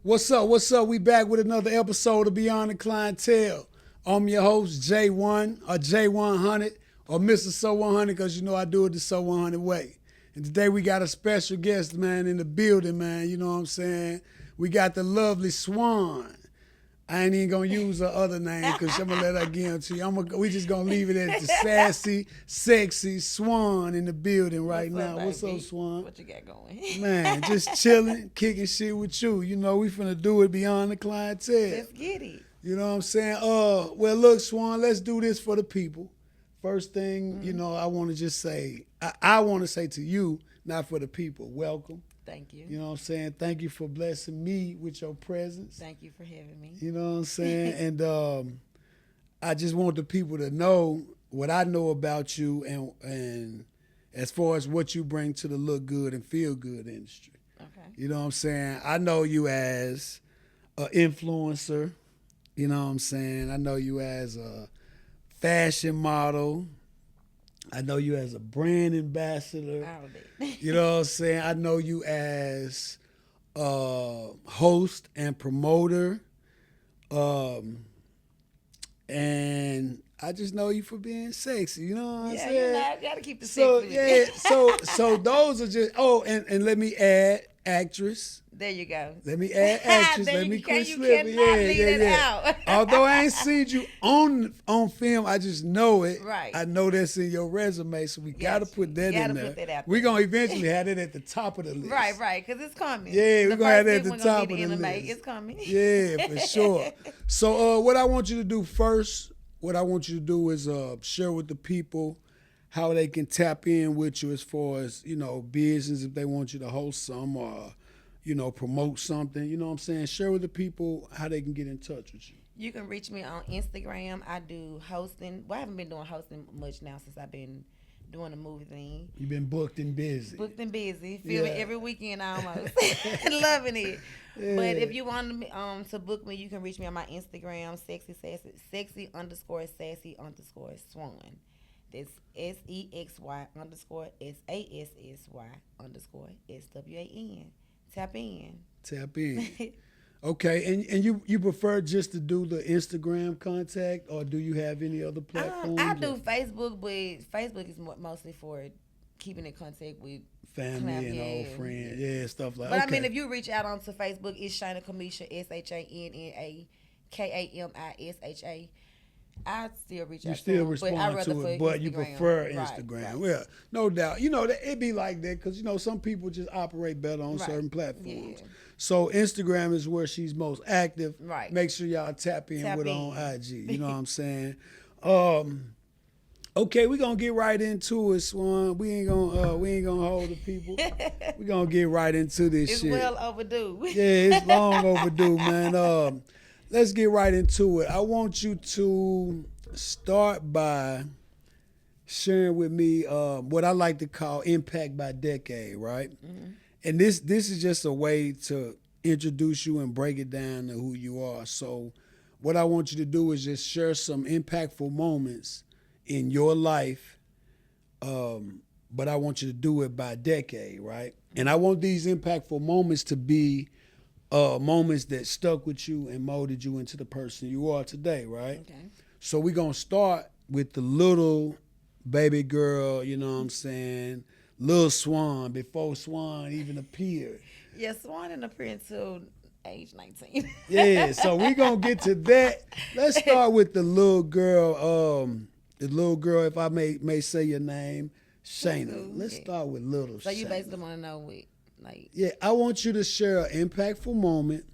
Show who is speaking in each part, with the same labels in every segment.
Speaker 1: What's up? What's up? We back with another episode of Beyond the Clientele. I'm your host, J1 or J100 or Mr. So 100 because you know I do it the So 100 way. And today we got a special guest, man, in the building, man. You know what I'm saying? We got the lovely Swann. I ain't even gonna use her other name because I'm gonna let her get into you. We just gonna leave it at the sassy, sexy Swann in the building right now. What's up, Swann?
Speaker 2: What you got going?
Speaker 1: Man, just chilling, kicking shit with you. You know, we finna do it beyond the clientele.
Speaker 2: Let's get it.
Speaker 1: You know what I'm saying? Well, look, Swann, let's do this for the people. First thing, you know, I want to just say, I want to say to you, not for the people, welcome.
Speaker 2: Thank you.
Speaker 1: You know what I'm saying? Thank you for blessing me with your presence.
Speaker 2: Thank you for having me.
Speaker 1: You know what I'm saying? And I just want the people to know what I know about you and as far as what you bring to the look good and feel good industry.
Speaker 2: Okay.
Speaker 1: You know what I'm saying? I know you as an influencer. You know what I'm saying? I know you as a fashion model. I know you as a brand ambassador.
Speaker 2: All day.
Speaker 1: You know what I'm saying? I know you as a host and promoter. And I just know you for being sexy. You know what I'm saying?
Speaker 2: You know, I gotta keep the
Speaker 1: So
Speaker 2: sexy.
Speaker 1: yeah, so those are just and let me add actress.
Speaker 2: There you go.
Speaker 1: Let me add actress.
Speaker 2: There
Speaker 1: Let
Speaker 2: you
Speaker 1: me
Speaker 2: can-
Speaker 1: quit
Speaker 2: you
Speaker 1: slipping.
Speaker 2: cannot
Speaker 1: Yeah,
Speaker 2: leave
Speaker 1: yeah,
Speaker 2: it
Speaker 1: yeah.
Speaker 2: out.
Speaker 1: Although I ain't seen you on film, I just know it.
Speaker 2: Right.
Speaker 1: I know that's in your resume, so we gotta
Speaker 2: Gotcha.
Speaker 1: put that
Speaker 2: You
Speaker 1: in
Speaker 2: gotta
Speaker 1: there.
Speaker 2: put that out
Speaker 1: We're
Speaker 2: there.
Speaker 1: gonna eventually have it at the top of the list.
Speaker 2: Right, because it's coming.
Speaker 1: Yeah, we're gonna have that at the
Speaker 2: first
Speaker 1: top
Speaker 2: one
Speaker 1: of the
Speaker 2: gonna be
Speaker 1: list.
Speaker 2: anime. It's coming.
Speaker 1: Yeah, for sure. So what I want you to do first, what I want you to do is share with the people how they can tap in with you as far as, you know, business, if they want you to host some or, you know, promote something. You know what I'm saying? Share with the people how they can get in touch with you.
Speaker 2: You can reach me on Instagram. I do hosting. Well, I haven't been doing hosting much now since I've been doing the movie thing.
Speaker 1: You've been booked and busy.
Speaker 2: Booked and busy, filming
Speaker 1: Yeah.
Speaker 2: every weekend almost, loving it.
Speaker 1: Yeah.
Speaker 2: But if you want to book me, you can reach me on my Instagram, sexy underscore sassy underscore Swann. That's SEXY underscore SASSY underscore SWAN. Tap in.
Speaker 1: Tap in. Okay, and you prefer just to do the Instagram contact, or do you have any other platforms?
Speaker 2: I do Facebook, but Facebook is mostly for keeping in contact with
Speaker 1: family and
Speaker 2: yeah.
Speaker 1: old friends, yeah, stuff like.
Speaker 2: But
Speaker 1: Okay.
Speaker 2: I mean, if you reach out onto Facebook, it's Shana Kamisha, SHANNAKAMISHA. I still reach out.
Speaker 1: You still
Speaker 2: to
Speaker 1: respond
Speaker 2: them, but
Speaker 1: to it, but you prefer
Speaker 2: Right,
Speaker 1: Instagram.
Speaker 2: right.
Speaker 1: Yeah, no doubt. You know, it be like that because, you know, some people just operate better on
Speaker 2: Right.
Speaker 1: certain platforms.
Speaker 2: Yeah.
Speaker 1: So Instagram is where she's most active.
Speaker 2: Right.
Speaker 1: Make sure y'all tap in
Speaker 2: Tap
Speaker 1: with her
Speaker 2: in.
Speaker 1: on IG. You know what I'm saying? Okay, we're gonna get right into it, Swann. We ain't gonna hold the people. We're gonna get right into this
Speaker 2: It's
Speaker 1: shit.
Speaker 2: well overdue.
Speaker 1: Yeah, it's long overdue, man. Let's get right into it. I want you to start by sharing with me what I like to call impact by decade, right? Mm-hmm. And this is just a way to introduce you and break it down to who you are. So what I want you to do is just share some impactful moments in your life, but I want you to do it by decade, right? And I want these impactful moments to be moments that stuck with you and molded you into the person you are today, right?
Speaker 2: Okay.
Speaker 1: So we're going to start with the little baby girl, you know what I'm saying, little Swann, before Swann even appeared.
Speaker 2: Yeah, Swann didn't appear until age 19.
Speaker 1: Yeah, so we're going to get to that. Let's start with the little girl, if I may say your name, Shayna. Let's start with little Shayna.
Speaker 2: So you basically want to know what, like...
Speaker 1: Yeah, I want you to share an impactful moment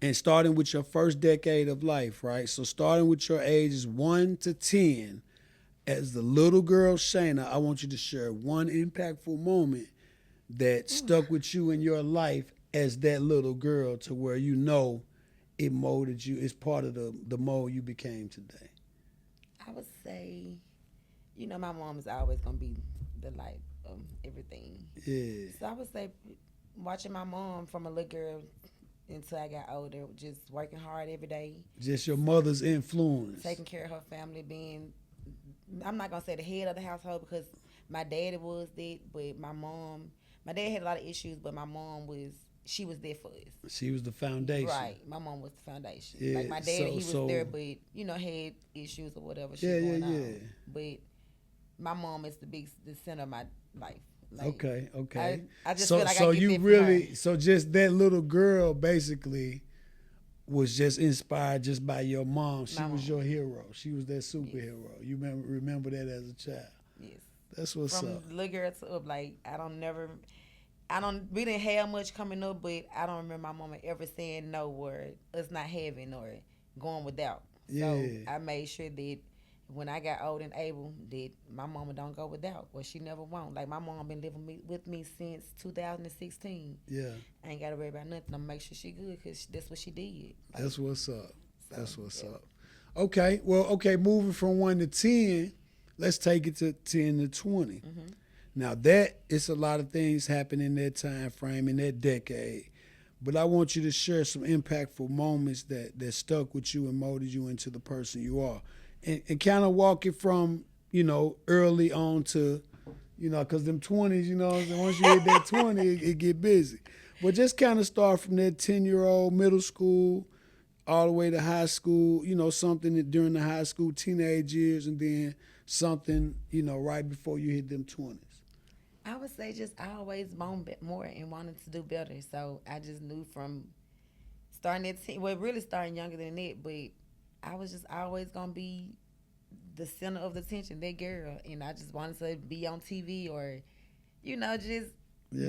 Speaker 1: and starting with your first decade of life, right? So starting with your ages 1 to 10, as the little girl Shayna, I want you to share one impactful moment that stuck with you in your life as that little girl to where you know it molded you. It's part of the mold you became today.
Speaker 2: I would say, you know, my mom is always going to be the light of everything.
Speaker 1: Yeah.
Speaker 2: So I would say watching my mom from a little girl until I got older, just working hard every day.
Speaker 1: Just your mother's influence.
Speaker 2: Taking care of her family, being, I'm not going to say the head of the household because my daddy was that, but my dad had a lot of issues, but my mom was she was there for us.
Speaker 1: She was the foundation.
Speaker 2: Right. My mom was the foundation.
Speaker 1: Yeah.
Speaker 2: Like my dad, he was there, but had issues or whatever shit going on. But my mom is the center of my life. Like,
Speaker 1: okay.
Speaker 2: I just feel like
Speaker 1: so
Speaker 2: I get
Speaker 1: you
Speaker 2: that
Speaker 1: really
Speaker 2: from her.
Speaker 1: so just that little girl basically was just inspired just by your mom. She was your hero. She was that superhero. Yes. You remember that as a child.
Speaker 2: Yes.
Speaker 1: That's what's
Speaker 2: from
Speaker 1: up.
Speaker 2: From little girl to up, like we didn't have much coming up, but I don't remember my mama ever saying no or us not having or going without.
Speaker 1: Yeah.
Speaker 2: So I made sure that when I got old and able, that my mama don't go without, or she never won't. Like my mom been living with me since 2016.
Speaker 1: Yeah.
Speaker 2: I ain't got to worry about nothing. I'm make sure she good because that's what she did. Like,
Speaker 1: that's what's up. That's what's up. Okay. Well, moving from 1 to 10, let's take it to 10 to 20.
Speaker 2: Mm-hmm.
Speaker 1: Now that it's a lot of things happen in that time frame, in that decade. But I want you to share some impactful moments that stuck with you and molded you into the person you are. And kind of walk it from, early on to, because them 20s, once you hit that 20, it get busy. But just kind of start from that 10-year-old middle school all the way to high school, something that during the high school teenage years, and then something, right before you hit them 20s.
Speaker 2: I would say just I always wanted more and wanted to do better. So I just knew from starting at really starting younger than that, but I was just always going to be the center of the attention, that girl. And I just wanted to be on TV or, just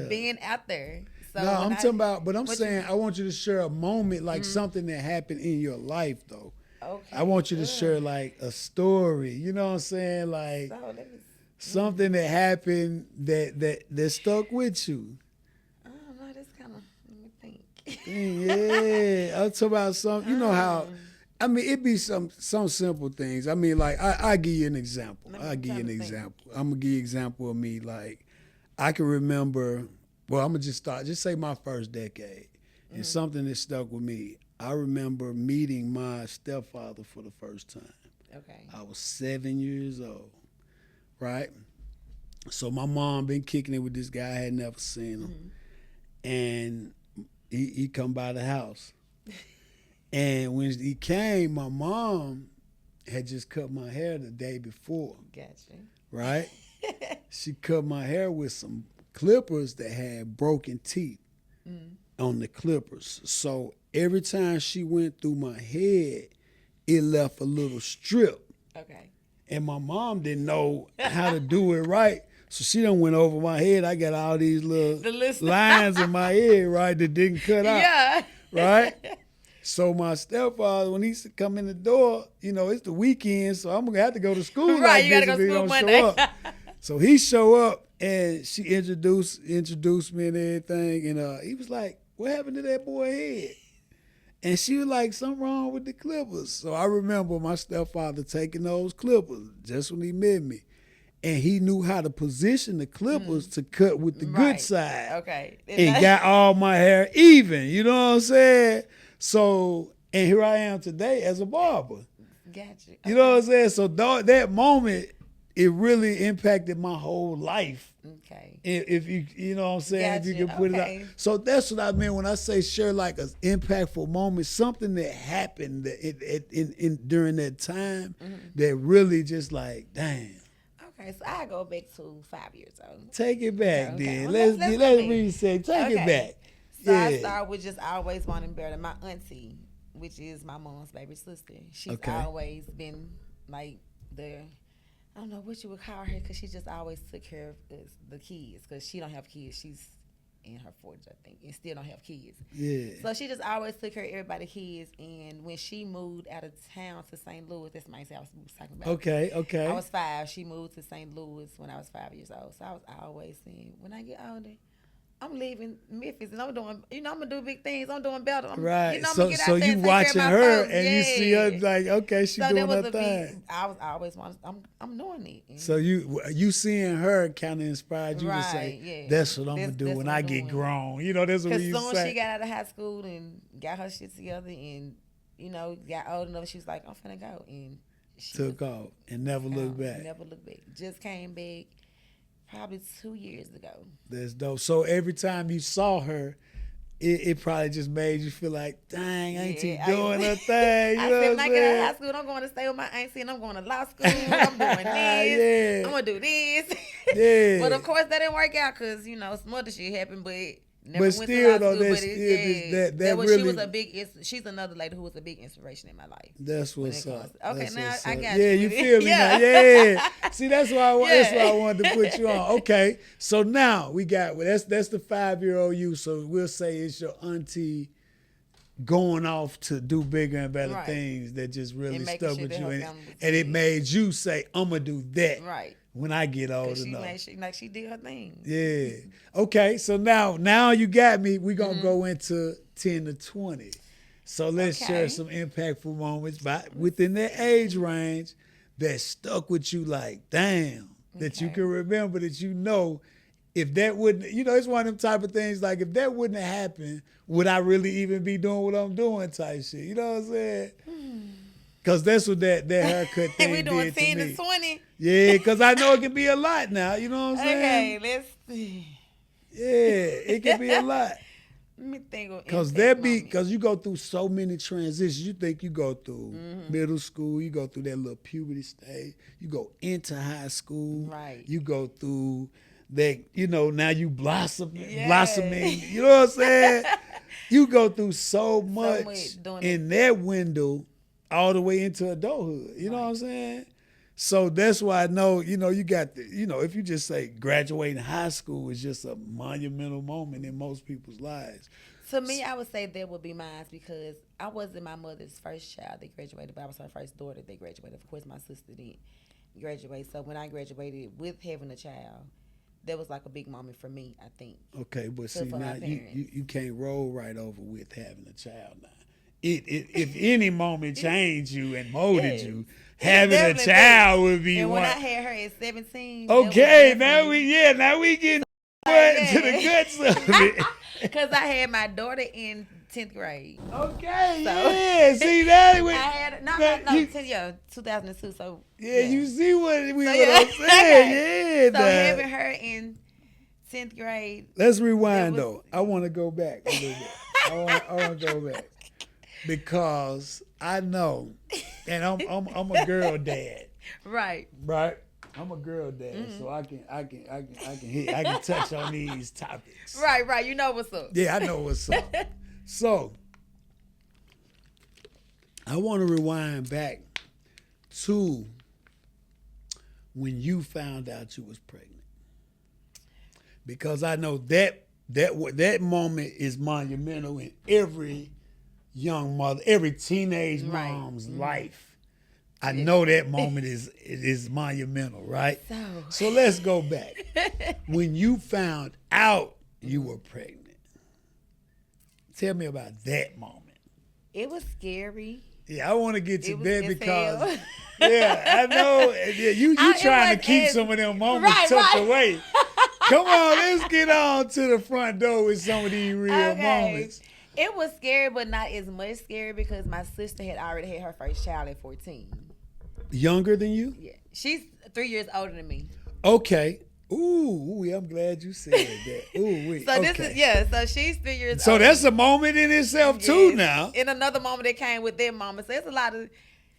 Speaker 2: being out there. So
Speaker 1: no, I'm talking about, but I'm saying I want you to share a moment, like something that happened in your life, though.
Speaker 2: Okay.
Speaker 1: I want you to share, like, a story. You know what I'm saying? Like, something that happened that stuck with you.
Speaker 2: I don't know. That's kind of, let me think.
Speaker 1: Yeah. I'm talking about something, how, I mean, it be some simple things. I mean, like, I give you an example. I'm going to give you an example of me. Like, I can remember, well, I'm going to just say my first decade. And something that stuck with me. I remember meeting my stepfather for the first time.
Speaker 2: Okay.
Speaker 1: I was 7 years old, right? So my mom been kicking it with this guy. I had never seen him. And he come by the house. And when he came, my mom had just cut my hair the day before.
Speaker 2: Gotcha.
Speaker 1: Right? She cut my hair with some clippers that had broken teeth on the clippers. So every time she went through my head, it left a little strip.
Speaker 2: Okay.
Speaker 1: And my mom didn't know how to do it right. So she done went over my head. I got all these little lines in my head, right, that didn't cut out.
Speaker 2: Yeah.
Speaker 1: Right? So my stepfather, when he come in the door, it's the weekend, so I'm going to have to go to school.
Speaker 2: Right,
Speaker 1: like
Speaker 2: you got to
Speaker 1: this
Speaker 2: go
Speaker 1: if
Speaker 2: to school
Speaker 1: he
Speaker 2: Monday.
Speaker 1: don't show up. So he show up, and she introduced me and everything, and he was like, what happened to that boy head? And she was like, something wrong with the clippers. So I remember my stepfather taking those clippers just when he met me. And he knew how to position the clippers to cut with the good side.
Speaker 2: Okay.
Speaker 1: And got all my hair even. You know what I'm saying? So, and here I am today as a barber.
Speaker 2: Gotcha. Okay.
Speaker 1: You know what I'm saying? So that moment, it really impacted my whole life.
Speaker 2: Okay.
Speaker 1: If you know what I'm saying?
Speaker 2: Gotcha.
Speaker 1: If you can put it out. So that's what I mean when I say share like an impactful moment, something that happened during that time that really just like, damn.
Speaker 2: Okay, so I go back to 5 years old.
Speaker 1: Take it back then.
Speaker 2: Well,
Speaker 1: let's reset. Take it back.
Speaker 2: So I started with just always wanting better. My auntie, which is my mom's baby sister, she's always been like I don't know what you would call her, because she just always took care of the kids, because she don't have kids. She's in her 40s, I think, and still don't have kids.
Speaker 1: Yeah.
Speaker 2: So she just always took care of everybody's kids. And when she moved out of town to St. Louis, that's my house we was talking about.
Speaker 1: Okay.
Speaker 2: I was 5. She moved to St. Louis when I was 5 years old. So I was always saying, when I get older, I'm leaving Memphis and I'm doing, I'm gonna do big things. I'm doing better.
Speaker 1: Right.
Speaker 2: I'm gonna get out
Speaker 1: so
Speaker 2: there
Speaker 1: you
Speaker 2: and take
Speaker 1: watching
Speaker 2: care of my
Speaker 1: her
Speaker 2: folks.
Speaker 1: and you see her like, okay, she's doing her thing.
Speaker 2: I was always wanting. I'm doing it. And
Speaker 1: so you seeing her kind of inspired you to say, that's what I'm gonna do when I get grown. That's what you say.
Speaker 2: Because soon she got out of high school and got her shit together and got old enough, she was like, I'm finna go, and she
Speaker 1: took off and never looked back.
Speaker 2: Never looked back. Just came back. Probably 2 years ago.
Speaker 1: That's dope. So every time you saw her, it probably just made you feel like, dang, ain't
Speaker 2: Yeah,
Speaker 1: he doing her thing? You
Speaker 2: I
Speaker 1: know
Speaker 2: said,
Speaker 1: what
Speaker 2: when I
Speaker 1: I'm
Speaker 2: get out of
Speaker 1: saying?
Speaker 2: high school, I'm going to stay with my auntie and I'm going to law school. I'm doing this.
Speaker 1: Yeah.
Speaker 2: I'm going to do this.
Speaker 1: Yeah.
Speaker 2: But of course, that didn't work out because, some other shit happened. But never
Speaker 1: But
Speaker 2: went
Speaker 1: still,
Speaker 2: to law
Speaker 1: though,
Speaker 2: school.
Speaker 1: that's
Speaker 2: But
Speaker 1: still that
Speaker 2: was,
Speaker 1: really.
Speaker 2: she was a big, she's another lady who was a big inspiration in my life.
Speaker 1: That's what's up.
Speaker 2: Okay,
Speaker 1: That's
Speaker 2: now
Speaker 1: what's
Speaker 2: I
Speaker 1: up.
Speaker 2: got
Speaker 1: Yeah,
Speaker 2: you.
Speaker 1: you feel me now? Yeah. See, that's why that's why I
Speaker 2: Yeah.
Speaker 1: wanted to put you on. Okay, so now we got that's the 5-year-old you. So we'll say it's your auntie going off to do bigger and better
Speaker 2: Right.
Speaker 1: things that just really
Speaker 2: And making
Speaker 1: stuck
Speaker 2: sure
Speaker 1: with
Speaker 2: that
Speaker 1: you,
Speaker 2: her
Speaker 1: and
Speaker 2: family was
Speaker 1: it
Speaker 2: good.
Speaker 1: made you say, "I'm gonna do that
Speaker 2: Right.
Speaker 1: when I get old
Speaker 2: Because
Speaker 1: enough."
Speaker 2: she did her thing.
Speaker 1: Yeah. Okay. So now you got me. We're gonna go into 10 to 20. So let's share
Speaker 2: Okay.
Speaker 1: some impactful moments within that age range that stuck with you like, damn, that you
Speaker 2: Okay.
Speaker 1: can remember, that if that wouldn't, it's one of them type of things like, if that wouldn't have happened, would I really even be doing what I'm doing type shit? You know what I'm saying? Because that's what that haircut thing
Speaker 2: We doing
Speaker 1: did
Speaker 2: 10
Speaker 1: to
Speaker 2: to
Speaker 1: me.
Speaker 2: 20.
Speaker 1: Yeah, because I know it can be a lot now. You know what I'm saying?
Speaker 2: Okay, let's see.
Speaker 1: Yeah, it can be a lot.
Speaker 2: Let me think of
Speaker 1: Because you go through so many transitions. You think you go through middle school, you go through that little puberty stage, you go into high school,
Speaker 2: Right.
Speaker 1: you go through that, now you blossoming,
Speaker 2: Yeah.
Speaker 1: you know what I'm saying? You go through so much
Speaker 2: doing
Speaker 1: in that window all the way into adulthood. You know what I'm saying? So that's why I know, you got if you just say graduating high school is just a monumental moment in most people's lives.
Speaker 2: To me, I would say that would be mine because I wasn't my mother's first child that graduated, but I was her first daughter that graduated. Of course, my sister didn't graduate. So when I graduated with having a child, that was like a big moment for me, I think.
Speaker 1: Okay, but
Speaker 2: So
Speaker 1: see,
Speaker 2: for
Speaker 1: now
Speaker 2: my parents.
Speaker 1: you can't roll right over with having a child now. If any moment changed you and molded
Speaker 2: Yes.
Speaker 1: you,
Speaker 2: It
Speaker 1: having a
Speaker 2: definitely
Speaker 1: child would be
Speaker 2: And
Speaker 1: one.
Speaker 2: when I had her at 17,
Speaker 1: Okay, now we getting to the guts of it.
Speaker 2: Because I had my daughter in 10th grade.
Speaker 1: Okay,
Speaker 2: So-
Speaker 1: yeah. See that?
Speaker 2: I had, no, 2002. So
Speaker 1: You see what
Speaker 2: So,
Speaker 1: what
Speaker 2: yeah.
Speaker 1: I'm saying? Yeah.
Speaker 2: So having her in 10th grade.
Speaker 1: Let's rewind
Speaker 2: was-
Speaker 1: though. I want to go back a little bit. I want to go back because I know, and I'm a girl dad,
Speaker 2: Right.
Speaker 1: right? I'm a girl dad, so I can touch on these topics.
Speaker 2: Right. You know what's up.
Speaker 1: Yeah, I know what's up. So I want to rewind back to when you found out you was pregnant, because I know that moment is monumental in every young mother, every teenage mom's life. I know that moment is monumental, right? So let's go back. When you found out you were pregnant, tell me about that moment.
Speaker 2: It was scary.
Speaker 1: Yeah, I want to get to
Speaker 2: It was
Speaker 1: that
Speaker 2: as
Speaker 1: because,
Speaker 2: hell.
Speaker 1: I know you trying to keep some of them moments tucked away. Come on, let's get on to the front door with some of these real moments.
Speaker 2: It was scary, but not as much scary because my sister had already had her first child at 14.
Speaker 1: Younger than you?
Speaker 2: Yeah. She's 3 years older than me.
Speaker 1: Okay. Ooh, I'm glad you said that. Ooh,
Speaker 2: So this is so she's 3 years
Speaker 1: So
Speaker 2: older.
Speaker 1: that's a moment in itself too
Speaker 2: Yes.
Speaker 1: now.
Speaker 2: And another moment that came with their mama. So it's a lot of,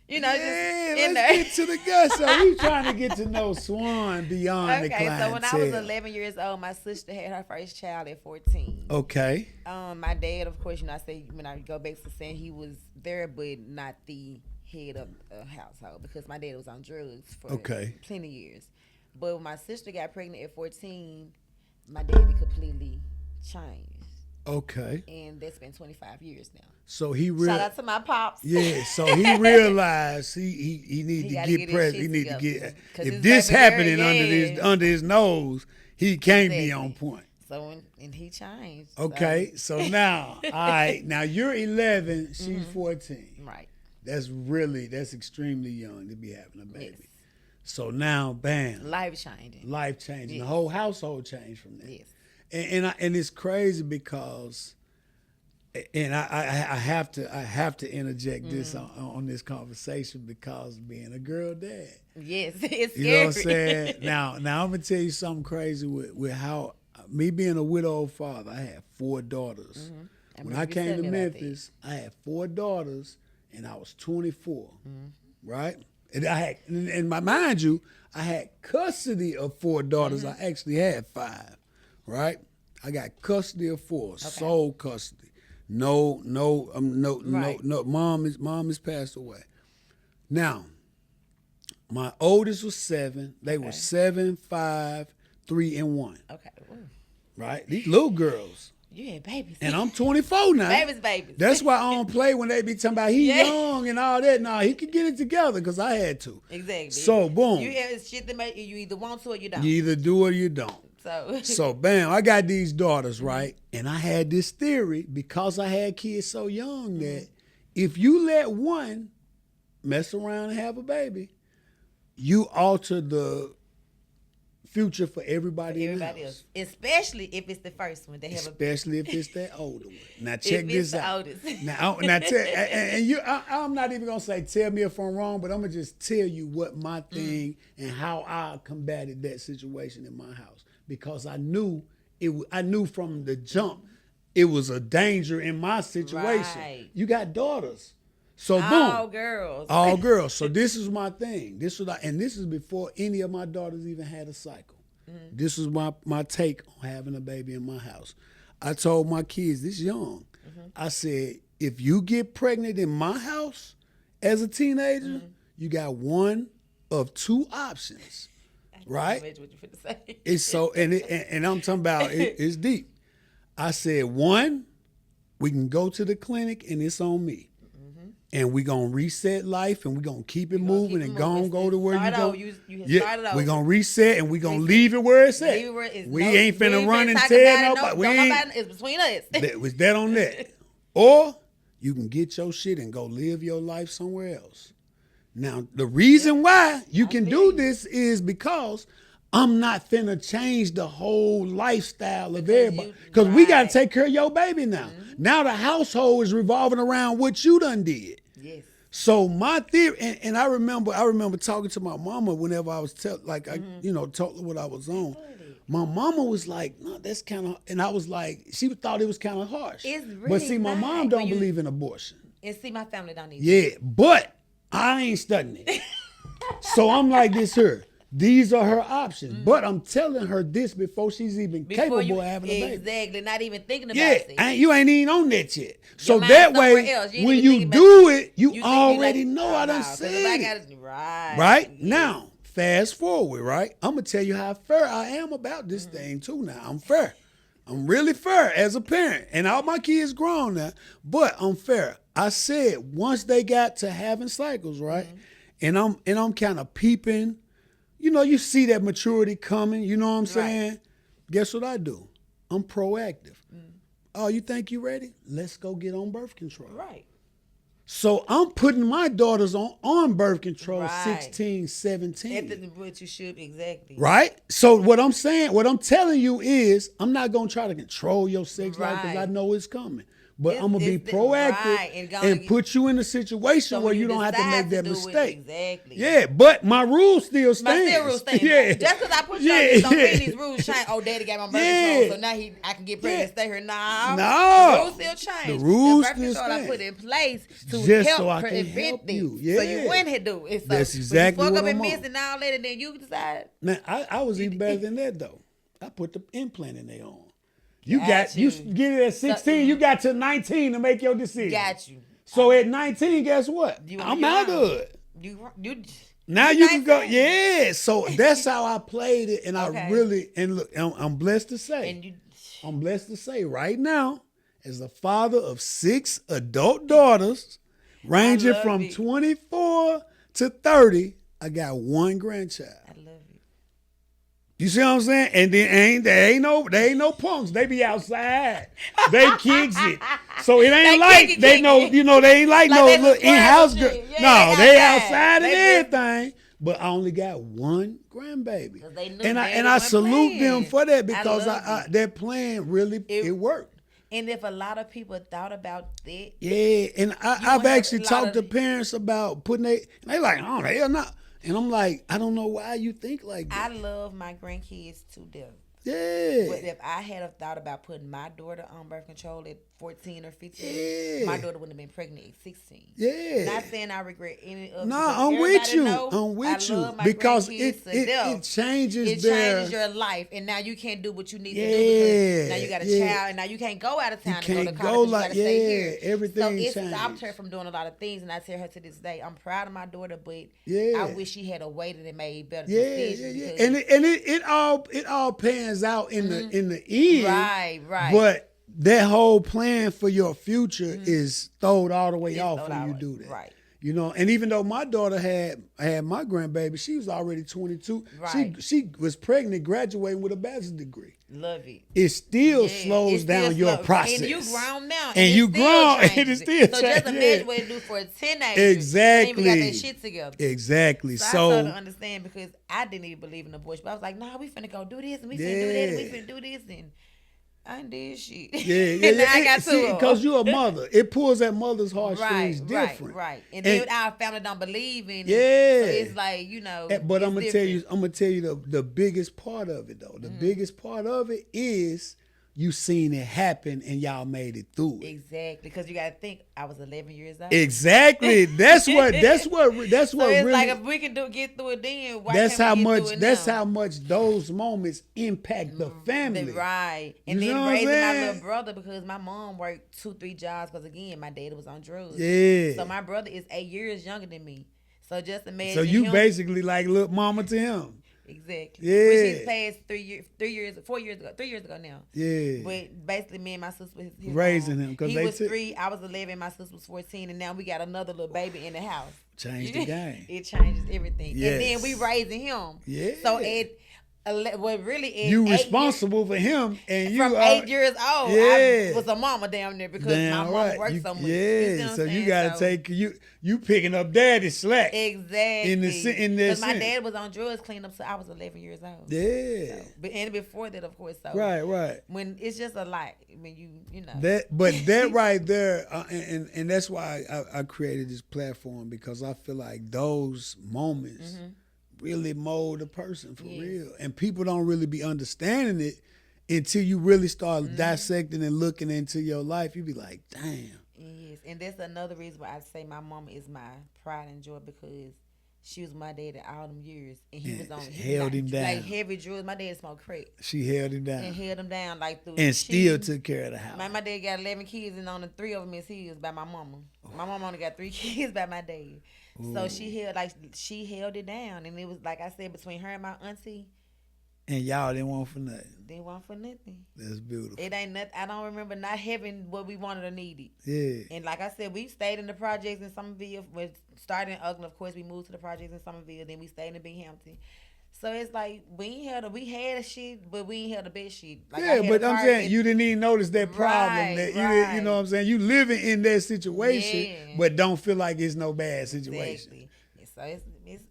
Speaker 2: just
Speaker 1: Yeah,
Speaker 2: in
Speaker 1: let's
Speaker 2: there.
Speaker 1: get to the guts. So we trying to get to know Swann beyond the clientele.
Speaker 2: So when I was 11 years old, my sister had her first child at 14.
Speaker 1: Okay.
Speaker 2: My dad, of course, I say when I go back to saying he was there, but not the head of the household because my dad was on drugs for plenty of years. But when my sister got pregnant at 14, my daddy completely changed.
Speaker 1: Okay.
Speaker 2: And that's been 25 years now.
Speaker 1: So he
Speaker 2: Shout out to my pops.
Speaker 1: Yeah, so he realized he need to get present. He need to get if this happening under his nose, he can't be on point.
Speaker 2: So and he changed.
Speaker 1: Okay, so now, all right, now you're 11, she's 14.
Speaker 2: Right.
Speaker 1: That's extremely young to be having a baby.
Speaker 2: Yes.
Speaker 1: So now, bam,
Speaker 2: Life changing.
Speaker 1: Yes. The whole household changed from that.
Speaker 2: Yes.
Speaker 1: And it's crazy because, and I have to interject this on this conversation because being a girl dad.
Speaker 2: Yes, it's scary.
Speaker 1: You know what I'm saying? Now I'm gonna tell you something crazy with how me being a widowed father, I had 4 daughters. When I came to Memphis, I had 4 daughters, and I was 24, right? And I had, and mind you, I had custody of 4 daughters. I actually had 5, right? I got custody of 4, sole custody. No. Mom is passed away. Now, my oldest was 7. They were 7, 5, 3, and 1.
Speaker 2: Okay. Ooh.
Speaker 1: Right? These little girls.
Speaker 2: You had babies.
Speaker 1: And I'm 24 now.
Speaker 2: Babies.
Speaker 1: That's why I don't play when they be talking about he young and all that. No, he could get it together because I had to.
Speaker 2: Exactly.
Speaker 1: So, boom.
Speaker 2: You have shit that make you either want to or you don't.
Speaker 1: You either do or you don't. So bam, I got these daughters, right? And I had this theory because I had kids so young that if you let one mess around and have a baby, you alter the future for everybody else.
Speaker 2: Especially if it's the first one.
Speaker 1: Especially if it's that older one. Now check this out. Now I'm not even gonna say tell me if I'm wrong, but I'm gonna just tell you what my thing and how I combated that situation in my house. Because I knew from the jump it was a danger in my situation. Right. You got daughters. So
Speaker 2: all
Speaker 1: boom. All girls. So this is my thing. This is before any of my daughters even had a cycle. This is my take on having a baby in my house. I told my kids this young. I said, if you get pregnant in my house as a teenager, you got one of 2 options. Right?
Speaker 2: What you finna say.
Speaker 1: It's so and I'm talking about it's deep. I said, 1, we can go to the clinic and it's on me. And we're going to reset life and we're going to keep it moving and go to where you go. We're going to reset and we're going to leave it where it's at. We ain't finna run and tell nobody.
Speaker 2: It's between us.
Speaker 1: That was that on that. Or you can get your shit and go live your life somewhere else. Now, the reason why you can do this is because I'm not finna change the whole lifestyle of everybody. Because we got to take care of your baby now. Now the household is revolving around what you done did.
Speaker 2: Yes.
Speaker 1: So my theory, and I remember talking to my mama whenever I was told her what I was on. My mama was like, no, that's kind of, and I was like, she thought it was kind of harsh.
Speaker 2: It's really
Speaker 1: but see, my mom don't believe in abortion.
Speaker 2: And see, my family don't either.
Speaker 1: Yeah, but I ain't studying it. So I'm like this here. These are her options. But I'm telling her this before she's even capable of having a baby.
Speaker 2: Exactly, not even thinking about it.
Speaker 1: Yeah, you ain't even on that yet. So that way, when you do it, you already know I done said it. Right? Now, fast forward, right? I'm going to tell you how fair I am about this thing too now. I'm fair. I'm really fair as a parent. And all my kids grown now, but I'm fair. I said once they got to having cycles, right? And I'm kind of peeping. You know, you see that maturity coming, you know what I'm saying? Guess what I do? I'm proactive. Oh, you think you ready? Let's go get on birth control.
Speaker 2: Right.
Speaker 1: So I'm putting my daughters on birth control 16, 17.
Speaker 2: What you should, exactly.
Speaker 1: Right? So what I'm telling you is I'm not going to try to control your sex life because I know it's coming. But I'm going to be proactive and put you in a situation where you don't have to make that mistake.
Speaker 2: Exactly.
Speaker 1: Yeah, but my rules still stand.
Speaker 2: My rules stand. Yeah. Just because I put you on this don't mean these rules change. Oh, daddy got my birth control, so now I can get pregnant and stay here. No.
Speaker 1: The
Speaker 2: rules still change.
Speaker 1: The rules
Speaker 2: the birth
Speaker 1: still
Speaker 2: control
Speaker 1: stand.
Speaker 2: I put in place to
Speaker 1: just
Speaker 2: help
Speaker 1: so I can
Speaker 2: prevent
Speaker 1: help
Speaker 2: things.
Speaker 1: you. Yeah.
Speaker 2: So you wouldn't have do it. So
Speaker 1: that's exactly
Speaker 2: when you
Speaker 1: what
Speaker 2: fuck up
Speaker 1: I'm
Speaker 2: and
Speaker 1: on.
Speaker 2: miss and all that, and then you decide.
Speaker 1: Now, I was even better than that, though. I put the implant in there on. You get it at 16, you got to 19 to make your decision.
Speaker 2: Got you.
Speaker 1: So at 19, guess what? I'm out of it. Now you can go, yeah. So that's how I played it, and I really, and look, I'm blessed to say, I'm blessed to say right now, as a father of 6 adult daughters, ranging from 24 to 30, I got 1 grandchild. You see what I'm saying? And then they ain't no punks. They be outside. They kicks it. So it ain't like they know, they ain't like no little in-house girl. No, they outside and everything. But I only got 1 grandbaby. And I salute them for that because that plan really it worked.
Speaker 2: And if a lot of people thought about that.
Speaker 1: Yeah, and I've actually talked to parents about putting they like, oh, hell no. And I'm like, I don't know why you think like that.
Speaker 2: I love my grandkids to death.
Speaker 1: Yeah.
Speaker 2: But if I had have thought about putting my daughter on birth control at 14 or 15,
Speaker 1: Yeah.
Speaker 2: my daughter wouldn't have been pregnant at 16.
Speaker 1: Yeah.
Speaker 2: Not saying I regret any of it.
Speaker 1: No,
Speaker 2: because
Speaker 1: I'm with
Speaker 2: everybody
Speaker 1: you.
Speaker 2: know
Speaker 1: I'm with
Speaker 2: I
Speaker 1: you
Speaker 2: love my
Speaker 1: because
Speaker 2: grandkids to
Speaker 1: it
Speaker 2: death.
Speaker 1: changes
Speaker 2: It
Speaker 1: their
Speaker 2: changes your life, and now you can't do what you need
Speaker 1: Yeah,
Speaker 2: to do because now you got a
Speaker 1: yeah.
Speaker 2: child, and now you can't go out of
Speaker 1: You
Speaker 2: town and go to
Speaker 1: can't
Speaker 2: college.
Speaker 1: go
Speaker 2: You got
Speaker 1: like
Speaker 2: to stay here. So
Speaker 1: everything
Speaker 2: it
Speaker 1: changed.
Speaker 2: stopped her from doing a lot of things, and I tell her to this day, I'm proud of my daughter, but
Speaker 1: Yeah.
Speaker 2: I wish she had a waited and made better
Speaker 1: Yeah,
Speaker 2: decisions.
Speaker 1: yeah, yeah.
Speaker 2: because-
Speaker 1: And it all pans out in the end.
Speaker 2: Right.
Speaker 1: But that whole plan for your future is thrown all the way off when you do that.
Speaker 2: Right.
Speaker 1: You know, and even though my daughter had my grandbaby, she was already 22.
Speaker 2: Right.
Speaker 1: She was pregnant, graduating with a bachelor's degree.
Speaker 2: Love it.
Speaker 1: It still
Speaker 2: Yeah,
Speaker 1: slows
Speaker 2: it still
Speaker 1: down your
Speaker 2: slow-
Speaker 1: process.
Speaker 2: And you grown now.
Speaker 1: And
Speaker 2: it
Speaker 1: you
Speaker 2: still
Speaker 1: grown, and
Speaker 2: changes
Speaker 1: it still
Speaker 2: So just
Speaker 1: changes.
Speaker 2: imagine what it do for a teenager.
Speaker 1: Exactly.
Speaker 2: They ain't even got their shit together.
Speaker 1: Exactly.
Speaker 2: So I started to understand because I didn't even believe in abortion. But I was like, nah, we finna go do this and we finna do that and we finna do this and I done did shit.
Speaker 1: Yeah.
Speaker 2: And then I got to
Speaker 1: because you're a mother. It pulls at mother's heartstrings different.
Speaker 2: Right. And then our family don't believe in it.
Speaker 1: Yeah.
Speaker 2: So it's like, you know.
Speaker 1: But I'm
Speaker 2: it's
Speaker 1: gonna
Speaker 2: different.
Speaker 1: tell you the biggest part of it though. The biggest part of it is you seen it happen and y'all made it through it.
Speaker 2: Exactly. Because you gotta think I was 11 years old.
Speaker 1: Exactly. That's what
Speaker 2: So
Speaker 1: really.
Speaker 2: it's like if we can get through it then, why
Speaker 1: That's
Speaker 2: can't
Speaker 1: how
Speaker 2: we get
Speaker 1: much.
Speaker 2: through it
Speaker 1: That's
Speaker 2: now?
Speaker 1: how much those moments impact the family.
Speaker 2: Right. And
Speaker 1: You know
Speaker 2: then
Speaker 1: what I'm
Speaker 2: raising my
Speaker 1: saying?
Speaker 2: little brother because my mom worked 2-3 jobs because again my dad was on drugs.
Speaker 1: Yeah.
Speaker 2: So my brother is 8 years younger than me. So just imagine.
Speaker 1: So you
Speaker 2: him,
Speaker 1: basically like little mama to him.
Speaker 2: exactly.
Speaker 1: Yeah.
Speaker 2: Which he's passed 4 years ago now.
Speaker 1: Yeah.
Speaker 2: But basically me and my sister was his
Speaker 1: Raising
Speaker 2: mom.
Speaker 1: him, 'cause
Speaker 2: he
Speaker 1: they
Speaker 2: was
Speaker 1: took-
Speaker 2: 3, I was 11, my sister was 14, and now we got another little baby in the house.
Speaker 1: Changed the game.
Speaker 2: It changes everything.
Speaker 1: Yes.
Speaker 2: And then we raising him.
Speaker 1: Yeah.
Speaker 2: So really at
Speaker 1: You
Speaker 2: 8
Speaker 1: responsible for him, and you
Speaker 2: from
Speaker 1: are
Speaker 2: 8 years old,
Speaker 1: Yeah.
Speaker 2: I was a mama down there because
Speaker 1: damn
Speaker 2: my mama
Speaker 1: right.
Speaker 2: worked
Speaker 1: You-
Speaker 2: so much.
Speaker 1: Yeah.
Speaker 2: You see what I'm
Speaker 1: So you
Speaker 2: saying?
Speaker 1: gotta take you picking up daddy's slack.
Speaker 2: Exactly.
Speaker 1: in that
Speaker 2: Because my
Speaker 1: sense.
Speaker 2: dad was on drugs cleaning up, so I was 11 years old.
Speaker 1: Yeah.
Speaker 2: So, and before that, of course. So
Speaker 1: Right.
Speaker 2: when it's just a lot, when you know.
Speaker 1: That right there, and that's why I created this platform because I feel like those moments really mold a person for real, and people don't really be understanding it until you really start dissecting and looking into your life. You be like, damn.
Speaker 2: Yes, and that's another reason why I say my mama is my pride and joy because she was my dad all them years, and he was on
Speaker 1: held him down.
Speaker 2: like heavy drugs. My dad smoked crack
Speaker 1: She held him down
Speaker 2: and held him down like through
Speaker 1: and still
Speaker 2: cheating.
Speaker 1: took care of the house.
Speaker 2: My dad got 11 kids, and on the 3 of them is his by my mama. My mama only got 3 kids by my dad. So she held it down, and it was like I said between her and my auntie.
Speaker 1: And y'all didn't want for nothing.
Speaker 2: Didn't want for nothing.
Speaker 1: That's beautiful.
Speaker 2: It ain't nothing. I don't remember not having what we wanted or needed.
Speaker 1: Yeah.
Speaker 2: And like I said, we stayed in the projects in Somerville. We started in Oakland, of course. We moved to the projects in Somerville. Then we stayed in Binghamton. So it's like we had a shit, but we ain't had the best shit. Like I
Speaker 1: Yeah,
Speaker 2: had
Speaker 1: but
Speaker 2: a
Speaker 1: I'm
Speaker 2: apartment.
Speaker 1: saying you didn't even notice that problem.
Speaker 2: Right,
Speaker 1: That
Speaker 2: right.
Speaker 1: you know what I'm saying? You living in that situation,
Speaker 2: Yeah.
Speaker 1: but don't feel like it's no bad situation.
Speaker 2: Exactly. So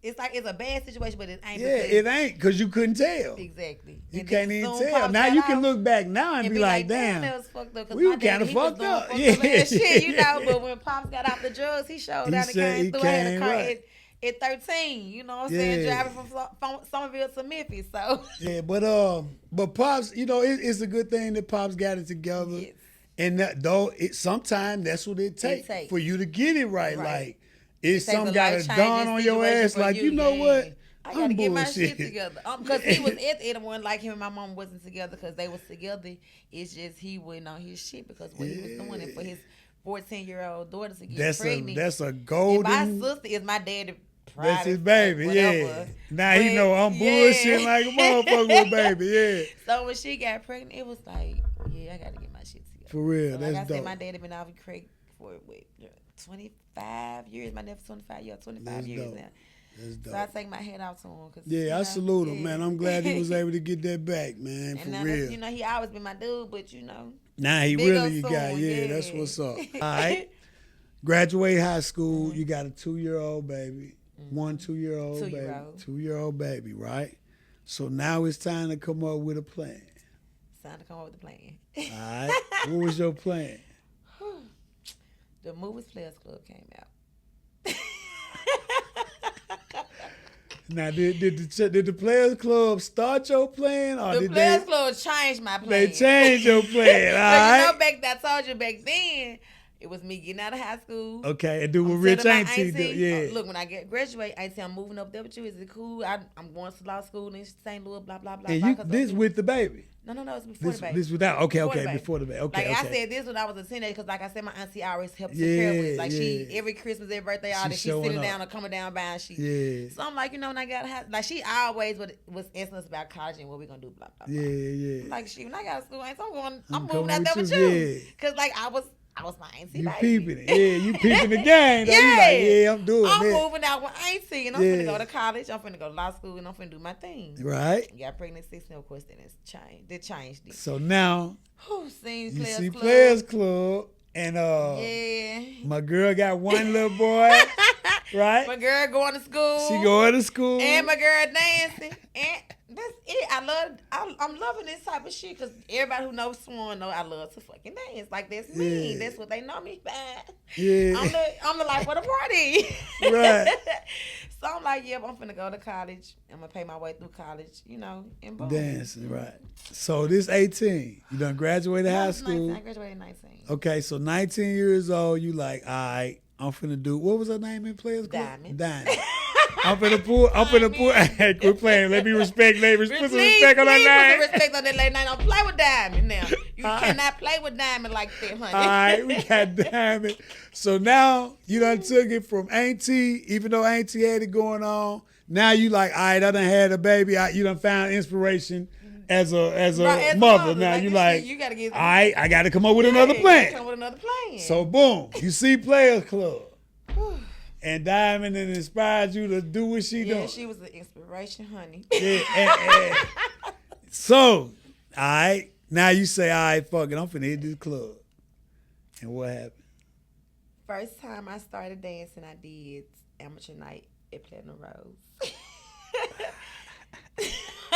Speaker 2: it's like it's a bad situation, but it ain't.
Speaker 1: Yeah,
Speaker 2: because-
Speaker 1: it ain't because you couldn't tell.
Speaker 2: Exactly.
Speaker 1: You
Speaker 2: And
Speaker 1: can't
Speaker 2: then
Speaker 1: even
Speaker 2: soon
Speaker 1: tell.
Speaker 2: Pops
Speaker 1: Now
Speaker 2: got
Speaker 1: you can
Speaker 2: out
Speaker 1: look back now and be like, damn,
Speaker 2: that was fucked up. 'Cause
Speaker 1: we
Speaker 2: my
Speaker 1: were
Speaker 2: dad,
Speaker 1: kinda
Speaker 2: he was
Speaker 1: fucked
Speaker 2: doing
Speaker 1: up.
Speaker 2: fucked
Speaker 1: Yeah.
Speaker 2: up ass shit, you know. But when Pops got out the drugs, he showed
Speaker 1: He
Speaker 2: down and
Speaker 1: said he
Speaker 2: came through. I had a
Speaker 1: came
Speaker 2: car
Speaker 1: right.
Speaker 2: at 13, you know what I'm saying?
Speaker 1: Yeah.
Speaker 2: Driving from Somerville to Memphis. So
Speaker 1: yeah, but Pops, you know, it's a good thing that Pops got it together.
Speaker 2: Yes.
Speaker 1: And that, though, sometimes that's what it takes
Speaker 2: takes.
Speaker 1: for you to get it right.
Speaker 2: Right.
Speaker 1: Like, it's
Speaker 2: takes
Speaker 1: some
Speaker 2: a
Speaker 1: got to
Speaker 2: life-changing
Speaker 1: dawn on your
Speaker 2: situation
Speaker 1: ass.
Speaker 2: for
Speaker 1: Like, you know
Speaker 2: yeah.
Speaker 1: what?
Speaker 2: I gotta
Speaker 1: I'm
Speaker 2: get my shit
Speaker 1: bullshit.
Speaker 2: together. Because he was at it, one like him and my mom wasn't together because they was together. It's just he wasn't on his shit because what he was doing it for his 14-year-old daughter to get pregnant.
Speaker 1: That's a
Speaker 2: And
Speaker 1: golden.
Speaker 2: my sister is my daddy.
Speaker 1: That's his baby, yeah.
Speaker 2: Whatever.
Speaker 1: Now he
Speaker 2: But,
Speaker 1: know I'm bullshit like a motherfucker with baby, yeah.
Speaker 2: So when she got pregnant, it was like, yeah, I gotta get my shit together.
Speaker 1: For real,
Speaker 2: So
Speaker 1: that's
Speaker 2: like I
Speaker 1: dope.
Speaker 2: said, my daddy been out of crack for 25 years. My nephew 25 years, 25
Speaker 1: That's
Speaker 2: years
Speaker 1: dope.
Speaker 2: now.
Speaker 1: That's dope.
Speaker 2: So I take my hat off to him. Cause,
Speaker 1: Yeah, I salute him, man. I'm glad he was able to get that back, man,
Speaker 2: And
Speaker 1: for
Speaker 2: now
Speaker 1: real.
Speaker 2: you know, he always been my dude, but you know.
Speaker 1: Now he
Speaker 2: big
Speaker 1: really
Speaker 2: up
Speaker 1: got,
Speaker 2: soon,
Speaker 1: yeah, that's what's up. All right. Graduate high school, you got a 2-year-old baby, 1 2-year-old baby,
Speaker 2: 2-year-old.
Speaker 1: 2-year-old baby, right? So now it's time to come up with a plan.
Speaker 2: It's time to come up with a plan.
Speaker 1: All right. What was your plan?
Speaker 2: The Movies Players Club came out.
Speaker 1: Now, did the Players Club start your plan, or
Speaker 2: The
Speaker 1: did
Speaker 2: Players Club changed my plan.
Speaker 1: they changed your plan? All right.
Speaker 2: I told you back then, it was me getting out of high school.
Speaker 1: Okay, and do what
Speaker 2: I'm
Speaker 1: Rich
Speaker 2: telling my
Speaker 1: Auntie do. Yeah.
Speaker 2: Look, when I graduate, Auntie, I'm moving up there with you. Is it cool? I'm going to law school in St. Louis, blah, blah, blah.
Speaker 1: And
Speaker 2: blah,
Speaker 1: you
Speaker 2: 'cause
Speaker 1: this with the baby.
Speaker 2: No, it's before the baby.
Speaker 1: This without. Okay,
Speaker 2: Before the
Speaker 1: okay,
Speaker 2: baby.
Speaker 1: before the baby. Okay,
Speaker 2: like
Speaker 1: okay.
Speaker 2: I said this when I was a teenager, because like I said, my auntie always helped take care of us. Like she every Christmas, every birthday, all that she's sitting down or coming down buying shit.
Speaker 1: Yeah.
Speaker 2: So I'm like, when I got like she always was asking us about college and what we gonna do, blah blah blah.
Speaker 1: Yeah.
Speaker 2: Like when I got to school, I'm
Speaker 1: coming
Speaker 2: moving out there with
Speaker 1: you,
Speaker 2: you, cause like I was my auntie.
Speaker 1: You
Speaker 2: baby.
Speaker 1: peeping it. Yeah, you peeping the game.
Speaker 2: Yeah.
Speaker 1: You like, yeah, I'm doing it.
Speaker 2: I'm moving out with auntie, and I'm finna go to college. I'm finna go to law school, and I'm finna do my thing.
Speaker 1: Right.
Speaker 2: Got pregnant 16, of course, then it's changed. They changed it.
Speaker 1: So now
Speaker 2: you
Speaker 1: see Players Club, and my girl got one little boy, right?
Speaker 2: My girl going to school.
Speaker 1: She going to school,
Speaker 2: and my girl dancing, and that's it. I'm loving this type of shit, because everybody who knows Swann know I love to fucking dance. Like that's me. That's what they know me by.
Speaker 1: Yeah.
Speaker 2: I'm the life of the party.
Speaker 1: Right.
Speaker 2: So I'm like, I'm finna go to college. I'm gonna pay my way through college, and boom.
Speaker 1: Dancing, right. So this 18. You done graduated high school.
Speaker 2: 19. I graduated 19.
Speaker 1: Okay, so 19 years old, you like, all right, I'm finna do, what was her name in Players Club? Diamond. I'm finna pull. Hey, quit playing. Let me respect, ladies. Put some respect on that name.
Speaker 2: Put some respect on that lady name. Don't play with Diamond now. You cannot play with Diamond like that, honey.
Speaker 1: All right, we got Diamond. So now you done took it from Auntie, even though Auntie had it going on. Now you like, all right, I done had a baby. You done found inspiration as a mother. Now
Speaker 2: like
Speaker 1: you like,
Speaker 2: you gotta get.
Speaker 1: All right, I got to come up with another plan.
Speaker 2: Come with another plan.
Speaker 1: So boom, you see Players Club. And Diamond inspired you to do what she doing.
Speaker 2: Yeah, she was the inspiration, honey.
Speaker 1: Yeah, and so, all right, now you say, all right, fuck it, I'm finna hit this club. And what happened?
Speaker 2: First time I started dancing, I did amateur night at Platinum Rose.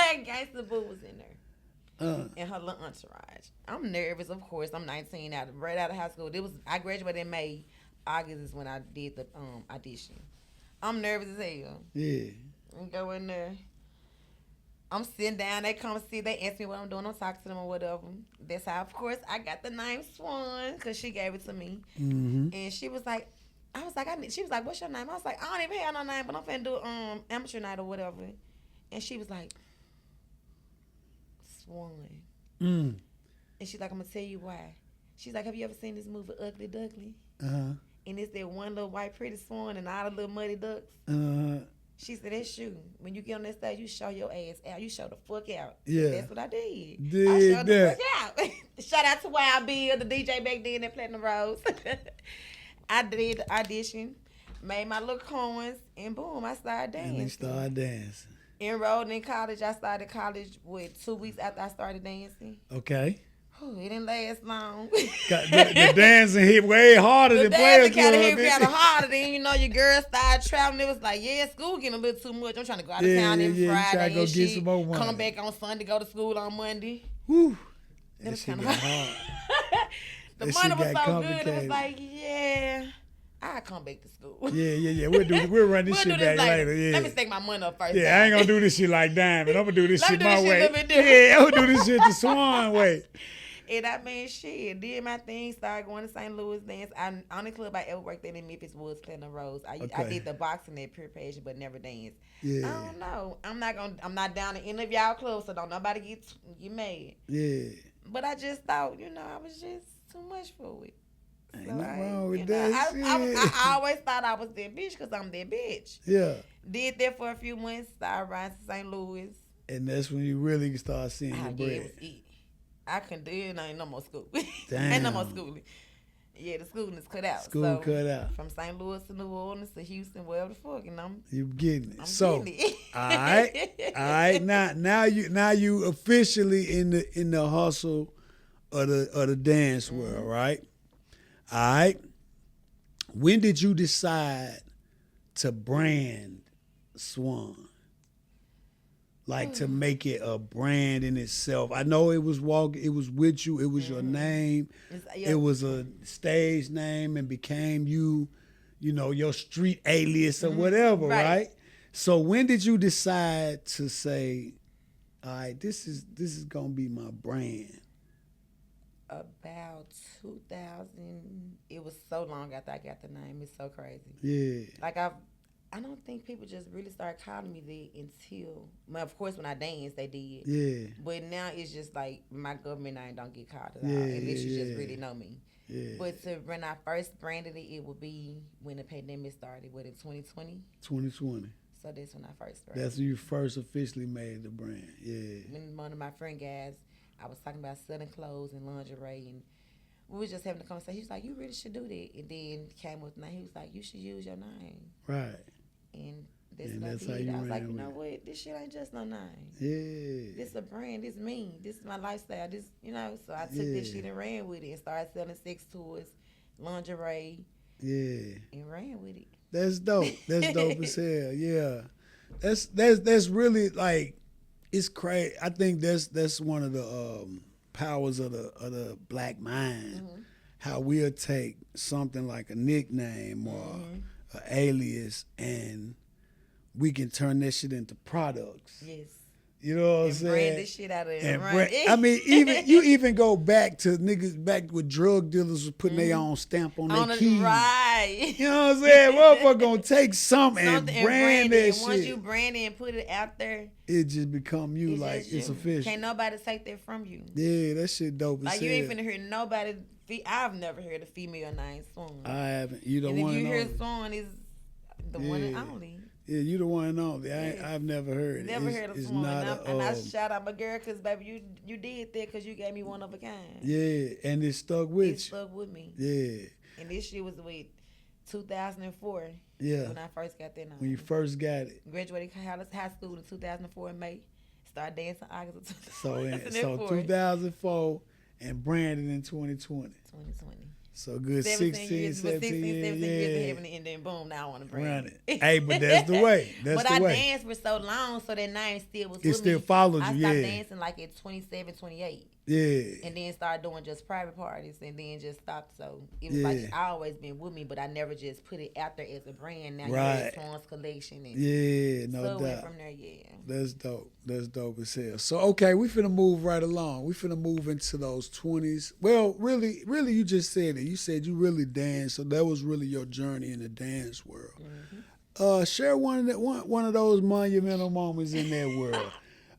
Speaker 2: GangstaBoo was in there. And her little entourage. I'm nervous, of course. I'm 19, right out of high school. I graduated in May. August is when I did the audition. I'm nervous as hell.
Speaker 1: Yeah.
Speaker 2: And go in there. I'm sitting down. They come see. They ask me what I'm doing. I'm talking to them or whatever. That's how, of course, I got the name Swann, because she gave it to me.
Speaker 1: Mm-hmm.
Speaker 2: And she was like, she was like, what's your name? I was like, I don't even have no name, but I'm finna do amateur night or whatever. And she was like, Swann.
Speaker 1: Mm.
Speaker 2: And she's like, I'm gonna tell you why. She's like, have you ever seen this movie Ugly Duckling?
Speaker 1: Uh-huh.
Speaker 2: And it's that one little white pretty swan and all the little muddy ducks.
Speaker 1: Uh-huh.
Speaker 2: She said, that's you. When you get on that stage, you show your ass out. You show the fuck out.
Speaker 1: Yeah.
Speaker 2: That's what I did.
Speaker 1: Did
Speaker 2: I showed
Speaker 1: that.
Speaker 2: the fuck out. Shout out to Wild Bill, the DJ back then at Platinum Rose. I did the audition, made my little coins, and boom, I started dancing.
Speaker 1: And you started dancing.
Speaker 2: Enrolled in college. I started college 2 weeks after I started dancing.
Speaker 1: Okay.
Speaker 2: It didn't last long.
Speaker 1: The dancing hit way harder than Players Club.
Speaker 2: The dancing kind of harder. Then, your girl started traveling. It was like, school getting a little too much. I'm trying to go out of town every Friday.
Speaker 1: Try to go get some more money.
Speaker 2: Come back on Sunday, go to school on Monday.
Speaker 1: Whew.
Speaker 2: That was
Speaker 1: kind
Speaker 2: of
Speaker 1: hard.
Speaker 2: The money was so good. It was like, I'll come back to school.
Speaker 1: Yeah. We'll run this shit back later. Yeah.
Speaker 2: Let me stake my money up first.
Speaker 1: Yeah, I ain't gonna do this shit like Diamond. I'm gonna do this shit my way.
Speaker 2: Yeah,
Speaker 1: I'm gonna do this shit the Swann way.
Speaker 2: And I mean, shit, did my thing, started going to St. Louis dance. Only club I ever worked at in Memphis was Platinum Rose. I did the boxing at Pure Passion, but never danced.
Speaker 1: Yeah.
Speaker 2: I don't know. I'm not down to any of y'all clubs, so don't nobody get mad.
Speaker 1: Yeah.
Speaker 2: But I just thought, I was just too much for it.
Speaker 1: Ain't nothing wrong with that shit.
Speaker 2: I always thought I was that bitch because I'm that bitch.
Speaker 1: Yeah.
Speaker 2: Did that for a few months, started riding to St. Louis.
Speaker 1: And that's when you really start seeing your bread.
Speaker 2: I couldn't do it. Ain't no more school.
Speaker 1: Damn.
Speaker 2: Ain't no more schooling. Yeah, the schooling is cut out.
Speaker 1: School cut out.
Speaker 2: From St. Louis to New Orleans to Houston, wherever the fuck,
Speaker 1: you getting it.
Speaker 2: Getting it.
Speaker 1: All right. Now you officially in the hustle of the dance world, right? All right. When did you decide to brand Swann? Like to make it a brand in itself. I know it was with you, it was your name. It was a stage name and became your street alias or whatever, right? So when did you decide to say, all right, this is gonna be my brand?
Speaker 2: About 2000. It was so long after I got the name. It's so crazy.
Speaker 1: Yeah,
Speaker 2: Like I don't think people just really started calling me that until, well, of course, when I danced, they did.
Speaker 1: yeah,
Speaker 2: But now it's just like my government name don't get called at
Speaker 1: yeah,
Speaker 2: all unless you just
Speaker 1: yeah,
Speaker 2: really know me.
Speaker 1: yeah.
Speaker 2: But when I first branded it, it would be when the pandemic started, what, in 2020.
Speaker 1: 2020.
Speaker 2: So that's when I first branded.
Speaker 1: That's when you first officially made the brand. Yeah.
Speaker 2: When one of my friend guys, I was talking about selling clothes and lingerie, and we was just having a conversation. He was like, "You really should do that." And then came with the name. He was like, "You should use your name."
Speaker 1: Right.
Speaker 2: And that's
Speaker 1: And
Speaker 2: what
Speaker 1: that's
Speaker 2: I
Speaker 1: how
Speaker 2: did.
Speaker 1: you
Speaker 2: I was like,
Speaker 1: ran
Speaker 2: you know
Speaker 1: with
Speaker 2: what? This shit ain't just no name.
Speaker 1: Yeah.
Speaker 2: This a brand. This me. This is my lifestyle. This, you know. So I took
Speaker 1: Yeah.
Speaker 2: this shit and ran with it and started selling sex toys, lingerie,
Speaker 1: Yeah.
Speaker 2: and ran with it.
Speaker 1: That's dope. That's dope as hell. Yeah. That's really like, it's crazy. I think that's one of the powers of the black mind.
Speaker 2: Mm-hmm.
Speaker 1: How we'll take something like a nickname or an alias and we can turn that shit into products.
Speaker 2: Yes.
Speaker 1: You know what I'm
Speaker 2: And
Speaker 1: saying?
Speaker 2: brand this shit out of it.
Speaker 1: And
Speaker 2: Run.
Speaker 1: I mean, even go back to niggas back with drug dealers was putting their own stamp on their keys.
Speaker 2: Right.
Speaker 1: You know what I'm saying? Motherfucker gonna take something and brand that
Speaker 2: it.
Speaker 1: shit.
Speaker 2: Once you brand it and put it out there,
Speaker 1: it just become you, like
Speaker 2: just
Speaker 1: it's
Speaker 2: you.
Speaker 1: official.
Speaker 2: Can't nobody take that from you.
Speaker 1: Yeah, that shit dope as
Speaker 2: Like
Speaker 1: hell.
Speaker 2: you ain't finna hear nobody. I've never heard a female named Swann.
Speaker 1: I haven't. You the
Speaker 2: and
Speaker 1: one
Speaker 2: if you hear
Speaker 1: only.
Speaker 2: Swann, is the one and only.
Speaker 1: Yeah, you the one and only.
Speaker 2: Yes.
Speaker 1: I've never heard it.
Speaker 2: Never heard of Swann. And I
Speaker 1: a,
Speaker 2: shout out my girl because, baby, you did that because you gave me one of a kind.
Speaker 1: Yeah, and it stuck with
Speaker 2: It stuck with me.
Speaker 1: Yeah.
Speaker 2: And this shit was with 2004.
Speaker 1: Yeah.
Speaker 2: When I first got that name.
Speaker 1: When you first got it.
Speaker 2: Graduated high school in 2004 in May. Started dancing August of 2004.
Speaker 1: So 2004 and branded in 2020.
Speaker 2: 2020.
Speaker 1: So good
Speaker 2: 17
Speaker 1: years, 17 years.
Speaker 2: 17 years of having it, and then boom, now I want to brand
Speaker 1: it. Hey, but that's the way. That's
Speaker 2: but
Speaker 1: the way.
Speaker 2: I danced for so long, so that name still was
Speaker 1: it
Speaker 2: with
Speaker 1: still
Speaker 2: me.
Speaker 1: followed you,
Speaker 2: I
Speaker 1: yeah.
Speaker 2: stopped dancing like at 27, 28.
Speaker 1: Yeah.
Speaker 2: And then started doing just private parties and then just stopped. So it was like it's always been with me, but I never just put it out there as a brand. Now you have Swann's collection. And
Speaker 1: yeah, no doubt.
Speaker 2: Went from there, yeah.
Speaker 1: That's dope. That's dope as hell. So, okay, we finna move right along. We finna move into those 20s. Well, really, you just said it. You said you really danced, so that was really your journey in the dance world. Mm-hmm. Share one of those monumental moments in that world.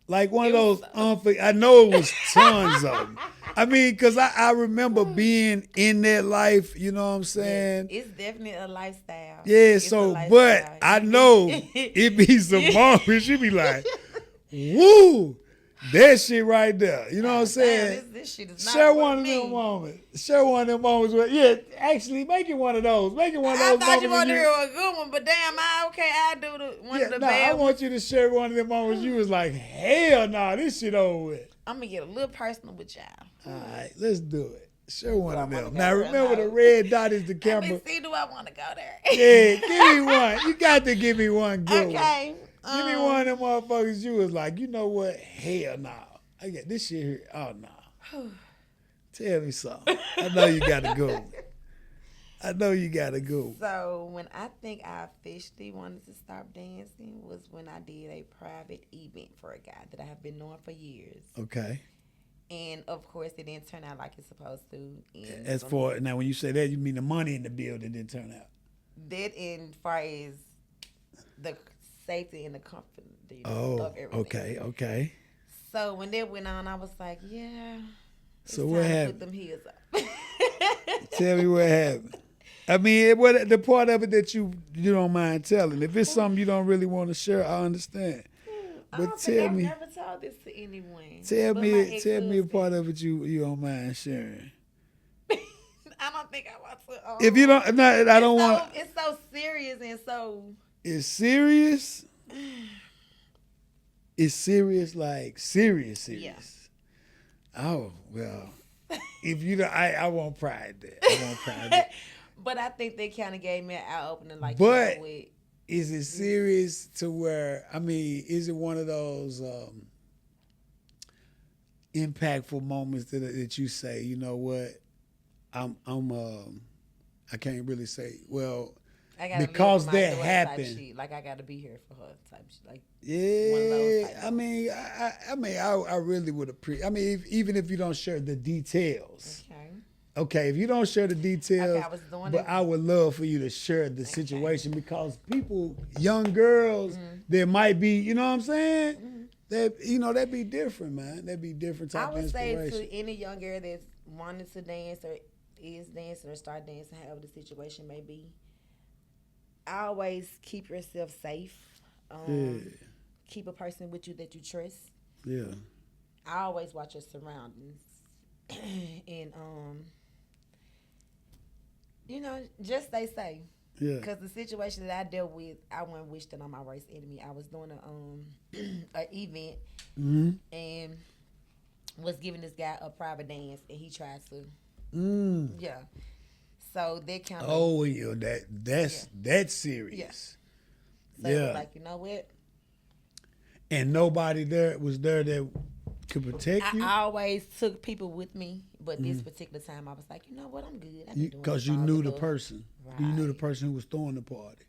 Speaker 1: Like one of those, I know it was tons of them. I mean, because I remember being in that life, you know what I'm saying?
Speaker 2: It's definitely a lifestyle.
Speaker 1: Yeah, but I know it be some moments you be like, woo, that shit right there. You know what I'm saying?
Speaker 2: This shit is not
Speaker 1: Share
Speaker 2: for
Speaker 1: one
Speaker 2: me.
Speaker 1: of them moments. Share one of them moments where, actually, make it one of those. Make it one of those moments.
Speaker 2: I thought you wanted to hear a good one, but damn, I do one of the bad
Speaker 1: I want you to share one of them moments you was like, hell nah, this shit over with.
Speaker 2: I'm going to get a little personal with y'all.
Speaker 1: All right, let's do it. Share one of them. Now, remember the red dot is the camera.
Speaker 2: Let me see, do I want to go there?
Speaker 1: Yeah, give me one. You got to give me one good one.
Speaker 2: Okay.
Speaker 1: Give me one of them motherfuckers you was like, you know what? Hell no. I got this shit here. Oh, no. Tell me something. I know you got to go. I know you got to go.
Speaker 2: So, when I think I officially wanted to stop dancing was when I did a private event for a guy that I have been knowing for years.
Speaker 1: Okay.
Speaker 2: And, of course, it didn't turn out like it's supposed to. And
Speaker 1: as for, now, when you say that, you mean the money in the building didn't turn out?
Speaker 2: That, in far as the safety and the comfort of everything.
Speaker 1: Okay.
Speaker 2: So when that went on, I was like, yeah.
Speaker 1: So what happened?
Speaker 2: Put them heels up.
Speaker 1: Tell me what happened. I mean, what the part of it that you don't mind telling. If it's something you don't really want to share, I understand. But tell me.
Speaker 2: I've never told this to anyone.
Speaker 1: Tell me a part of it you don't mind sharing.
Speaker 2: I don't think I want to.
Speaker 1: If you don't, I don't want.
Speaker 2: It's so serious and so.
Speaker 1: It's serious. It's serious, like serious.
Speaker 2: Yeah.
Speaker 1: Oh well, if you don't, I won't pry at that.
Speaker 2: But I think they kind of gave me an eye opener, like.
Speaker 1: But is it serious to where? I mean, is it one of those impactful moments that you say, you know what, I can't really say. Well,
Speaker 2: I gotta live
Speaker 1: because
Speaker 2: with my
Speaker 1: that
Speaker 2: daughter type
Speaker 1: happened.
Speaker 2: shit. Like I gotta be here for her type shit. Like one of those
Speaker 1: Yeah,
Speaker 2: type.
Speaker 1: I really would appreciate. I mean, even if you don't share the details,
Speaker 2: Okay.
Speaker 1: okay. If you don't share the
Speaker 2: Okay,
Speaker 1: details,
Speaker 2: I was doing
Speaker 1: but
Speaker 2: it.
Speaker 1: I would love for you to share the
Speaker 2: Okay.
Speaker 1: situation because people, young girls, there might be, you know what I'm saying? That that'd be different, man. That'd be different
Speaker 2: I
Speaker 1: type of
Speaker 2: would say
Speaker 1: inspiration.
Speaker 2: to any young girl that's wanting to dance or is dancing or start dancing, however the situation may be, always keep yourself safe.
Speaker 1: Yeah,
Speaker 2: Keep a person with you that you trust.
Speaker 1: yeah,
Speaker 2: I always watch your surroundings, and just stay safe.
Speaker 1: yeah.
Speaker 2: Cause the situation that I dealt with, I wouldn't wish that on my worst enemy. I was doing a event
Speaker 1: Mm-hmm.
Speaker 2: and was giving this guy a private dance, and he tried to,
Speaker 1: Mm.
Speaker 2: yeah. So that kind of,
Speaker 1: Oh, that's serious.
Speaker 2: so
Speaker 1: Yeah.
Speaker 2: like you know what?
Speaker 1: And nobody there was there that could protect you
Speaker 2: I always took people with me, but this particular time I was like, you know what? I'm good. I've been doing
Speaker 1: because
Speaker 2: this
Speaker 1: you
Speaker 2: long
Speaker 1: knew the
Speaker 2: enough.
Speaker 1: person. You knew the
Speaker 2: Right.
Speaker 1: person who was throwing the party.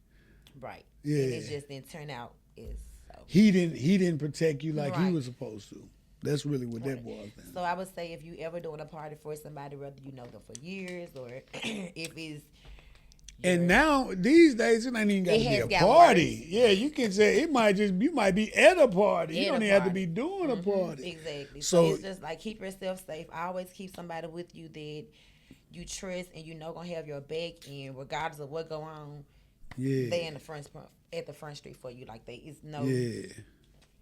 Speaker 2: Right.
Speaker 1: Yeah.
Speaker 2: And it just didn't turn out as so.
Speaker 1: He didn't protect you like he
Speaker 2: Right.
Speaker 1: was supposed to. That's really what that
Speaker 2: Right.
Speaker 1: boils down.
Speaker 2: So I would say if you ever doing a party for somebody, whether you know them for years or if it's
Speaker 1: And now these days it ain't even got
Speaker 2: It
Speaker 1: to be
Speaker 2: has
Speaker 1: a
Speaker 2: got
Speaker 1: party.
Speaker 2: worse.
Speaker 1: Yeah, you can say you might be at a party. You
Speaker 2: At
Speaker 1: don't
Speaker 2: a
Speaker 1: even have to
Speaker 2: party.
Speaker 1: be doing a party.
Speaker 2: Exactly.
Speaker 1: So-
Speaker 2: So it's just like keep yourself safe. I always keep somebody with you that you trust and you know gonna have your back, and regardless of what go on,
Speaker 1: Yeah.
Speaker 2: they in the front at the front street for you. Like it's no
Speaker 1: Yeah.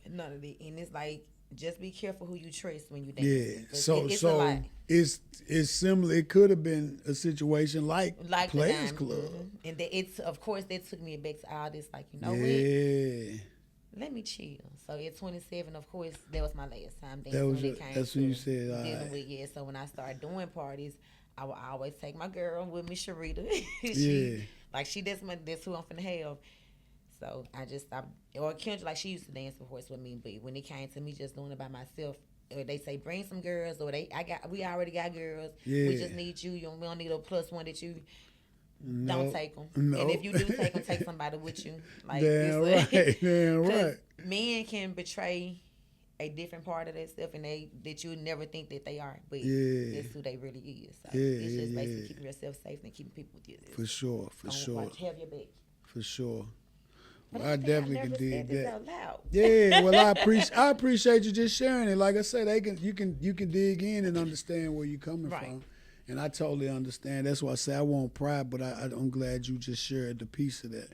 Speaker 2: none of it. And it's like just be careful who you trust when you
Speaker 1: Yeah.
Speaker 2: dance.
Speaker 1: So
Speaker 2: it's a lot.
Speaker 1: it's similar. It could have been a situation like
Speaker 2: Like the
Speaker 1: Players
Speaker 2: dime.
Speaker 1: Club.
Speaker 2: And it's of course that took me back to all this. Like you know what?
Speaker 1: Yeah.
Speaker 2: Let me chill. So at 27, of course, that was my last time dancing.
Speaker 1: That was
Speaker 2: when
Speaker 1: your-
Speaker 2: it came
Speaker 1: that's when you
Speaker 2: to
Speaker 1: said, all
Speaker 2: dealing
Speaker 1: right.
Speaker 2: with So when I started doing parties, I would always take my girl with me, Sharita.
Speaker 1: Yeah.
Speaker 2: That's who I'm finna have. So I just stopped. Or Kendra, like she used to dance, of course, with me, but when it came to me just doing it by myself, or they say bring some girls, or we already got girls.
Speaker 1: Yeah.
Speaker 2: We just need you. We don't need a plus one that you.
Speaker 1: No.
Speaker 2: Don't take them.
Speaker 1: No.
Speaker 2: And if you do take them, take somebody with you. Like
Speaker 1: Damn
Speaker 2: it's
Speaker 1: right. Damn
Speaker 2: 'cause
Speaker 1: right.
Speaker 2: men can betray a different part of that stuff, and that you never think that they are, but
Speaker 1: Yeah.
Speaker 2: that's who they really is. So
Speaker 1: Yeah,
Speaker 2: it's just
Speaker 1: yeah,
Speaker 2: basically
Speaker 1: yeah.
Speaker 2: keeping yourself safe and keeping people with you.
Speaker 1: For sure. For sure.
Speaker 2: Have your back.
Speaker 1: For sure.
Speaker 2: But
Speaker 1: Well, I
Speaker 2: think
Speaker 1: definitely
Speaker 2: never
Speaker 1: can dig
Speaker 2: said this
Speaker 1: that.
Speaker 2: out loud.
Speaker 1: Yeah, well, I appreciate you just sharing it. Like I said, you can dig in and understand where you're coming
Speaker 2: Right.
Speaker 1: from, and I totally understand. That's why I say I won't pry, but I'm glad you just shared the piece of that.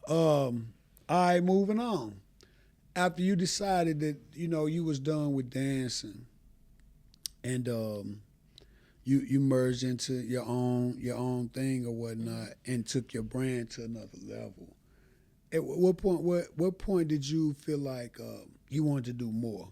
Speaker 1: All right, moving on. After you decided that you was done with dancing, and you merged into your own thing or whatnot, and took your brand to another level. At what point did you feel like you wanted to do more?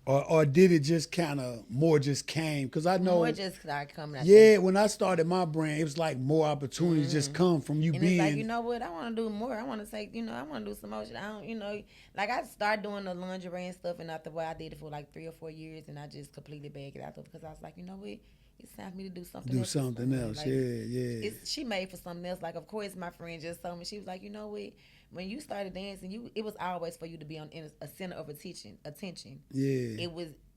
Speaker 1: Or did it just kind of more just came? Because I know,
Speaker 2: More just started coming.
Speaker 1: when I started my brand, it was like more opportunities just come from you
Speaker 2: And
Speaker 1: being.
Speaker 2: it's like, you know what? I want to do more. I want to say, I want to do some more shit. I don't, like I started doing the lingerie and stuff, and after a while, I did it for like 3 or 4 years, and I just completely bagged it out because I was like, you know what? It's time for me to do something else. Like,
Speaker 1: Yeah.
Speaker 2: She made for something else. Like, of course, my friend just told me, she was like, you know what? When you started dancing, it was always for you to be in a center of attention.
Speaker 1: Yeah.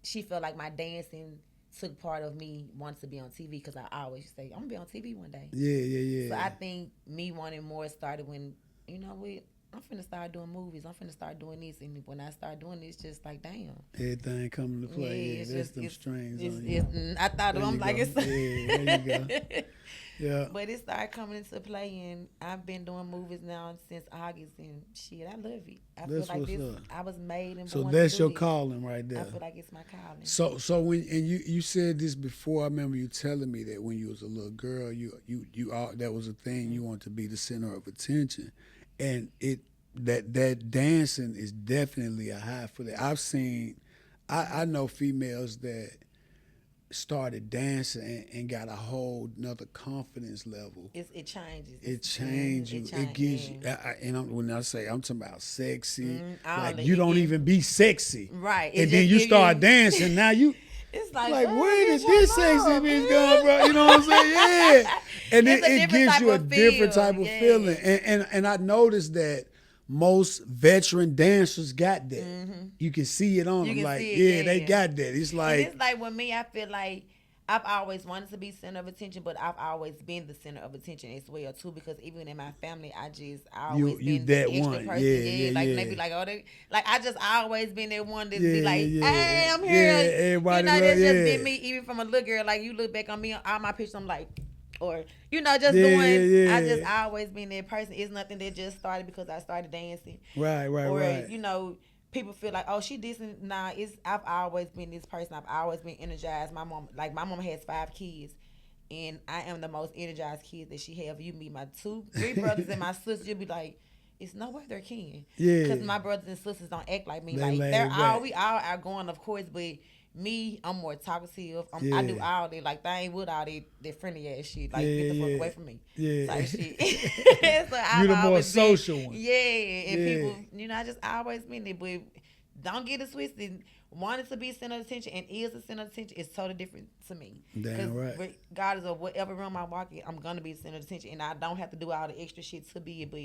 Speaker 2: She felt like my dancing took part of me wanting to be on TV because I always say, I'm going to be on TV one day.
Speaker 1: Yeah.
Speaker 2: So I think me wanting more started when, you know what, I'm finna start doing movies. I'm finna start doing this. And when I start doing this, it's just like, damn.
Speaker 1: Everything coming to play. Yeah, that's them strings on you.
Speaker 2: I thought,
Speaker 1: There
Speaker 2: I'm
Speaker 1: you
Speaker 2: like,
Speaker 1: go.
Speaker 2: it's.
Speaker 1: Yeah, there you go. Yeah.
Speaker 2: But it started coming into play, and I've been doing movies now since August, and shit, I love it. I
Speaker 1: That's
Speaker 2: feel like
Speaker 1: what's
Speaker 2: this.
Speaker 1: up.
Speaker 2: I was made and
Speaker 1: So
Speaker 2: born
Speaker 1: that's
Speaker 2: to do
Speaker 1: your
Speaker 2: this.
Speaker 1: calling right there.
Speaker 2: I feel like it's my calling.
Speaker 1: So when and you said this before, I remember you telling me that when you was a little girl, you that was a thing you wanted to be the center of attention, and that dancing is definitely a high for that. I know females that started dancing and got a whole nother confidence level.
Speaker 2: It changes.
Speaker 1: It changes you. It gives you. When I say I'm talking about sexy, like you don't even be sexy,
Speaker 2: right?
Speaker 1: And then you start dancing. Now you.
Speaker 2: It's like
Speaker 1: where did this sexy bitch come from? You know what I'm saying? Yeah. And
Speaker 2: It's a
Speaker 1: it
Speaker 2: different
Speaker 1: gives
Speaker 2: type
Speaker 1: you a
Speaker 2: of
Speaker 1: different
Speaker 2: feel.
Speaker 1: type of
Speaker 2: Yeah.
Speaker 1: feeling. And I noticed that most veteran dancers got that. You can see it on
Speaker 2: You
Speaker 1: them.
Speaker 2: can
Speaker 1: Like,
Speaker 2: see
Speaker 1: yeah,
Speaker 2: it,
Speaker 1: they
Speaker 2: yeah.
Speaker 1: got that. It's
Speaker 2: And
Speaker 1: like,
Speaker 2: it's like with me, I feel like I've always wanted to be center of attention, but I've always been the center of attention as well too. Because even in my family, I always
Speaker 1: you
Speaker 2: been the
Speaker 1: that
Speaker 2: extra
Speaker 1: one.
Speaker 2: person.
Speaker 1: Yeah,
Speaker 2: Yeah,
Speaker 1: yeah,
Speaker 2: like
Speaker 1: yeah.
Speaker 2: they be like, oh, they like I always been that one to
Speaker 1: Yeah,
Speaker 2: be like,
Speaker 1: yeah,
Speaker 2: hey,
Speaker 1: yeah.
Speaker 2: I'm
Speaker 1: Yeah,
Speaker 2: here.
Speaker 1: everybody love,
Speaker 2: That's just been
Speaker 1: yeah.
Speaker 2: me. Even from a little girl, like you look back on me, all my pictures, I'm like, or just
Speaker 1: Yeah,
Speaker 2: doing.
Speaker 1: yeah,
Speaker 2: I just
Speaker 1: yeah.
Speaker 2: always been that person. It's nothing that just started because I started dancing,
Speaker 1: Right, right,
Speaker 2: or
Speaker 1: right.
Speaker 2: people feel like, oh, she decent. Nah, it's I've always been this person. I've always been energized. My mom has 5 kids, and I am the most energized kid that she have. You meet my 3 brothers and my sister, you'll be like, it's no way they're kin.
Speaker 1: Yeah.
Speaker 2: Cause my brothers and sisters don't act like me.
Speaker 1: They
Speaker 2: Like they're
Speaker 1: laid
Speaker 2: all
Speaker 1: back.
Speaker 2: we all outgoing, of course, but me, I'm more talkative. I do
Speaker 1: Yeah.
Speaker 2: all that. Like they ain't with all that friendly ass shit.
Speaker 1: Yeah,
Speaker 2: Like get the fuck
Speaker 1: yeah,
Speaker 2: away from me.
Speaker 1: yeah.
Speaker 2: Type shit. So
Speaker 1: You
Speaker 2: I've
Speaker 1: the more
Speaker 2: always been,
Speaker 1: social one.
Speaker 2: yeah. And
Speaker 1: Yeah.
Speaker 2: people, I just always been there. But don't get it twisted. Wanting to be center of attention and is a center of attention is totally different to me.
Speaker 1: Damn right.
Speaker 2: Regardless of whatever room I walk in, I'm gonna be center of attention, and I don't have to do all the extra shit to be it. But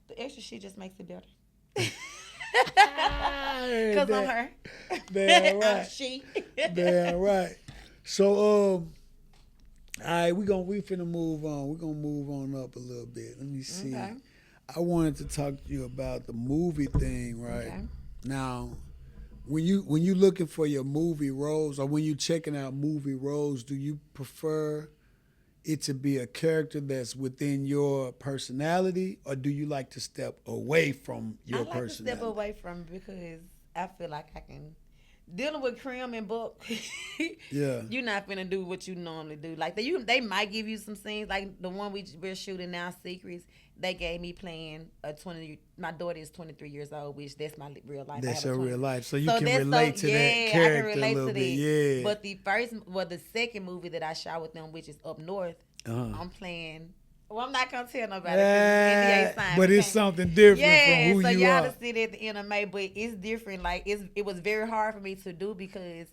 Speaker 2: the extra shit just makes it better. Cause I'm her.
Speaker 1: Damn
Speaker 2: I'm
Speaker 1: right.
Speaker 2: she.
Speaker 1: Damn right. So all right, we finna move on. We're gonna move on up a little bit. Let me see.
Speaker 2: Okay.
Speaker 1: I wanted to talk to you about the movie thing, right?
Speaker 2: Okay.
Speaker 1: Now, when you looking for your movie roles, or when you checking out movie roles, do you prefer it to be a character that's within your personality, or do you like to step away from your
Speaker 2: I like
Speaker 1: personality?
Speaker 2: to step away from it because I feel like I can. Dealing with Krim and Book,
Speaker 1: Yeah.
Speaker 2: you're not finna do what you normally do. Like they might give you some scenes, like the one we're shooting now, Secrets. They gave me playing a 20. My daughter is 23 years old, which that's my real life.
Speaker 1: That's
Speaker 2: I have
Speaker 1: your
Speaker 2: a
Speaker 1: real
Speaker 2: 20.
Speaker 1: life, so you
Speaker 2: So
Speaker 1: can
Speaker 2: that's
Speaker 1: relate to that
Speaker 2: I can
Speaker 1: character
Speaker 2: relate
Speaker 1: a little
Speaker 2: to
Speaker 1: bit.
Speaker 2: that.
Speaker 1: Yeah.
Speaker 2: But the second movie that I shot with them, which is Up North, I'm playing. Well, I'm not gonna tell nobody. 'Cause it's NDA sign.
Speaker 1: But
Speaker 2: We
Speaker 1: it's
Speaker 2: can't-
Speaker 1: something different
Speaker 2: Yeah,
Speaker 1: from who
Speaker 2: so
Speaker 1: you
Speaker 2: y'all
Speaker 1: are.
Speaker 2: to see it at the end of May, but it's different. Like it was very hard for me to do because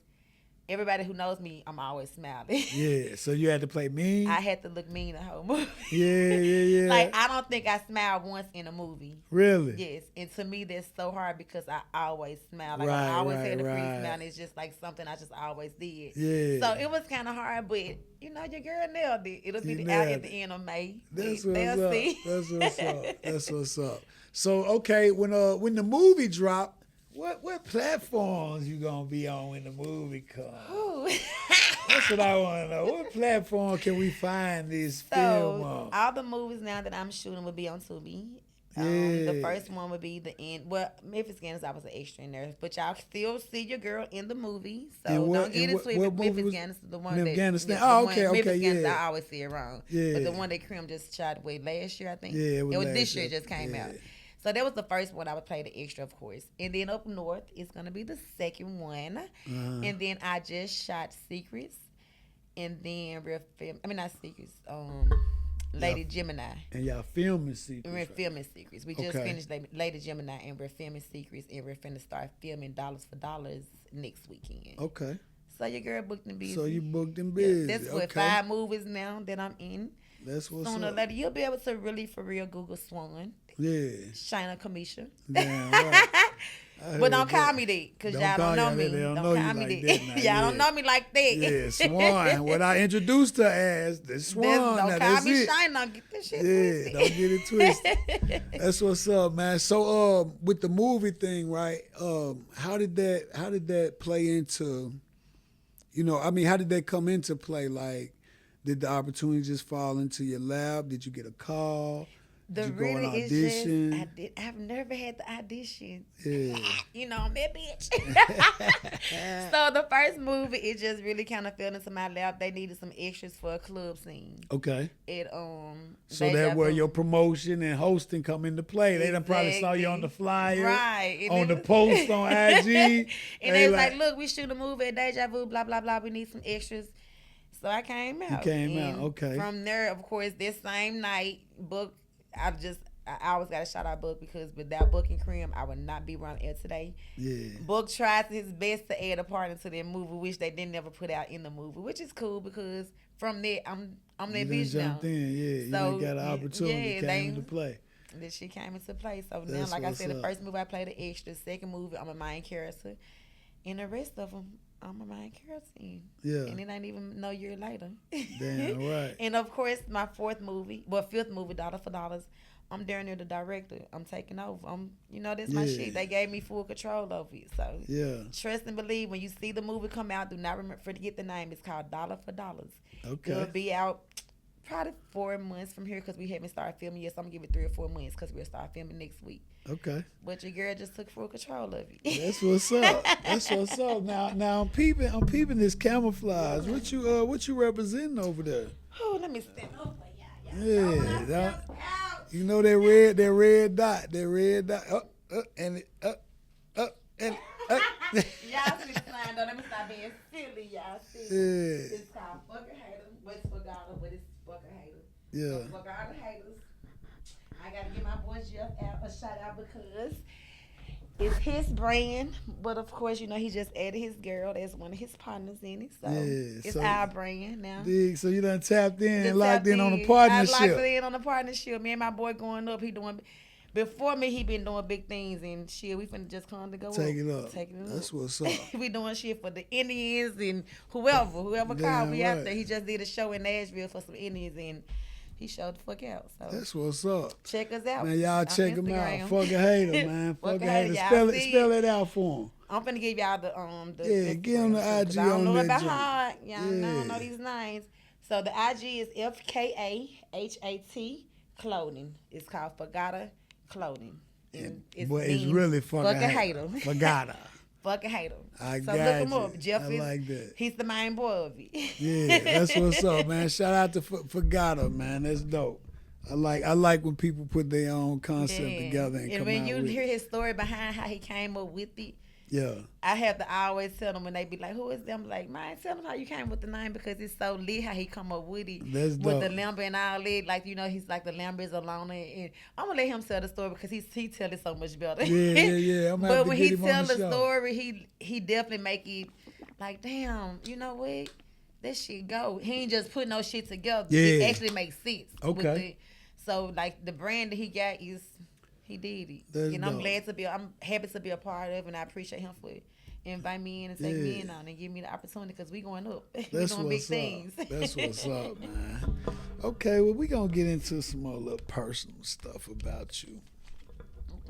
Speaker 2: everybody who knows me, I'm always smiling.
Speaker 1: Yeah, so you had to play mean.
Speaker 2: I had to look mean the whole movie.
Speaker 1: Yeah.
Speaker 2: Like I don't think I smiled once in a movie.
Speaker 1: Really?
Speaker 2: Yes, and to me that's so hard because I always smile. Like
Speaker 1: Right,
Speaker 2: I always
Speaker 1: right,
Speaker 2: had a free
Speaker 1: right.
Speaker 2: smile. And it's just like something I just always did.
Speaker 1: Yeah.
Speaker 2: So it was kind of hard, but your girl nailed it. It'll
Speaker 1: You
Speaker 2: be out
Speaker 1: nailed
Speaker 2: at the end of May.
Speaker 1: That's
Speaker 2: They'll
Speaker 1: what's up.
Speaker 2: see.
Speaker 1: That's what's up. That's what's up. So okay, when the movie drop, what platforms you gonna be on when the movie comes?
Speaker 2: Ooh.
Speaker 1: That's what I want to know. What platform can we find this film
Speaker 2: So
Speaker 1: on?
Speaker 2: all the movies now that I'm shooting will be on Tubi.
Speaker 1: Yeah.
Speaker 2: The first one would be the end. Well, Memphis Gaines, I was an extra in there, but y'all still see your girl in the movie. So
Speaker 1: And
Speaker 2: don't get it
Speaker 1: what
Speaker 2: twisted.
Speaker 1: movie
Speaker 2: Memphis
Speaker 1: was-
Speaker 2: Gaines is the one
Speaker 1: Memphis
Speaker 2: that.
Speaker 1: Gaines.
Speaker 2: Yeah,
Speaker 1: Oh,
Speaker 2: the
Speaker 1: okay,
Speaker 2: one, Memphis
Speaker 1: okay,
Speaker 2: Gaines,
Speaker 1: yeah.
Speaker 2: I always see it wrong.
Speaker 1: Yeah.
Speaker 2: But the one that Krim just shot away last year, I think.
Speaker 1: Yeah, it was last
Speaker 2: this
Speaker 1: year.
Speaker 2: year. Just came
Speaker 1: Yeah.
Speaker 2: out. So that was the first one I would play the extra, of course. And then Up North is gonna be the second one.
Speaker 1: Uh-huh.
Speaker 2: And then I just shot Secrets. And then not Secrets. Lady Gemini.
Speaker 1: And y'all filming secrets.
Speaker 2: We're filming Secrets. We just
Speaker 1: Okay.
Speaker 2: finished Lady Gemini, and we're filming Secrets, and we're finna start filming Dollars for Dollars next weekend.
Speaker 1: Okay.
Speaker 2: So your girl booked and busy.
Speaker 1: So you booked and
Speaker 2: Yeah,
Speaker 1: busy.
Speaker 2: that's
Speaker 1: okay.
Speaker 2: what 5 movies now that I'm in.
Speaker 1: That's what's
Speaker 2: Sooner or
Speaker 1: up.
Speaker 2: later, you'll be able to really, for real, Google Swann,
Speaker 1: Yeah.
Speaker 2: Shina Kamisha.
Speaker 1: Damn right. I
Speaker 2: But don't
Speaker 1: heard
Speaker 2: call
Speaker 1: that.
Speaker 2: me that, because
Speaker 1: Don't
Speaker 2: y'all
Speaker 1: call
Speaker 2: don't know
Speaker 1: y'all
Speaker 2: me.
Speaker 1: that. They don't
Speaker 2: Don't
Speaker 1: know
Speaker 2: call
Speaker 1: you
Speaker 2: me
Speaker 1: like
Speaker 2: that.
Speaker 1: that now.
Speaker 2: Y'all
Speaker 1: Yeah.
Speaker 2: don't know me like that.
Speaker 1: Yeah, Swann. What I introduced her as, the Swann.
Speaker 2: Don't
Speaker 1: Now,
Speaker 2: call
Speaker 1: that's
Speaker 2: me
Speaker 1: it.
Speaker 2: Shina. Get this shit
Speaker 1: Yeah,
Speaker 2: twisted.
Speaker 1: don't get it twisted. That's what's up, man. So, with the movie thing, right? How did that play into? How did that come into play? Like, did the opportunity just fall into your lap? Did you get a call?
Speaker 2: The
Speaker 1: Did you go and
Speaker 2: really is
Speaker 1: audition?
Speaker 2: just I've never had the audition.
Speaker 1: Yeah.
Speaker 2: I'm that bitch. So the first movie, it just really kind of fell into my lap. They needed some extras for a club scene.
Speaker 1: Okay. So
Speaker 2: Deja
Speaker 1: that where
Speaker 2: Vu.
Speaker 1: your promotion and hosting come into play. They done probably saw you on the flyer,
Speaker 2: Right. And
Speaker 1: on
Speaker 2: it
Speaker 1: the
Speaker 2: was-
Speaker 1: post on IG.
Speaker 2: And they was like, look, we shoot a movie at Deja Vu, blah, blah, blah. We need some extras. So I came out.
Speaker 1: came out,
Speaker 2: And
Speaker 1: okay.
Speaker 2: From there, of course, this same night, book, I always got a shout out Book, because without booking Krim, I would not be around air today.
Speaker 1: Yeah.
Speaker 2: Book tried his best to add a part into their movie, which they didn't ever put out in the movie, which is cool because from there I'm I'm
Speaker 1: You
Speaker 2: that
Speaker 1: done
Speaker 2: bitch now.
Speaker 1: jumped in, yeah. You done got an opportunity, came into play.
Speaker 2: This shit came into play. So now,
Speaker 1: That's
Speaker 2: like I
Speaker 1: what's
Speaker 2: said, the
Speaker 1: up.
Speaker 2: first movie I played an extra. Second movie, I'm a main character. And the rest of them, I'm a main character in.
Speaker 1: Yeah.
Speaker 2: And it ain't even no year later.
Speaker 1: Damn right.
Speaker 2: And of course, my fifth movie, Dollar for Dollars, I'm down there the director. I'm taking over. That's my shit. They gave me full control over it. So
Speaker 1: Yeah.
Speaker 2: trust and believe, when you see the movie come out, do not forget the name. It's called Dollar for Dollars.
Speaker 1: Okay.
Speaker 2: It'll be out probably 4 months from here because we haven't started filming yet. So I'm going to give it 3 or 4 months because we'll start filming next week.
Speaker 1: Okay.
Speaker 2: But your girl just took full control of it.
Speaker 1: That's what's up. That's what's up. Now I'm peeping this camouflage. What you representing over there?
Speaker 2: Oh, let me stand over y'all.
Speaker 1: Yeah, you know that red dot. Up, and it up, and up.
Speaker 2: Y'all see the sign though. Let me stop being silly. Y'all see.
Speaker 1: Yeah.
Speaker 2: It's called Fucker Hater. But it's Forgotten, but it's Fucker Hater.
Speaker 1: Yeah.
Speaker 2: So fuck all the haters. I gotta give my boy Jeff a shout out because it's his brand. But of course, he just added his girl as one of his partners in it. So it's our brand now.
Speaker 1: So you done tapped in and locked in on the partnership.
Speaker 2: I locked in on the partnership. Me and my boy going up. Before me, he been doing big things and shit. We finna just come to go
Speaker 1: Take
Speaker 2: up.
Speaker 1: it up.
Speaker 2: Take it up.
Speaker 1: That's what's up.
Speaker 2: We doing shit for the Indians and whoever called me out there. He just did a show in Nashville for some Indians and he showed the fuck out. So
Speaker 1: that's what's up.
Speaker 2: Check us out.
Speaker 1: Man, y'all check him out. Fuck a hater, man. Fuck a hater. Spell it out for him.
Speaker 2: I'm finna give y'all the
Speaker 1: give him the IG
Speaker 2: I don't
Speaker 1: on
Speaker 2: know
Speaker 1: that
Speaker 2: it by
Speaker 1: joint.
Speaker 2: heart. Y'all don't know these names. So the IG is FKAHAT Clothing. It's called Forgotta Clothing.
Speaker 1: It's really fuck a hater. Forgotta.
Speaker 2: Fuck a hater.
Speaker 1: I
Speaker 2: so
Speaker 1: got
Speaker 2: look him
Speaker 1: you.
Speaker 2: up. Jeff
Speaker 1: I like that.
Speaker 2: He's the main boy of it.
Speaker 1: Yeah, that's what's up, man. Shout out to Forgotta, man. That's dope. I like when people put their own concept together and come
Speaker 2: when
Speaker 1: out
Speaker 2: you
Speaker 1: with
Speaker 2: hear his story behind how he came up with it,
Speaker 1: yeah,
Speaker 2: I have to always tell them when they be like, "Who is them?" Like, man, tell them how you came with the name because it's so lit how he come up with it.
Speaker 1: That's
Speaker 2: with
Speaker 1: dope.
Speaker 2: The lamber and all that. Like he's like the lamber is alone, and I'm gonna let him tell the story because he tell it so much better.
Speaker 1: Yeah.
Speaker 2: But when he tell the story, he definitely make it like, damn, you know what? That shit go. He ain't just put no shit together.
Speaker 1: Yeah.
Speaker 2: It actually makes sense.
Speaker 1: Okay.
Speaker 2: So like the brand that he got is. He did it.
Speaker 1: That's
Speaker 2: and
Speaker 1: dope.
Speaker 2: I'm happy to be a part of it, and I appreciate him for invite me in and take me in on and give me the opportunity because we going up. We doing big things.
Speaker 1: That's what's up, man. Okay, well, we going to get into some more little personal stuff about you.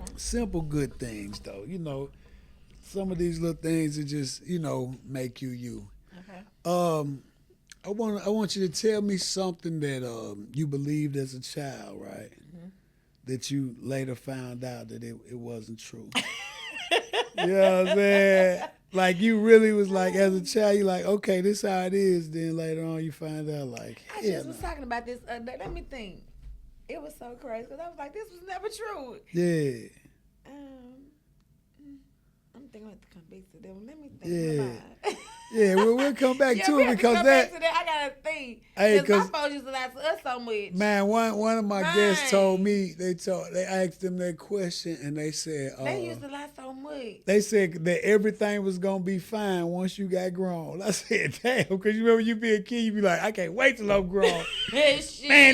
Speaker 1: Okay. Simple good things, though. Some of these little things that just, make you.
Speaker 2: Okay.
Speaker 1: I want you to tell me something that you believed as a child, right? Mm-hmm. That you later found out that it wasn't true. You know what I'm saying? Like you really was like, as a child, you like, okay, this how it is. Then later on, you find out like,
Speaker 2: I just was talking about this. Let me think. It was so crazy because I was like, this was never true.
Speaker 1: Yeah.
Speaker 2: I'm thinking I have to come back to them. Let me think.
Speaker 1: Yeah. Yeah, we'll come back to it because
Speaker 2: back to that. I gotta think. Because my folks used to lie to us so much.
Speaker 1: Man, one of my guests told me they asked them that question and they said
Speaker 2: they used to lie so much.
Speaker 1: They said that everything was gonna be fine once you got grown. I said, damn, because you remember you be a kid, you be like, I can't wait till I'm grown. Man,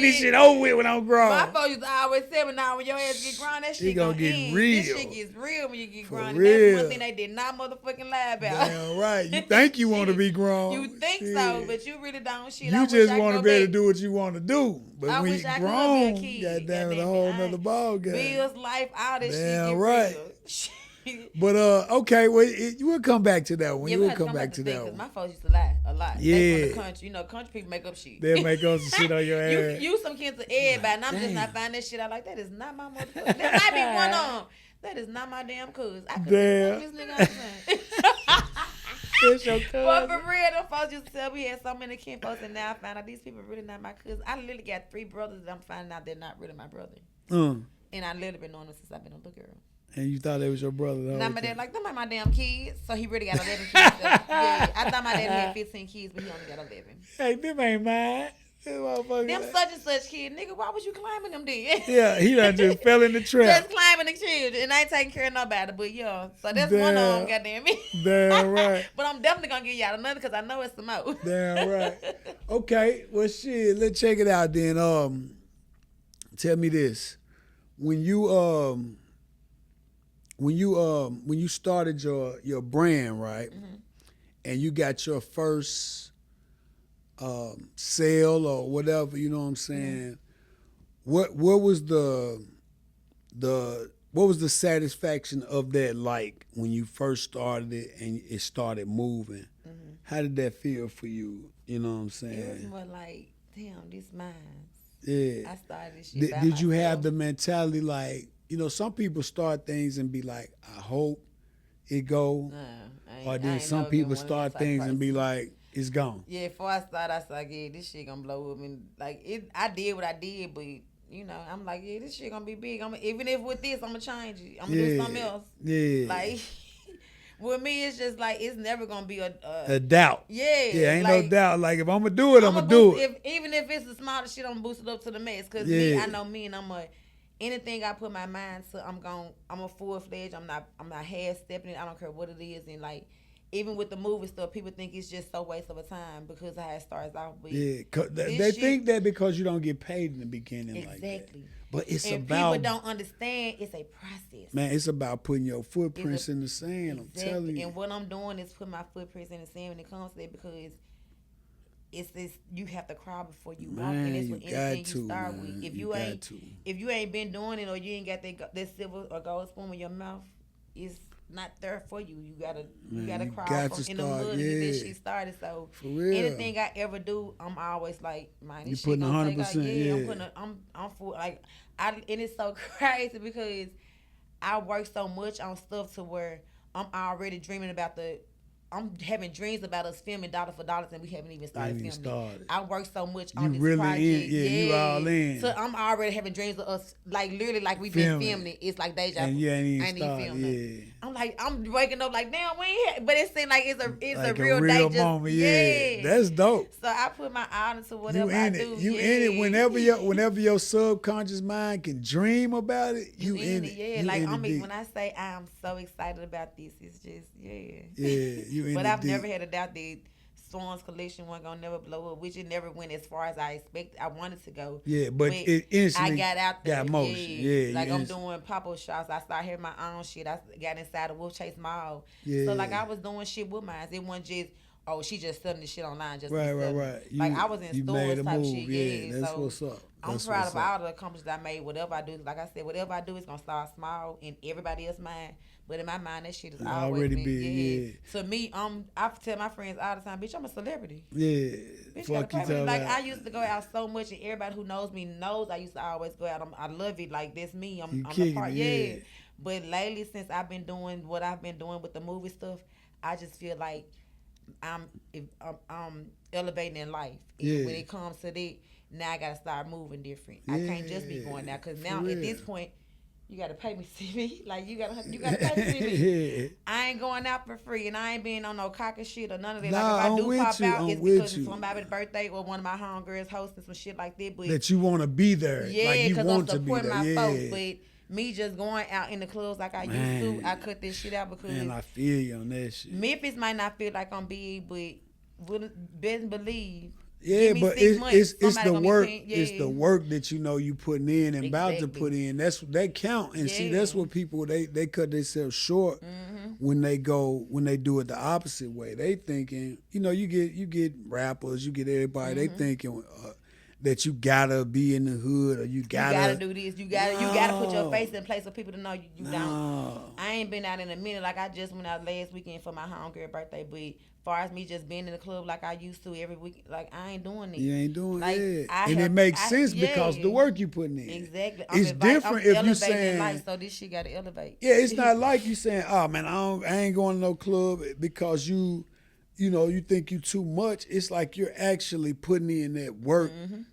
Speaker 1: this shit over with when I'm grown.
Speaker 2: My folks used to always say, but now when your ass get grown, that shit
Speaker 1: gonna get
Speaker 2: end.
Speaker 1: real.
Speaker 2: This shit gets real when you get grown.
Speaker 1: Real.
Speaker 2: And that's one thing they did not motherfucking lie about.
Speaker 1: Damn right. You think you want to be grown.
Speaker 2: You think so, but you really don't. Shit,
Speaker 1: you just want to be able to do what you want to do. But when you grown, goddamn it, a whole nother ball game.
Speaker 2: Bills, life, all this shit.
Speaker 1: Damn right. But okay, well, we'll come back to that one. We'll come back to that one.
Speaker 2: My folks used to lie a lot.
Speaker 1: Yeah.
Speaker 2: They from the country. Country people make up shit.
Speaker 1: They'll make up some shit on your ass.
Speaker 2: You some kids to everybody, and I'm just not finding that shit out like that is not my motherfucker. There might be one on. That is not my damn cuz. I couldn't this nigga out.
Speaker 1: It's your cousin.
Speaker 2: But for real, them folks used to tell me we had so many kin folks, and now I found out these people really not my cousins. I literally got 3 brothers that I'm finding out they're not really my brother. And I literally been knowing them since I've been a little girl.
Speaker 1: And you thought it was your brother?
Speaker 2: Now my dad like, them ain't my damn kids. So he really got 11 kids. Yeah, I thought my dad had 15 kids, but he only got 11.
Speaker 1: Hey, them ain't mine. motherfucker.
Speaker 2: Them such and such kid, nigga, why was you climbing them then?
Speaker 1: Yeah, he done just fell in the trap.
Speaker 2: Just climbing the children and I ain't taking care of nobody. But yeah, so that's one of them, goddamn me.
Speaker 1: Damn right.
Speaker 2: But I'm definitely gonna give y'all another because I know it's some more.
Speaker 1: Damn right. Okay, well shit, let's check it out then. Tell me this. When you started your brand, right? Mm-hmm. And you got your first sale or whatever, you know what I'm saying? Mm-hmm. What was the satisfaction of that like when you first started it and it started moving? Mm-hmm. How did that feel for you? You know what I'm saying?
Speaker 2: It was more like, damn, this mine.
Speaker 1: Yeah.
Speaker 2: I started this shit by
Speaker 1: Did you
Speaker 2: myself.
Speaker 1: have the mentality like, you know, some people start things and be like, I hope it go. Or then some people start things and be like, it's gone.
Speaker 2: Yeah, before I started, I said, yeah, this shit gonna blow up. And like, I did what I did, but you know, I'm like, yeah, this shit gonna be big. Even if with this, I'm gonna change it. I'm gonna do something else.
Speaker 1: Yeah.
Speaker 2: Like, with me, it's just like, it's never gonna be a
Speaker 1: doubt.
Speaker 2: Yeah.
Speaker 1: Yeah, ain't
Speaker 2: like,
Speaker 1: no doubt. Like, if I'm gonna do it, I'm gonna do it.
Speaker 2: Even if it's the smallest shit, I'm gonna boost it up to the max. Cause me, I know me, and anything I put my mind to, I'm a full-fledged. I'm not half-stepping it. I don't care what it is. And like, even with the movie stuff, people think it's just so waste of a time because how it starts off. But
Speaker 1: yeah, they think that because you don't get paid in the beginning.
Speaker 2: Exactly.
Speaker 1: Like that. But it's
Speaker 2: and
Speaker 1: about...
Speaker 2: people don't understand it's a process.
Speaker 1: Man, it's about putting your footprints in the sand.
Speaker 2: Exactly.
Speaker 1: I'm telling you.
Speaker 2: And what I'm doing is put my footprints in the sand when it comes to that because it's this, you have to cry before you walk, and it's with anything you start with. If you ain't been doing it or you ain't got that silver or gold spoon in your mouth, it's not there for you. You gotta cry in the mud to get this shit started. So anything I ever do, I'm always like, man, this shit gonna take out. Yeah, I'm full. Like and it's so crazy because I work so much on stuff to where I'm already dreaming about I'm having dreams about us filming Dollar for Dollars and we haven't even started filming. I work so much on this
Speaker 1: really
Speaker 2: project.
Speaker 1: you all in.
Speaker 2: So I'm already having dreams of us, like literally like we've been filming it. It's like deja vu.
Speaker 1: And you ain't even filming.
Speaker 2: I'm like, I'm waking up like, damn, we ain't but it seems like it's
Speaker 1: like
Speaker 2: a real day.
Speaker 1: Moment. Yeah. That's dope.
Speaker 2: So I put my eye into whatever I do.
Speaker 1: You in it whenever your subconscious mind can dream about it, you in it.
Speaker 2: Yeah, like when I say I'm so excited about this, it's just
Speaker 1: you in it.
Speaker 2: But I've never had a doubt that Swann's collection wasn't gonna never blow up, which it never went as far as I expected. I wanted to go.
Speaker 1: Yeah, but it instantly
Speaker 2: I got out there.
Speaker 1: Got motion. Yeah,
Speaker 2: like I'm doing pop-up shops. I started having my own shit. I got inside the Wolf Chase Mall. Yeah. So like I was doing shit with mine. It wasn't just she just selling this shit online. Just
Speaker 1: right.
Speaker 2: Like I was in stores type
Speaker 1: move.
Speaker 2: shit.
Speaker 1: Yeah, that's what's up.
Speaker 2: I'm proud of all the accomplishments I made. Whatever I do, like I said, whatever I do is gonna start small in everybody else's mind. But in my mind, that shit is always been big. Yeah. To me, I tell my friends all the time, bitch, I'm a celebrity.
Speaker 1: Yeah.
Speaker 2: Bitch, fuck you tell like I used to go out so much, and everybody who knows me knows I used to always go out. I love it. Like that's me. I'm a part. Yeah. But lately, since I've been doing what I've been doing with the movie stuff, I just feel like I'm elevating in life. Yeah. When it comes to that, now I gotta start moving different. I can't just be going now because now at this point, you gotta pay me to see me. Like you gotta pay me to see me. I ain't going out for free, and I ain't being on no cocky shit or none of that.
Speaker 1: Nah,
Speaker 2: like if I do pop out, it's because it's somebody's birthday or one of my homegirls hosting some shit like that. But
Speaker 1: that you want to be there.
Speaker 2: Yeah,
Speaker 1: because
Speaker 2: I'm supporting my folks. But me just going out in the clubs like I used to, I cut this shit out because
Speaker 1: I feel you on that shit.
Speaker 2: Memphis might not feel like I'm big, but best believe.
Speaker 1: Yeah, but it's the work. It's the work that you know you putting in and about to put in. That count. And see, that's what people they cut themselves short when they do it the opposite way. They thinking, you know, you get rappers, you get everybody. They thinking that you gotta be in the hood or you gotta
Speaker 2: do this. You gotta put your face in place for people to know you don't. I ain't been out in a minute. Like I just went out last weekend for my homegirl birthday, but far as me just being in the club like I used to every week, like I ain't doing it.
Speaker 1: You ain't doing it. And it makes sense because the work you putting in.
Speaker 2: Exactly.
Speaker 1: It's different if you saying
Speaker 2: life, so this shit gotta elevate.
Speaker 1: Yeah, it's not like you saying, oh man, I ain't going to no club because you you think you too much, it's like you're actually putting in that work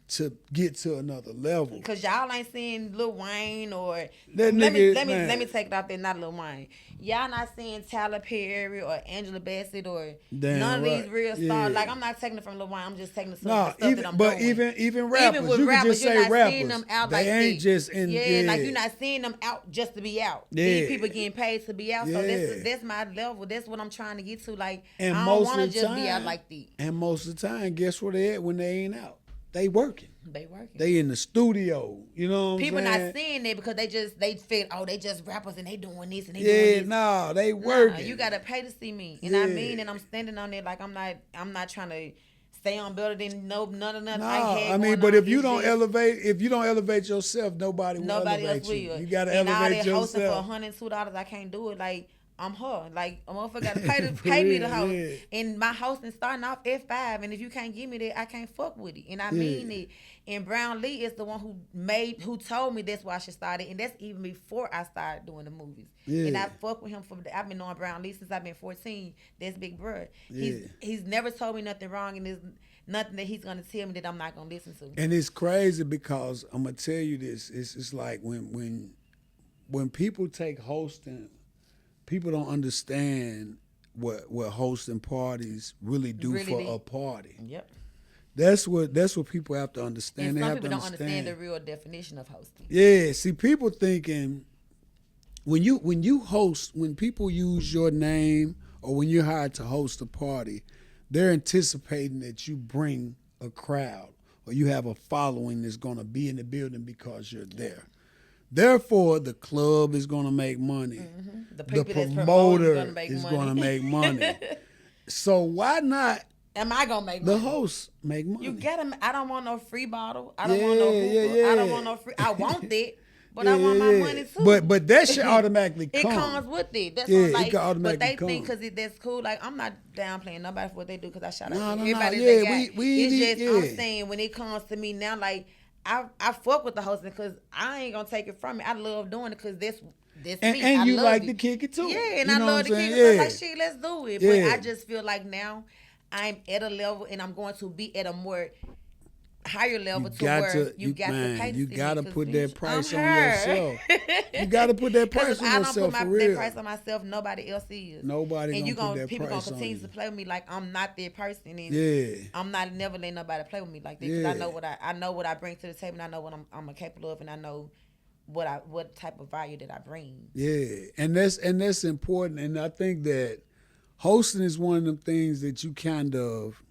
Speaker 1: to get to another level.
Speaker 2: Cause y'all ain't seeing Lil Wayne or
Speaker 1: That
Speaker 2: let
Speaker 1: nigga,
Speaker 2: let me
Speaker 1: man,
Speaker 2: take it off there, not Lil Wayne. Y'all not seeing Tyler Perry or Angela Bassett or none
Speaker 1: damn
Speaker 2: of these
Speaker 1: right.
Speaker 2: real
Speaker 1: Yeah.
Speaker 2: stars. Like I'm not taking it from Lil Wayne. I'm just taking some of the
Speaker 1: No,
Speaker 2: stuff that I'm doing.
Speaker 1: even rappers,
Speaker 2: Even with
Speaker 1: you can
Speaker 2: rappers,
Speaker 1: just
Speaker 2: you're
Speaker 1: say
Speaker 2: not
Speaker 1: rappers.
Speaker 2: seeing them out
Speaker 1: They
Speaker 2: like
Speaker 1: ain't
Speaker 2: that.
Speaker 1: just in.
Speaker 2: Yeah, like you're not seeing them out just to be out. These
Speaker 1: Yeah.
Speaker 2: people getting paid to be out. So
Speaker 1: Yeah.
Speaker 2: that's my level. That's what I'm trying to get to. Like
Speaker 1: And
Speaker 2: I don't
Speaker 1: most
Speaker 2: want
Speaker 1: of
Speaker 2: to
Speaker 1: the
Speaker 2: just be out
Speaker 1: time,
Speaker 2: like that.
Speaker 1: and most of the time, guess where they at when they ain't out? They working.
Speaker 2: They working.
Speaker 1: They in the studio. You know what I'm
Speaker 2: People
Speaker 1: saying?
Speaker 2: not seeing that because they feel, oh, they just rappers and they doing this and they
Speaker 1: Yeah,
Speaker 2: doing this.
Speaker 1: no, they
Speaker 2: Nah,
Speaker 1: working.
Speaker 2: you gotta pay to see me, and I mean, and I'm standing on it like I'm not trying to say I'm better than none of
Speaker 1: No,
Speaker 2: I had
Speaker 1: I mean,
Speaker 2: going
Speaker 1: but
Speaker 2: on.
Speaker 1: if you
Speaker 2: It's
Speaker 1: don't
Speaker 2: just
Speaker 1: elevate yourself, nobody will
Speaker 2: nobody
Speaker 1: elevate
Speaker 2: else will.
Speaker 1: you. You gotta
Speaker 2: And all
Speaker 1: elevate
Speaker 2: that hosting for
Speaker 1: yourself.
Speaker 2: $102, I can't do it. Like I'm her. Like a motherfucker gotta pay to
Speaker 1: For
Speaker 2: pay me to
Speaker 1: real,
Speaker 2: host.
Speaker 1: yeah.
Speaker 2: And my hosting starting off at 5. And if you can't give me that, I can't fuck with it. And I
Speaker 1: Yeah.
Speaker 2: mean it. And Brown Lee is the one who told me that's why I should start it. And that's even before I started doing the movies.
Speaker 1: Yeah.
Speaker 2: And I fuck with him I've been knowing Brown Lee since I've been 14. That's Big Bruh.
Speaker 1: Yeah.
Speaker 2: He's never told me nothing wrong, and there's nothing that he's gonna tell me that I'm not gonna listen to.
Speaker 1: And it's crazy because I'm gonna tell you this. It's like when people take hosting, people don't understand what hosting parties really do
Speaker 2: Really
Speaker 1: for
Speaker 2: do.
Speaker 1: a party.
Speaker 2: Yep.
Speaker 1: That's what people have to understand.
Speaker 2: And
Speaker 1: They
Speaker 2: some
Speaker 1: have
Speaker 2: people
Speaker 1: to
Speaker 2: don't understand the real definition of hosting.
Speaker 1: Yeah, see, people thinking when you host, when people use your name or when you're hired to host a party, they're anticipating that you bring a crowd or you have a following that's going to be in the building because you're there. Therefore, the club is going to make money.
Speaker 2: Mm-hmm.
Speaker 1: The
Speaker 2: people
Speaker 1: promoter
Speaker 2: is
Speaker 1: going to make money. So why not
Speaker 2: Am I gonna make
Speaker 1: the
Speaker 2: money?
Speaker 1: host make money?
Speaker 2: You get them. I don't want no free bottle. I don't want no hookah. I don't want no free. I want that, but I want my money too.
Speaker 1: But that should automatically come.
Speaker 2: It comes with it. That's
Speaker 1: Yeah,
Speaker 2: what, like,
Speaker 1: it can automatically
Speaker 2: but they
Speaker 1: come.
Speaker 2: think because that's cool. Like I'm not downplaying nobody for what they do because I shout out
Speaker 1: No,
Speaker 2: to
Speaker 1: no,
Speaker 2: everybody.
Speaker 1: no.
Speaker 2: They
Speaker 1: Yeah,
Speaker 2: got.
Speaker 1: we
Speaker 2: It's
Speaker 1: need-
Speaker 2: just I'm saying when it comes to me now, like I fuck with the hosting because I ain't gonna take it from me. I love doing it because this me.
Speaker 1: And
Speaker 2: I
Speaker 1: you
Speaker 2: love
Speaker 1: like
Speaker 2: it.
Speaker 1: to kick it too.
Speaker 2: Yeah, and
Speaker 1: You
Speaker 2: I
Speaker 1: know
Speaker 2: love
Speaker 1: what
Speaker 2: to
Speaker 1: I'm
Speaker 2: kick it.
Speaker 1: saying?
Speaker 2: So
Speaker 1: Yeah.
Speaker 2: like, shit, let's do it.
Speaker 1: Yeah.
Speaker 2: But I just feel like now I'm at a level and I'm going to be at a more higher level to where you got to pay to
Speaker 1: you
Speaker 2: see
Speaker 1: gotta
Speaker 2: me, 'cause,
Speaker 1: put
Speaker 2: bitch,
Speaker 1: that price
Speaker 2: I'm
Speaker 1: on
Speaker 2: her.
Speaker 1: yourself. You gotta put that
Speaker 2: 'Cause
Speaker 1: price
Speaker 2: if
Speaker 1: on
Speaker 2: I don't
Speaker 1: yourself
Speaker 2: put
Speaker 1: for
Speaker 2: that
Speaker 1: real.
Speaker 2: price on myself, nobody else is.
Speaker 1: Nobody
Speaker 2: And
Speaker 1: gonna put that
Speaker 2: people
Speaker 1: price
Speaker 2: gonna
Speaker 1: on
Speaker 2: continue
Speaker 1: you.
Speaker 2: to play with me like I'm not that person, and
Speaker 1: Yeah.
Speaker 2: I'm not never letting nobody play with me like that because
Speaker 1: Yeah.
Speaker 2: I know what I bring to the table, and I know what I'm capable of, and I know what type of value that I bring.
Speaker 1: Yeah, and that's important. And I think that hosting is one of them things that you kind of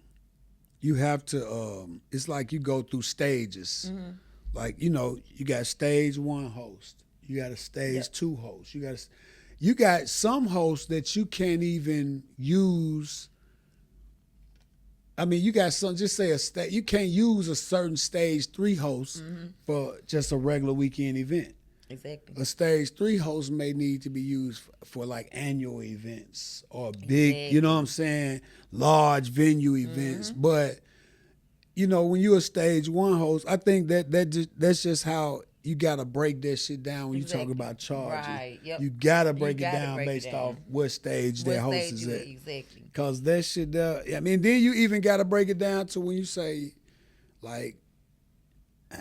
Speaker 1: you have to. It's like you go through stages.
Speaker 2: Mm-hmm.
Speaker 1: Like you got stage one host, you got a stage two host, you got some hosts that you can't even use. I mean, you got some. Just say you can't use a certain stage 3 host for just a regular weekend event.
Speaker 2: Exactly.
Speaker 1: A stage 3 host may need to be used for like annual events or big, you know what I'm saying, large venue events. But when you're a stage 1 host, I think that's just how you gotta break that shit down when you talk about charging.
Speaker 2: Right. Yep.
Speaker 1: You gotta break it
Speaker 2: gotta
Speaker 1: down
Speaker 2: break it
Speaker 1: based
Speaker 2: down.
Speaker 1: off what stage that host is at.
Speaker 2: Exactly.
Speaker 1: Cause that shit there, I mean, then you even gotta break it down to when you say, like,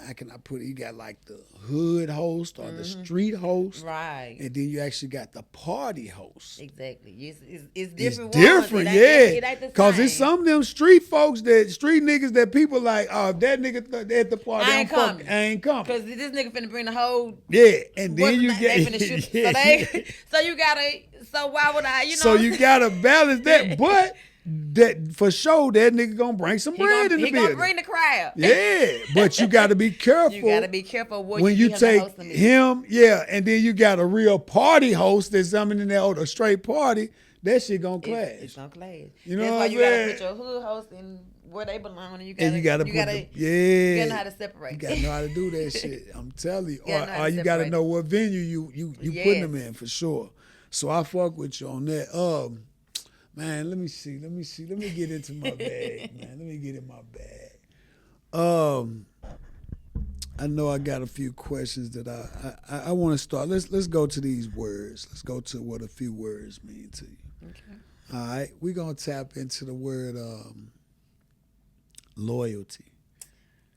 Speaker 1: how can I put it? You got like the hood host or the street host.
Speaker 2: Right.
Speaker 1: And then you actually got the party host.
Speaker 2: Exactly. It's
Speaker 1: It's
Speaker 2: different.
Speaker 1: different,
Speaker 2: It
Speaker 1: yeah.
Speaker 2: ain't the
Speaker 1: Cause
Speaker 2: same.
Speaker 1: it's some of them street niggas that people like, oh, if that nigga at the party,
Speaker 2: I ain't coming.
Speaker 1: I ain't coming.
Speaker 2: Cause this nigga finna bring the whole.
Speaker 1: Yeah, and then you
Speaker 2: they
Speaker 1: get
Speaker 2: finna shoot. So you gotta. So why would I?
Speaker 1: So you gotta balance that, but that for sure that nigga gonna bring some bread in the
Speaker 2: he
Speaker 1: building.
Speaker 2: gonna bring the crowd.
Speaker 1: Yeah, but you gotta be careful.
Speaker 2: You gotta be careful
Speaker 1: when you take him, and then you got a real party host that's coming in there or a straight party. That shit gonna clash.
Speaker 2: It's gonna clash.
Speaker 1: You know
Speaker 2: That's
Speaker 1: what
Speaker 2: why
Speaker 1: I'm
Speaker 2: you
Speaker 1: saying?
Speaker 2: gotta put your hood host in where they belong, and you
Speaker 1: And you gotta
Speaker 2: know how to separate.
Speaker 1: You gotta know how to do that shit. I'm telling you,
Speaker 2: You gotta know how
Speaker 1: or
Speaker 2: to
Speaker 1: you gotta
Speaker 2: separate.
Speaker 1: know what venue you putting them in for sure. So I fuck with you on that. Man, let me see. Let me get into my bag, man. Let me get in my bag. I know I got a few questions that I want to start. Let's go to these words. Let's go to what a few words mean to you.
Speaker 2: Okay.
Speaker 1: All right, we're gonna tap into the word loyalty.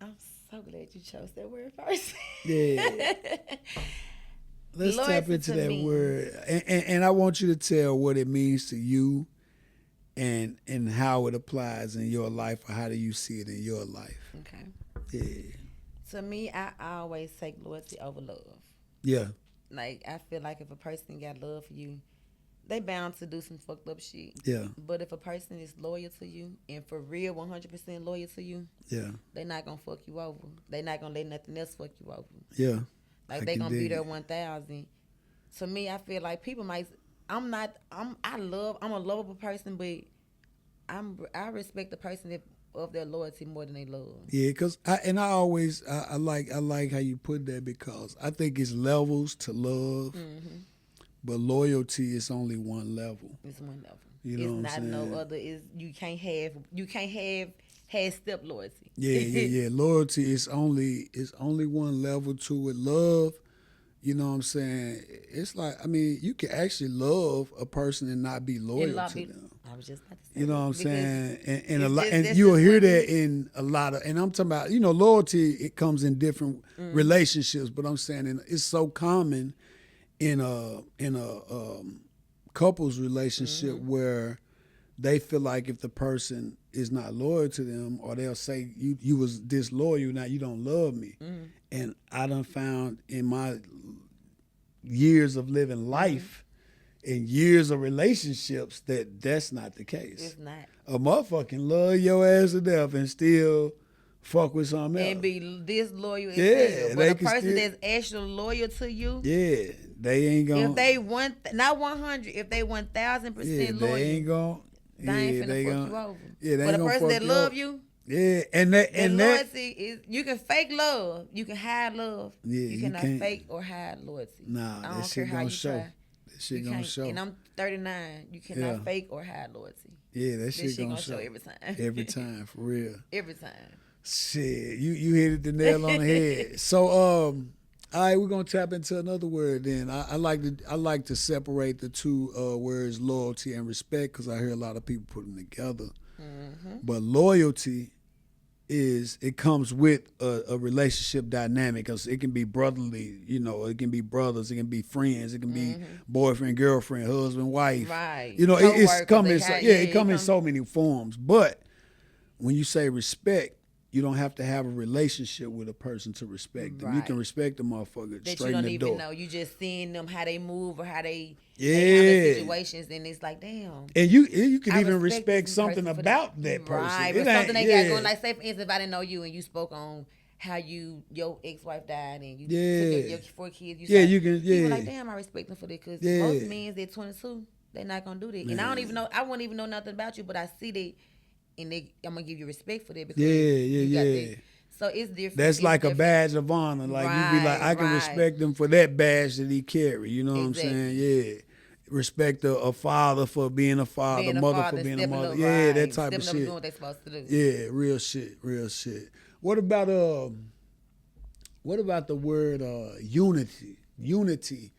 Speaker 2: I'm so glad you chose that word first.
Speaker 1: Yeah. Let's tap
Speaker 2: Loyalty
Speaker 1: into
Speaker 2: to
Speaker 1: that
Speaker 2: me.
Speaker 1: word, and I want you to tell what it means to you, and how it applies in your life, or how do you see it in your life?
Speaker 2: Okay.
Speaker 1: Yeah,
Speaker 2: To me, I always take loyalty over love.
Speaker 1: yeah,
Speaker 2: Like I feel like if a person got love for you, they bound to do some fucked up shit.
Speaker 1: yeah,
Speaker 2: But if a person is loyal to you and for real 100% loyal to you,
Speaker 1: yeah,
Speaker 2: they not gonna fuck you over. They not gonna let nothing else fuck you over.
Speaker 1: yeah.
Speaker 2: Like
Speaker 1: I
Speaker 2: they
Speaker 1: can
Speaker 2: gonna be
Speaker 1: dig
Speaker 2: there
Speaker 1: it.
Speaker 2: 1,000. To me, I feel like people might. I'm not. I'm a lovable person, but I respect the person of their loyalty more than they love.
Speaker 1: Yeah, cause I like how you put that, because I think it's levels to love,
Speaker 2: Mm-hmm.
Speaker 1: but loyalty is only one level.
Speaker 2: It's one level.
Speaker 1: You know
Speaker 2: It's
Speaker 1: what I'm
Speaker 2: not no
Speaker 1: saying?
Speaker 2: other. Is you can't have half step loyalty.
Speaker 1: Yeah, yeah, yeah. Loyalty is only one level to it. Love, you know what I'm saying? It's like, I mean, you can actually love a person and not be
Speaker 2: And
Speaker 1: loyal to
Speaker 2: lobby.
Speaker 1: them.
Speaker 2: I was just about to say
Speaker 1: You know what I'm
Speaker 2: that because
Speaker 1: saying? And a
Speaker 2: it's
Speaker 1: lot,
Speaker 2: just
Speaker 1: and
Speaker 2: that's
Speaker 1: you'll
Speaker 2: just
Speaker 1: hear
Speaker 2: what
Speaker 1: that
Speaker 2: me.
Speaker 1: in a lot of, and I'm talking about, loyalty. It comes in different relationships, but I'm saying it's so common in a couples relationship
Speaker 2: Mm-hmm.
Speaker 1: where they feel like if the person is not loyal to them, or they'll say you was disloyal, now you don't love me.
Speaker 2: Mm-hmm.
Speaker 1: And I done found in my years of living
Speaker 2: Mm-hmm.
Speaker 1: life and years of relationships that that's not the case.
Speaker 2: It's not.
Speaker 1: A motherfucking love your ass to death and still fuck with something
Speaker 2: And
Speaker 1: else.
Speaker 2: be disloyal as hell.
Speaker 1: Yeah,
Speaker 2: But
Speaker 1: they
Speaker 2: a
Speaker 1: can
Speaker 2: person
Speaker 1: still.
Speaker 2: that's actually loyal to you,
Speaker 1: Yeah, they ain't
Speaker 2: if
Speaker 1: gonna.
Speaker 2: they want not 100, if they one thousand
Speaker 1: Yeah,
Speaker 2: percent
Speaker 1: they
Speaker 2: loyal,
Speaker 1: ain't gonna.
Speaker 2: they ain't
Speaker 1: Yeah,
Speaker 2: finna
Speaker 1: they
Speaker 2: fuck
Speaker 1: gonna.
Speaker 2: you over.
Speaker 1: Yeah, they
Speaker 2: But
Speaker 1: ain't
Speaker 2: a
Speaker 1: gonna
Speaker 2: person
Speaker 1: fuck
Speaker 2: that
Speaker 1: you up.
Speaker 2: love you,
Speaker 1: Yeah, and that
Speaker 2: that
Speaker 1: and that.
Speaker 2: loyalty is you can fake love, you can hide love.
Speaker 1: Yeah,
Speaker 2: You
Speaker 1: you
Speaker 2: cannot
Speaker 1: can't.
Speaker 2: fake or hide loyalty.
Speaker 1: Nah,
Speaker 2: I
Speaker 1: that
Speaker 2: don't care
Speaker 1: shit
Speaker 2: how
Speaker 1: gonna
Speaker 2: you
Speaker 1: show.
Speaker 2: try.
Speaker 1: That
Speaker 2: You
Speaker 1: shit gonna
Speaker 2: can't.
Speaker 1: show.
Speaker 2: And I'm 39. You
Speaker 1: Yeah,
Speaker 2: cannot fake or hide loyalty.
Speaker 1: yeah, that
Speaker 2: This
Speaker 1: shit
Speaker 2: shit
Speaker 1: gonna
Speaker 2: gonna show
Speaker 1: show.
Speaker 2: every time.
Speaker 1: Every time, for real.
Speaker 2: Every time.
Speaker 1: Shit, you hit it the nail on the head. So all right, we're gonna tap into another word then. I like to separate the two words, loyalty and respect, because I hear a lot of people put them together.
Speaker 2: Mm-hmm.
Speaker 1: But loyalty it comes with a relationship dynamic. 'Cause it can be brotherly, it can be brothers, it can be friends, it can be
Speaker 2: Mm-hmm.
Speaker 1: boyfriend, girlfriend, husband, wife.
Speaker 2: Right.
Speaker 1: It's
Speaker 2: Co-workers.
Speaker 1: coming. So, yeah,
Speaker 2: Yeah,
Speaker 1: it
Speaker 2: it
Speaker 1: comes in
Speaker 2: come.
Speaker 1: so many forms. But when you say respect, you don't have to have a relationship with a person to respect them. You can
Speaker 2: Right.
Speaker 1: respect the motherfucker
Speaker 2: That you
Speaker 1: straight in
Speaker 2: don't
Speaker 1: the
Speaker 2: even
Speaker 1: door.
Speaker 2: know. You just seeing them how they move or how they handle
Speaker 1: Yeah.
Speaker 2: situations, and it's like, damn,
Speaker 1: And you can
Speaker 2: I
Speaker 1: even
Speaker 2: respect this
Speaker 1: respect something
Speaker 2: person for that.
Speaker 1: about that person.
Speaker 2: Right,
Speaker 1: It
Speaker 2: but something
Speaker 1: ain't,
Speaker 2: they got
Speaker 1: yeah.
Speaker 2: going. Like say for instance, if I didn't know you and you spoke on how your ex wife died and you took
Speaker 1: Yeah.
Speaker 2: your 4 kids,
Speaker 1: Yeah, you can,
Speaker 2: you were
Speaker 1: yeah.
Speaker 2: like, damn, I respect them for that because most
Speaker 1: Yeah.
Speaker 2: men at 22 they're not gonna do that. And I don't even
Speaker 1: Man.
Speaker 2: know. I wouldn't even know nothing about you, but I see that, and I'm gonna give you respect for that
Speaker 1: Yeah,
Speaker 2: because you
Speaker 1: yeah,
Speaker 2: got
Speaker 1: yeah.
Speaker 2: that. So it's different.
Speaker 1: That's
Speaker 2: It's
Speaker 1: like a
Speaker 2: different.
Speaker 1: badge of honor. Like you be like,
Speaker 2: Right,
Speaker 1: I can
Speaker 2: right.
Speaker 1: respect him for that badge that he carry. You know what I'm saying?
Speaker 2: Exactly.
Speaker 1: Yeah. Respect a father for being a father,
Speaker 2: Being a
Speaker 1: mother for
Speaker 2: father,
Speaker 1: being a
Speaker 2: stepping
Speaker 1: mother.
Speaker 2: up,
Speaker 1: Yeah, that
Speaker 2: right.
Speaker 1: type of
Speaker 2: Stepping up and doing
Speaker 1: shit.
Speaker 2: what they're supposed to do.
Speaker 1: Yeah, real shit, real shit. What about the word unity? Unity.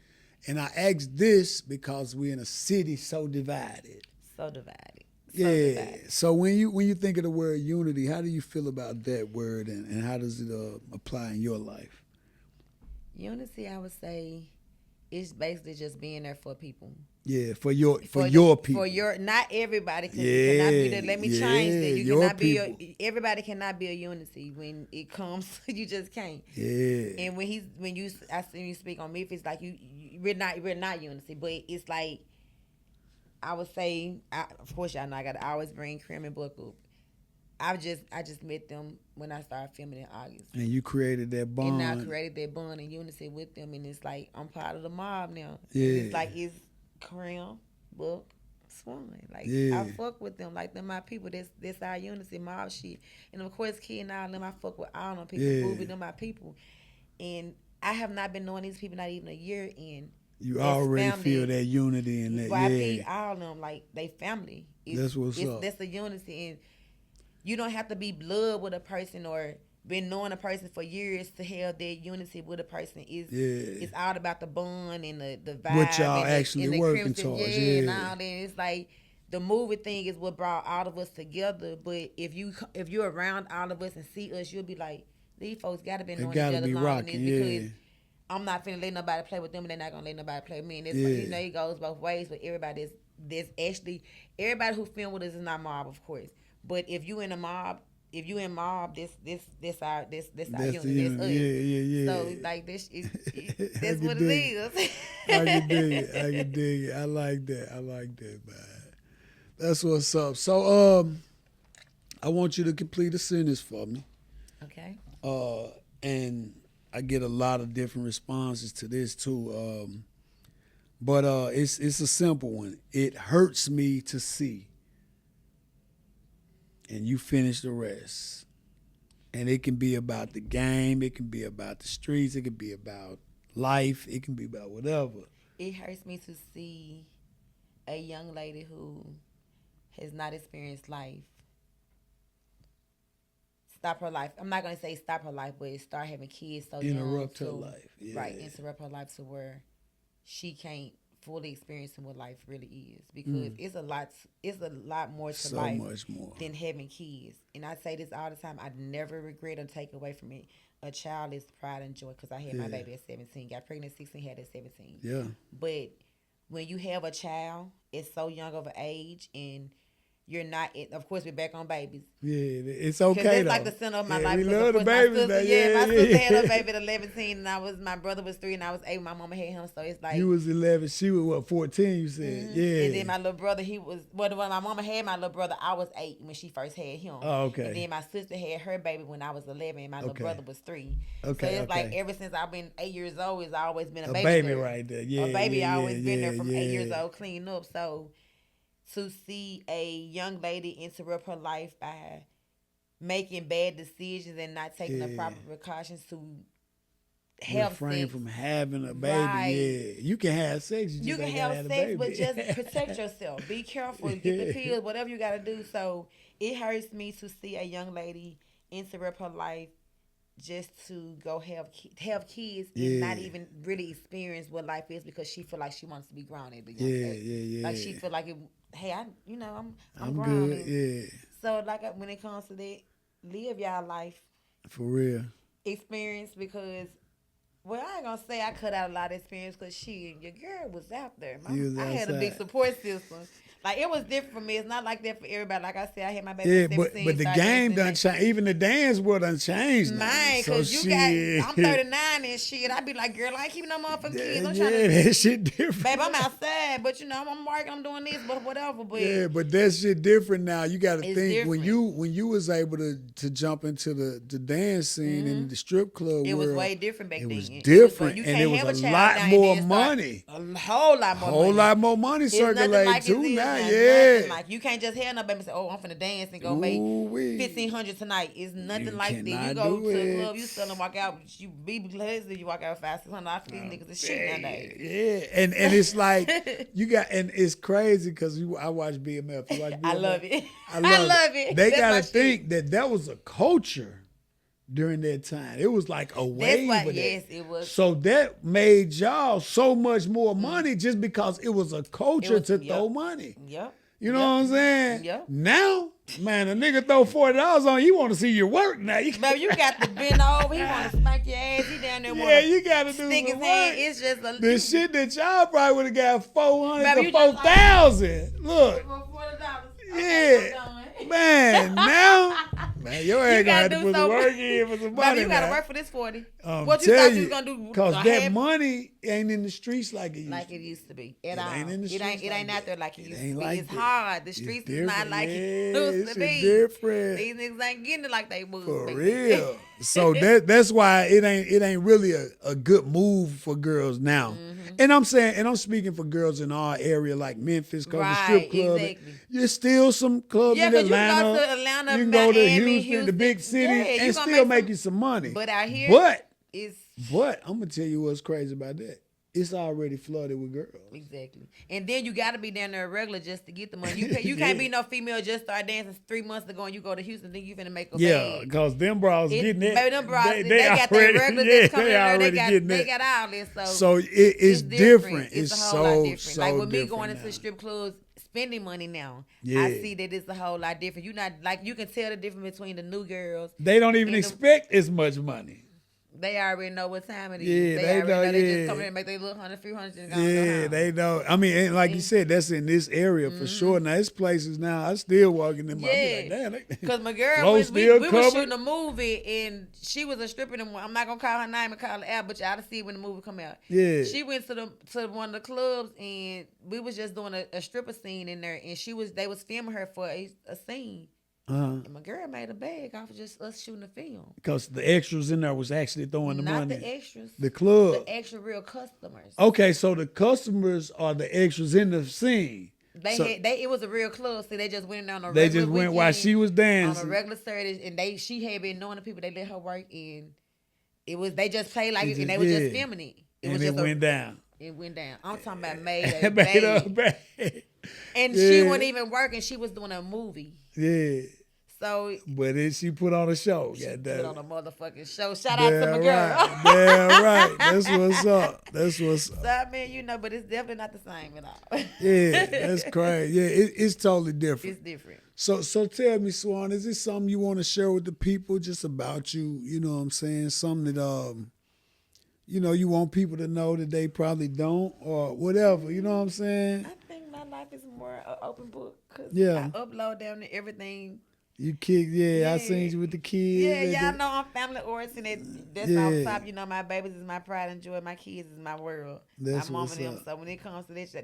Speaker 1: And I ask this because we're in a city so divided.
Speaker 2: So divided. So
Speaker 1: Yeah.
Speaker 2: divided.
Speaker 1: So when you think of the word unity, how do you feel about that word, and how does it apply in your life?
Speaker 2: Unity, I would say, is basically just being there for people.
Speaker 1: Yeah, for your people.
Speaker 2: For your not everybody because you cannot be
Speaker 1: Yeah,
Speaker 2: there. Let me change that.
Speaker 1: yeah,
Speaker 2: You
Speaker 1: your
Speaker 2: cannot be
Speaker 1: people.
Speaker 2: everybody cannot be a unity when it comes. You just can't.
Speaker 1: Yeah,
Speaker 2: And I see you speak on me. If it's like we're not unity, but it's like I would say. Of course, y'all know I got to always bring Krim and Book up. I just met them when I started filming in August.
Speaker 1: and you created that
Speaker 2: And I
Speaker 1: bond.
Speaker 2: created that bond and unity with them, and it's like I'm part of the mob now. And
Speaker 1: Yeah,
Speaker 2: it's like it's Kareem, Book, Swann. Like I
Speaker 1: yeah,
Speaker 2: fuck with them, like them my people. That's our unity mob shit. And of course, Kid and all them, I fuck with all them people.
Speaker 1: yeah.
Speaker 2: Booby, them my people. And I have not been knowing these people not even a year in.
Speaker 1: You
Speaker 2: As
Speaker 1: already feel
Speaker 2: family,
Speaker 1: that unity in that.
Speaker 2: YP,
Speaker 1: Yeah,
Speaker 2: all of them like they family.
Speaker 1: that's what's up.
Speaker 2: That's the unity, and you don't have to be blood with a person or been knowing a person for years to have that unity with a person.
Speaker 1: Yeah,
Speaker 2: It's all about the bond and the
Speaker 1: what
Speaker 2: vibe
Speaker 1: y'all
Speaker 2: and
Speaker 1: actually
Speaker 2: the
Speaker 1: working
Speaker 2: crimson,
Speaker 1: towards.
Speaker 2: yeah, and
Speaker 1: Yeah,
Speaker 2: all that. It's like the movie thing is what brought all of us together. But if you're around all of us and see us, you'll be like, these folks gotta be
Speaker 1: They
Speaker 2: knowing each
Speaker 1: gotta
Speaker 2: other
Speaker 1: be
Speaker 2: long
Speaker 1: rocking,
Speaker 2: because
Speaker 1: yeah.
Speaker 2: I'm not finna let nobody play with them, and they're not gonna let nobody play with me. And it's
Speaker 1: Yeah.
Speaker 2: you know, it goes both ways. But there's actually everybody who film with us is not mob, of course. But if you in a mob, if you in mob, this our
Speaker 1: That's the
Speaker 2: unit, that's
Speaker 1: unit.
Speaker 2: us.
Speaker 1: Yeah, yeah,
Speaker 2: So
Speaker 1: yeah.
Speaker 2: like
Speaker 1: I
Speaker 2: that's
Speaker 1: can
Speaker 2: what it
Speaker 1: dig it.
Speaker 2: is.
Speaker 1: I can dig it. I can dig it. I like that. I like that, man. That's what's up. So, I want you to complete a sentence for me.
Speaker 2: Okay.
Speaker 1: And I get a lot of different responses to this too. But it's a simple one. It hurts me to see, and you finish the rest. And it can be about the game. It can be about the streets. It can be about life. It can be about whatever.
Speaker 2: It hurts me to see a young lady who has not experienced life stop her life. I'm not gonna say stop her life, but start having kids so
Speaker 1: Interrupt her
Speaker 2: young.
Speaker 1: life. Yeah.
Speaker 2: Right, interrupt her life to where she can't fully experience what life really is because it's a lot more to
Speaker 1: So
Speaker 2: life
Speaker 1: much more.
Speaker 2: than having kids. And I say this all the time. I never regret or take away from it. A child is pride and joy because I had my baby at 17, got pregnant at 16, had at 17.
Speaker 1: Yeah.
Speaker 2: But when you have a child, it's so young of an age, and you're not. Of course, we're back on babies.
Speaker 1: Yeah, it's
Speaker 2: Cause
Speaker 1: okay
Speaker 2: that's
Speaker 1: though.
Speaker 2: like the center of my
Speaker 1: Yeah,
Speaker 2: life.
Speaker 1: we
Speaker 2: 'Cause
Speaker 1: love
Speaker 2: of
Speaker 1: the
Speaker 2: course
Speaker 1: babies.
Speaker 2: my
Speaker 1: now.
Speaker 2: sister, my sister had her
Speaker 1: yeah.
Speaker 2: baby at 11, and my brother was 3, and I was 8. My mama had him, so it's like
Speaker 1: You was 11. She was what, 14? You said, yeah.
Speaker 2: And then my little brother, he was when my mama had my little brother, I was 8 when she first had him.
Speaker 1: Oh, okay.
Speaker 2: And then my sister had her baby when I was 11, and my little brother was 3.
Speaker 1: Okay,
Speaker 2: So it's like
Speaker 1: okay.
Speaker 2: ever since I've been 8 years old, it's always been a
Speaker 1: A
Speaker 2: baby.
Speaker 1: baby
Speaker 2: girl.
Speaker 1: right there. Yeah,
Speaker 2: A baby
Speaker 1: yeah,
Speaker 2: always been
Speaker 1: yeah,
Speaker 2: there from
Speaker 1: yeah.
Speaker 2: 8 years old, cleaning up. So to see a young lady interrupt her life by making bad decisions and not taking the proper precautions to have
Speaker 1: refrain
Speaker 2: sex.
Speaker 1: from having a baby.
Speaker 2: Right.
Speaker 1: Yeah, you can have sex. You, just
Speaker 2: You can
Speaker 1: ain't gotta
Speaker 2: have
Speaker 1: a
Speaker 2: sex,
Speaker 1: baby.
Speaker 2: but just protect yourself. Be careful. Get the pills, whatever you got to do. So it hurts me to see a young lady interrupt her life just to go have kids and not even really experience what life is because she feel like she wants to be grown at the young age.
Speaker 1: Yeah.
Speaker 2: Like she feel like, hey, I'm
Speaker 1: I'm
Speaker 2: grown.
Speaker 1: good. Yeah,
Speaker 2: So like when it comes to that, live y'all life
Speaker 1: for real.
Speaker 2: experience because. Well, I ain't gonna say I cut out a lot of experience because your girl was out there.
Speaker 1: Was
Speaker 2: I had a big
Speaker 1: outside.
Speaker 2: support system. Like it was different for me. It's not like that for everybody. Like I said, I had my baby
Speaker 1: Yeah,
Speaker 2: at 17.
Speaker 1: but the
Speaker 2: started
Speaker 1: game
Speaker 2: dancing
Speaker 1: done
Speaker 2: like-
Speaker 1: changed. Even the dance world done changed now.
Speaker 2: Man,
Speaker 1: So
Speaker 2: cause
Speaker 1: shit.
Speaker 2: I'm 39 and shit. I be like, girl, I ain't keeping no motherfucking kids. I'm
Speaker 1: yeah,
Speaker 2: trying to,
Speaker 1: that shit different.
Speaker 2: babe, I'm outside, but I'm working, I'm doing this, but whatever. But
Speaker 1: Yeah, but that shit different now. You got to
Speaker 2: It's
Speaker 1: think when
Speaker 2: different.
Speaker 1: you was able to jump into the dance scene and the strip club
Speaker 2: it was
Speaker 1: world,
Speaker 2: way different back
Speaker 1: it
Speaker 2: then.
Speaker 1: was
Speaker 2: It
Speaker 1: different,
Speaker 2: you
Speaker 1: and
Speaker 2: can't
Speaker 1: it was
Speaker 2: have
Speaker 1: a
Speaker 2: child
Speaker 1: lot
Speaker 2: now and
Speaker 1: more
Speaker 2: then start-
Speaker 1: money.
Speaker 2: A whole lot more money.
Speaker 1: Whole lot more money
Speaker 2: It's nothing
Speaker 1: circulating
Speaker 2: like
Speaker 1: too
Speaker 2: it is
Speaker 1: now.
Speaker 2: now.
Speaker 1: Yeah,
Speaker 2: Nothing like you can't just have no baby and say, "Oh, I'm finna dance and go make
Speaker 1: Ooh-wee.
Speaker 2: 1,500 tonight." It's nothing
Speaker 1: You
Speaker 2: like that. You
Speaker 1: cannot
Speaker 2: go
Speaker 1: do
Speaker 2: to a
Speaker 1: it.
Speaker 2: club, you sell and walk out. You be blessed, you walk out with $500-600 for these niggas is shit nowadays.
Speaker 1: Yeah, and it's like you got, and it's crazy because I watch BMF. You watch BMF?
Speaker 2: I love it.
Speaker 1: I love
Speaker 2: it.
Speaker 1: They
Speaker 2: That's
Speaker 1: got
Speaker 2: my
Speaker 1: to
Speaker 2: shit.
Speaker 1: think that was a culture during that time. It was like a wave
Speaker 2: why-
Speaker 1: of that.
Speaker 2: yes, it was.
Speaker 1: So that made y'all so much more money just because it was a culture
Speaker 2: It was-
Speaker 1: to
Speaker 2: yep.
Speaker 1: throw money.
Speaker 2: Yep.
Speaker 1: You know what I'm saying?
Speaker 2: Yep.
Speaker 1: Now, man, a nigga throw $40 on you, want to see your work now. You
Speaker 2: Baby, you got to bend over. He want to smack your ass. He down there want
Speaker 1: yeah,
Speaker 2: to
Speaker 1: you got to do
Speaker 2: stick his
Speaker 1: some
Speaker 2: hand.
Speaker 1: work.
Speaker 2: It's just a
Speaker 1: The shit that y'all probably would have got 400
Speaker 2: Baby,
Speaker 1: to
Speaker 2: you just like-
Speaker 1: 4,000. Look,
Speaker 2: $40.
Speaker 1: yeah, man. Now, man, your ass gonna
Speaker 2: gotta
Speaker 1: have to
Speaker 2: do
Speaker 1: put some
Speaker 2: something.
Speaker 1: work in for some money.
Speaker 2: Baby, you gotta
Speaker 1: now.
Speaker 2: work for this 40.
Speaker 1: I'm
Speaker 2: What you
Speaker 1: tell
Speaker 2: thought you was gonna do?
Speaker 1: Cause
Speaker 2: a
Speaker 1: that
Speaker 2: half-
Speaker 1: money ain't in the streets like it used
Speaker 2: like
Speaker 1: to.
Speaker 2: it used to be at
Speaker 1: It
Speaker 2: all.
Speaker 1: ain't in the
Speaker 2: It
Speaker 1: streets
Speaker 2: ain't
Speaker 1: like
Speaker 2: out there
Speaker 1: that.
Speaker 2: like it
Speaker 1: It
Speaker 2: used to
Speaker 1: ain't
Speaker 2: be.
Speaker 1: like
Speaker 2: It's
Speaker 1: that.
Speaker 2: hard. The
Speaker 1: It's
Speaker 2: streets is not
Speaker 1: different.
Speaker 2: like
Speaker 1: Yeah,
Speaker 2: it used
Speaker 1: it's
Speaker 2: to be.
Speaker 1: different.
Speaker 2: These niggas ain't getting it like they was.
Speaker 1: For
Speaker 2: back then.
Speaker 1: real. So that's why it ain't really a good move for girls now.
Speaker 2: Mm-hmm.
Speaker 1: And I'm speaking for girls in our area like Memphis, cause the strip
Speaker 2: Right,
Speaker 1: club.
Speaker 2: exactly.
Speaker 1: There's still some clubs
Speaker 2: Yeah,
Speaker 1: in
Speaker 2: 'cause you can
Speaker 1: Atlanta.
Speaker 2: go to Atlanta,
Speaker 1: you can go to
Speaker 2: Miami,
Speaker 1: Houston, the big cities,
Speaker 2: Yeah, you
Speaker 1: and
Speaker 2: gonna
Speaker 1: still
Speaker 2: make
Speaker 1: make
Speaker 2: some-
Speaker 1: you some money.
Speaker 2: But out here,
Speaker 1: But
Speaker 2: it's
Speaker 1: I'm gonna tell you what's crazy about that. It's already flooded with girls.
Speaker 2: exactly. And then you got to be down there regular just to get the money. You can't be no female just start dancing 3 months ago and you go to Houston, then you finna make a
Speaker 1: Yeah,
Speaker 2: bag.
Speaker 1: because them bras getting it.
Speaker 2: Baby, them bras, they got
Speaker 1: already,
Speaker 2: their regular
Speaker 1: yeah,
Speaker 2: that's coming
Speaker 1: they
Speaker 2: in there.
Speaker 1: already getting
Speaker 2: They
Speaker 1: it.
Speaker 2: got all this.
Speaker 1: So it's different.
Speaker 2: It's
Speaker 1: It's
Speaker 2: a whole lot
Speaker 1: so
Speaker 2: different. Like with me
Speaker 1: different
Speaker 2: going into
Speaker 1: now.
Speaker 2: strip clubs, spending money now.
Speaker 1: Yeah.
Speaker 2: I see that it's a whole lot different. You not like you can tell the difference between the new girls.
Speaker 1: They don't even
Speaker 2: and
Speaker 1: expect as much money.
Speaker 2: They already know what time it is.
Speaker 1: Yeah,
Speaker 2: they
Speaker 1: they
Speaker 2: already
Speaker 1: know.
Speaker 2: They
Speaker 1: Yeah.
Speaker 2: just come in and make their little 100, 300 and go
Speaker 1: Yeah, they know. I mean, and like you said, that's in this area for sure. Now, there's places now, I still walk in them. I be like, damn.
Speaker 2: Because my girl,
Speaker 1: Clothes
Speaker 2: we
Speaker 1: still
Speaker 2: was
Speaker 1: covered?
Speaker 2: shooting a movie, and she was a stripper. I'm not going to call her name and call her out, but y'all to see when the movie come out.
Speaker 1: Yeah.
Speaker 2: She went to one of the clubs, and we was just doing a stripper scene in there, and they was filming her for a scene. And my girl made a bag off of just us shooting the film.
Speaker 1: Because the extras in there was actually throwing the money.
Speaker 2: Not the extras.
Speaker 1: The club.
Speaker 2: The actual real customers.
Speaker 1: Okay, so the customers are the extras in the scene.
Speaker 2: It was a real club, so they just went on a regular
Speaker 1: They just went
Speaker 2: weekend,
Speaker 1: while she was dancing.
Speaker 2: On a regular Saturday, and she had been knowing the people, they let her work, and they just played like it, and they were just filming it.
Speaker 1: It went down.
Speaker 2: It went down. I'm talking about made a bag. And she wasn't even working, she was doing a movie.
Speaker 1: Yeah.
Speaker 2: So,
Speaker 1: but then she put on a show.
Speaker 2: She put on a motherfucking show. Shout
Speaker 1: out
Speaker 2: to my girl.
Speaker 1: Damn right. That's what's up. So,
Speaker 2: I mean, but it's definitely not the same at all.
Speaker 1: Yeah, that's crazy. Yeah, it's totally different.
Speaker 2: It's different.
Speaker 1: So tell me, Swann, is this something you want to share with the people just about you? You know what I'm saying? Something that, you want people to know that they probably don't or whatever. You know what I'm saying?
Speaker 2: I think my life is more an open book because
Speaker 1: I
Speaker 2: upload down to everything.
Speaker 1: You kicked, I seen you with the kids.
Speaker 2: Yeah, y'all know I'm family oriented. That's off top. My babies is my pride and joy. My kids is my world.
Speaker 1: That's
Speaker 2: my mom
Speaker 1: what's
Speaker 2: and them.
Speaker 1: up.
Speaker 2: So when it comes to this,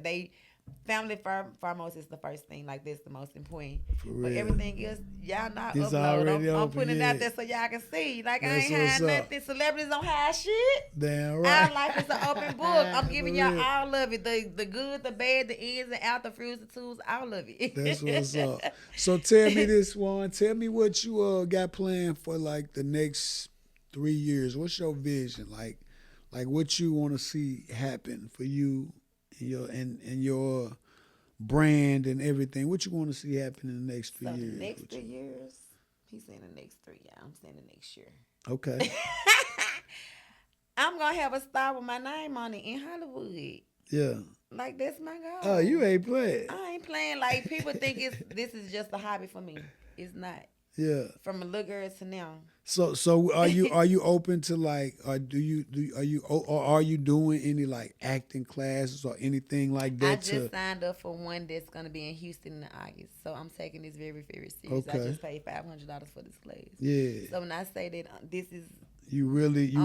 Speaker 2: family foremost is the first thing. Like that's the most important.
Speaker 1: For
Speaker 2: but
Speaker 1: real.
Speaker 2: everything else, y'all not
Speaker 1: It's
Speaker 2: upload. I'm
Speaker 1: open,
Speaker 2: putting it out there so y'all can see. Like
Speaker 1: That's
Speaker 2: I ain't hiding
Speaker 1: what's up.
Speaker 2: nothing. Celebrities don't hide shit.
Speaker 1: Damn right.
Speaker 2: Our life is an open book. I'm giving y'all all of it. The good, the bad, the ins and outs, the fruits, the twos, all of it.
Speaker 1: That's what's up. So tell me this, Swann. Tell me what you got planned for like the next 3 years. What's your vision? Like what you want to see happen for you and your brand and everything. What you want to see happen in the next 3 years?
Speaker 2: The next 3 years, he's saying the next 3. Yeah, I'm saying the next year.
Speaker 1: Okay.
Speaker 2: I'm gonna have a star with my name on it in Hollywood.
Speaker 1: Yeah.
Speaker 2: Like that's my goal.
Speaker 1: Oh, you ain't playing.
Speaker 2: I ain't playing. Like people think this is just a hobby for me. It's not.
Speaker 1: Yeah.
Speaker 2: From a little girl to now.
Speaker 1: So are you open to like, or are you doing any like acting classes or anything like that?
Speaker 2: I just signed up for one that's gonna be in Houston in August, so I'm taking this very, very serious.
Speaker 1: Okay.
Speaker 2: I just paid $500 for this class.
Speaker 1: Yeah.
Speaker 2: So when I say that this is,
Speaker 1: you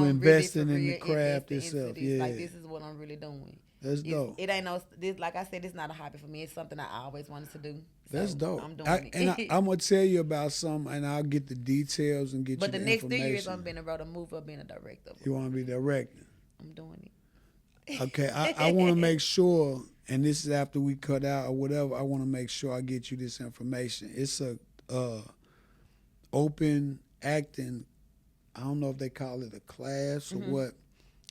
Speaker 1: investing in the craft itself. Yeah.
Speaker 2: Like this is what I'm really doing.
Speaker 1: That's dope.
Speaker 2: It ain't this, like I said, it's not a hobby for me. It's something I always wanted to do.
Speaker 1: That's
Speaker 2: So
Speaker 1: dope.
Speaker 2: I'm doing it.
Speaker 1: I'm gonna tell you about something, and I'll get the details and get
Speaker 2: but
Speaker 1: you
Speaker 2: the
Speaker 1: the
Speaker 2: next 3
Speaker 1: information.
Speaker 2: years, I'm being a writer, mover, being a director.
Speaker 1: You want to be directing?
Speaker 2: I'm doing it.
Speaker 1: Okay, I want to make sure, and this is after we cut out or whatever. I want to make sure I get you this information. It's a open acting. I don't know if they call it a class or what.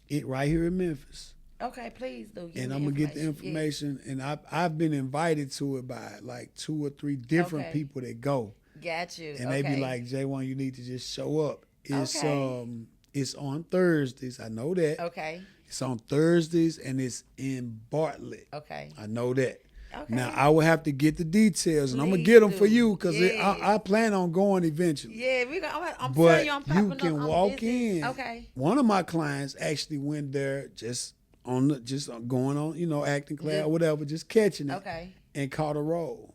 Speaker 1: It right here in Memphis.
Speaker 2: Okay, please do.
Speaker 1: And I'm gonna get the information, and I've been invited to it by like 2 or 3 different people that go.
Speaker 2: Got you.
Speaker 1: And they be like, J1, you need to just show up. It's on Thursdays. I know that.
Speaker 2: Okay.
Speaker 1: It's on Thursdays and it's in Bartlett.
Speaker 2: Okay.
Speaker 1: I know that.
Speaker 2: Okay.
Speaker 1: Now I will have to get the details, and I'm gonna
Speaker 2: Please
Speaker 1: get them for
Speaker 2: do.
Speaker 1: you because
Speaker 2: Yeah.
Speaker 1: I plan on going eventually.
Speaker 2: Yeah, we gonna. I'm
Speaker 1: But
Speaker 2: telling you, I'm popping
Speaker 1: you can
Speaker 2: up.
Speaker 1: walk in.
Speaker 2: Okay.
Speaker 1: One of my clients actually went there just going on, acting class or whatever, just catching it.
Speaker 2: Okay.
Speaker 1: And caught a role